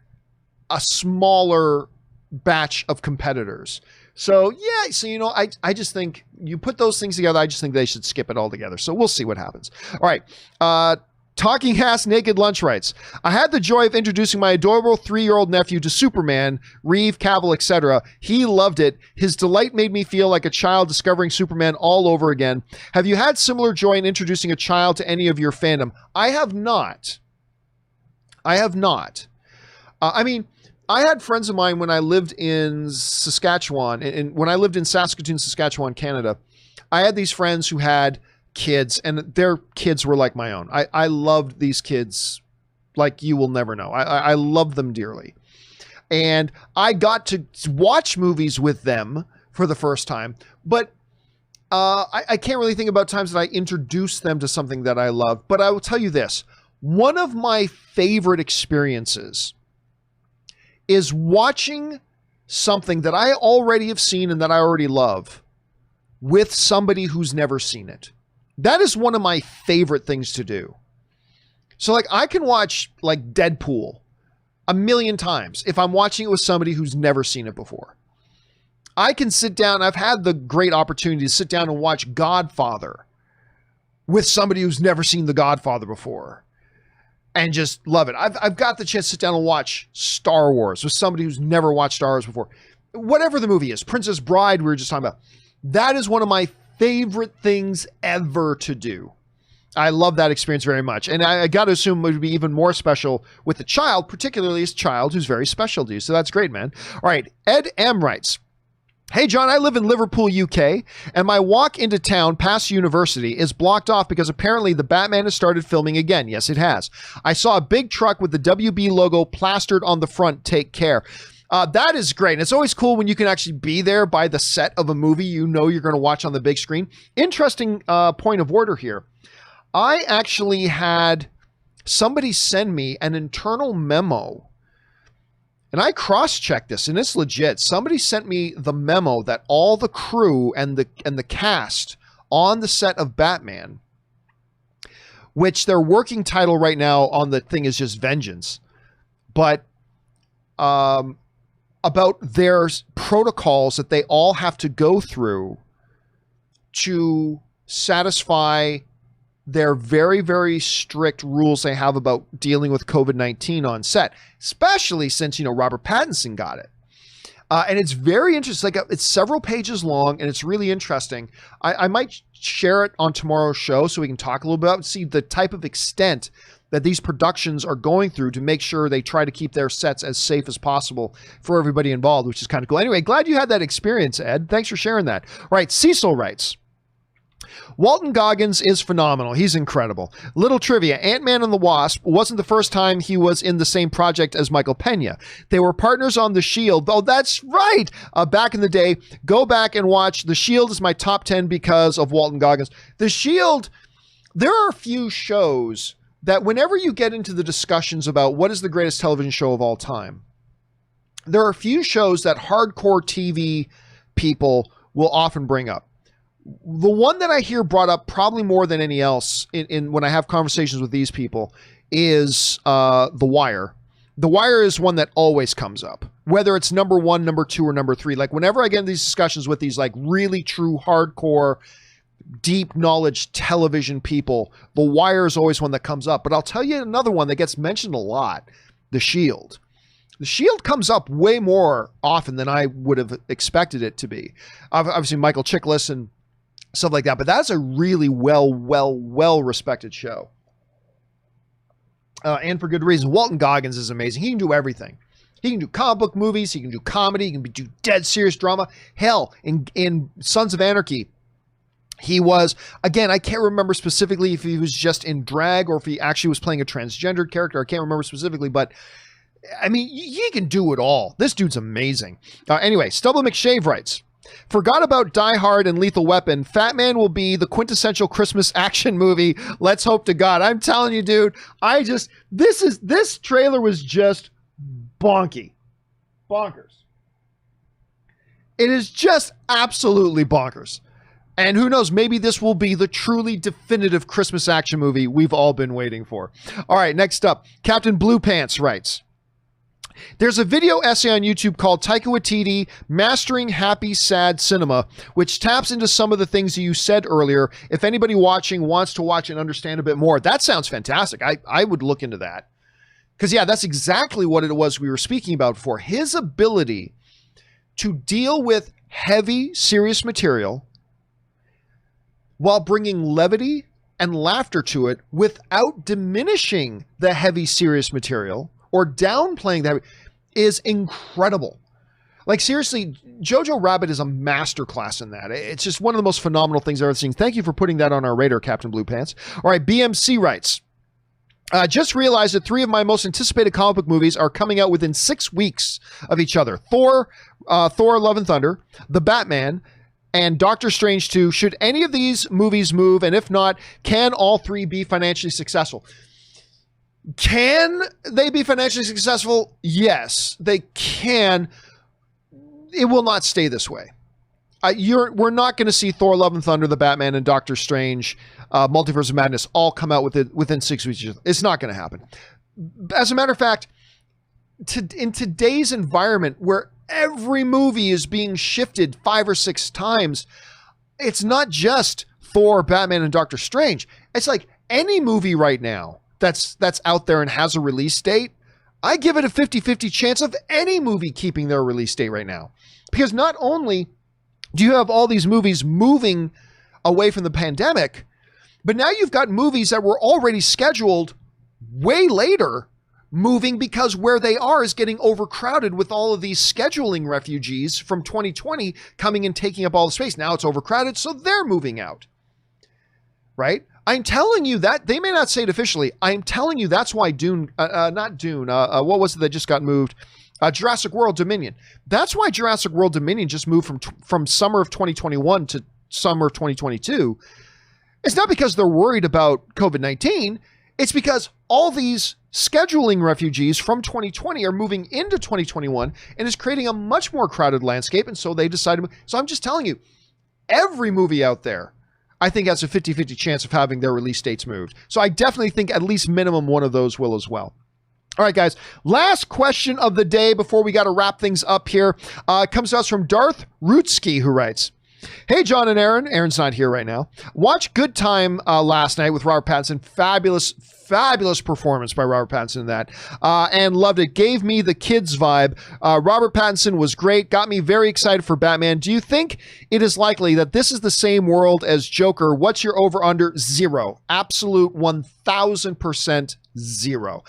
a smaller batch of competitors. So I just think you put those things together. I just think they should skip it all together. So we'll see what happens. All right. Talking Ass Naked Lunch writes, I had the joy of introducing my adorable 3-year-old nephew to Superman, Reeve, Cavill, etc. He loved it. His delight made me feel like a child discovering Superman all over again. Have you had similar joy in introducing a child to any of your fandom? I have not. I had friends of mine when I lived in Saskatchewan, and when I lived in Saskatoon, Saskatchewan, Canada, I had these friends who had kids, and their kids were like my own. I loved these kids like you will never know. I love them dearly. And I got to watch movies with them for the first time, but I can't really think about times that I introduced them to something that I love. But I will tell you this. One of my favorite experiences is watching something that I already have seen and that I already love with somebody who's never seen it. That is one of my favorite things to do. So like I can watch like Deadpool 1,000,000 times if I'm watching it with somebody who's never seen it before. I can sit down. I've had the great opportunity to sit down and watch Godfather with somebody who's never seen The Godfather before and just love it. I've got the chance to sit down and watch Star Wars with somebody who's never watched Star Wars before. Whatever the movie is, Princess Bride, we were just talking about. That is one of my favorite things ever to do. I love that experience very much. And I got to assume it would be even more special with the child, particularly a child who's very special to you. So that's great, man. All right. Ed M writes, hey, John, I live in Liverpool, UK, and my walk into town past university is blocked off because apparently the Batman has started filming again. Yes, it has. I saw a big truck with the WB logo plastered on the front. Take care. That is great. And it's always cool when you can actually be there by the set of a movie you know you're going to watch on the big screen. Interesting point of order here. I actually had somebody send me an internal memo. And I cross-checked this, and it's legit. Somebody sent me the memo that all the crew and the cast on the set of Batman, which their working title right now on the thing is just Vengeance, but about their protocols that they all have to go through to satisfy their very, very strict rules they have about dealing with COVID-19 on set, especially since, Robert Pattinson got it. And it's very interesting. It's several pages long and it's really interesting. I might share it on tomorrow's show so we can talk a little bit about, see the type of extent that these productions are going through to make sure they try to keep their sets as safe as possible for everybody involved, which is kind of cool. Anyway, glad you had that experience, Ed. Thanks for sharing that. All right, Cecil writes, Walton Goggins is phenomenal. He's incredible. Little trivia, Ant-Man and the Wasp wasn't the first time he was in the same project as Michael Pena. They were partners on The Shield. Oh, that's right. Back in the day, go back and watch. The Shield is my top 10 because of Walton Goggins. The Shield, there are a few shows that whenever you get into the discussions about what is the greatest television show of all time, there are a few shows that hardcore TV people will often bring up. The one that I hear brought up probably more than any else in when I have conversations with these people is The Wire. The Wire is one that always comes up, whether it's number 1, number 2, or number 3. Like whenever I get in these discussions with these like really true hardcore, deep knowledge television people, The Wire is always one that comes up. But I'll tell you another one that gets mentioned a lot, The Shield. The Shield comes up way more often than I would have expected it to be. Obviously, Michael Chiklis and stuff like that, but that's a really well respected show. And for good reason. Walton Goggins is amazing. He can do everything. He can do comic book movies. He can do comedy. He can do dead serious drama. Hell, in Sons of Anarchy, he was, again, I can't remember specifically if he was just in drag or if he actually was playing a transgendered character. I can't remember specifically, but I mean, he can do it all. This dude's amazing. Anyway, Stubble McShave writes, forgot about Die Hard and Lethal Weapon. Fatman will be the quintessential Christmas action movie. Let's hope to God. I'm telling you, dude, this trailer was just bonkers. It is just absolutely bonkers. And who knows, maybe this will be the truly definitive Christmas action movie we've all been waiting for. All right, next up, Captain Blue Pants writes, there's a video essay on YouTube called Taika Waititi Mastering Happy Sad Cinema, which taps into some of the things you said earlier. If anybody watching wants to watch and understand a bit more, that sounds fantastic. I would look into that. Because, yeah, that's exactly what it was we were speaking about before. His ability to deal with heavy, serious material while bringing levity and laughter to it without diminishing the heavy, serious material or downplaying that is incredible. Like, seriously, Jojo Rabbit is a masterclass in that. It's just one of the most phenomenal things I've ever seen. Thank you for putting that on our radar, Captain Blue Pants. All right, BMC writes, just realized that 3 of my most anticipated comic book movies are coming out within 6 weeks of each other. Thor, Love and Thunder, The Batman, and Doctor Strange 2. Should any of these movies move? And if not, can all 3 be financially successful? Can they be financially successful? Yes, they can. It will not stay this way. We're not going to see Thor, Love and Thunder, The Batman, and Doctor Strange, Multiverse of Madness all come out within 6 weeks. It's not going to happen. As a matter of fact, in today's environment where every movie is being shifted 5 or 6 times, it's not just Thor, Batman, and Doctor Strange. It's like any movie right now that's out there and has a release date, I give it a 50-50 chance of any movie keeping their release date right now. Because not only do you have all these movies moving away from the pandemic, but now you've got movies that were already scheduled way later moving because where they are is getting overcrowded with all of these scheduling refugees from 2020 coming and taking up all the space. Now it's overcrowded, so they're moving out. Right? I'm telling you that, they may not say it officially, I'm telling you that's why what was it that just got moved? Jurassic World Dominion. That's why Jurassic World Dominion just moved from summer of 2021 to summer of 2022. It's not because they're worried about COVID-19. It's because all these scheduling refugees from 2020 are moving into 2021 and is creating a much more crowded landscape. And so they decided. So I'm just telling you, every movie out there, I think has a 50-50 chance of having their release dates moved. So I definitely think at least minimum one of those will as well. All right, guys, last question of the day before we got to wrap things up here. Comes to us from Darth Rootsky, who writes, hey, John and Aaron. Aaron's not here right now. Watch Good Time last night with Robert Pattinson. Fabulous performance by Robert Pattinson in that. And loved it. Gave me the kids vibe. Robert Pattinson was great. Got me very excited for Batman. Do you think it is likely that this is the same world as Joker? What's your over-under? 0. Absolute 1,000% 0.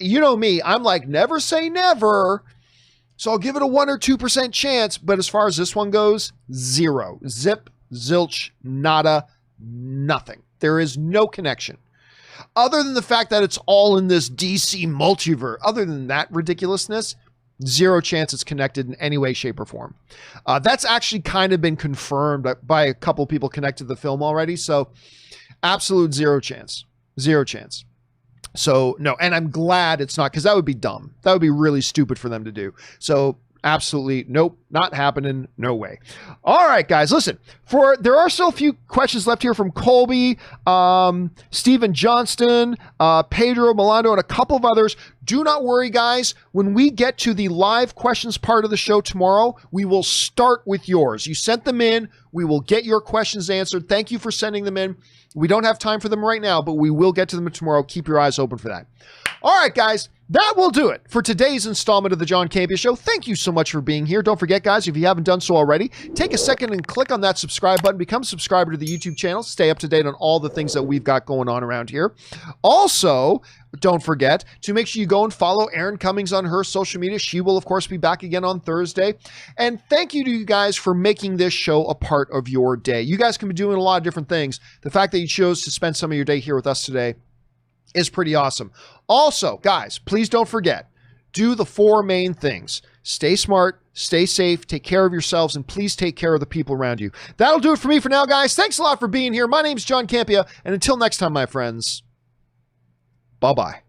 You know me, I'm like, never say never. So I'll give it a 1 or 2% chance. But as far as this one goes, 0. Zip, zilch, nada, nothing. There is no connection. Other than the fact that it's all in this DC multiverse, other than that ridiculousness, 0 chance it's connected in any way, shape, or form. That's actually kind of been confirmed by a couple people connected to the film already. So absolute 0 chance. 0 chance. So no, and I'm glad it's not, because that would be dumb. That would be really stupid for them to do. So absolutely nope, not happening, no way. All right, guys, listen, there are still a few questions left here from Colby, Stephen Johnston, Pedro Milando, and a couple of others. Do not worry, guys. When we get to the live questions part of the show tomorrow, we will start with yours. You sent them in. We will get your questions answered. Thank you for sending them in. We don't have time for them right now, but we will get to them tomorrow. Keep your eyes open for that. All right, guys, that will do it for today's installment of the John Campea Show. Thank you so much for being here. Don't forget, guys, if you haven't done so already, take a second and click on that subscribe button. Become a subscriber to the YouTube channel. Stay up to date on all the things that we've got going on around here. Also, don't forget to make sure you go and follow Erin Cummings on her social media. She will, of course, be back again on Thursday. And thank you to you guys for making this show a part of your day. You guys can be doing a lot of different things. The fact that you chose to spend some of your day here with us today is pretty awesome. Also, guys, please don't forget, do the 4 main things. Stay smart, stay safe, take care of yourselves, and please take care of the people around you. That'll do it for me for now, guys. Thanks a lot for being here. My name's John Campea, and until next time, my friends, bye-bye.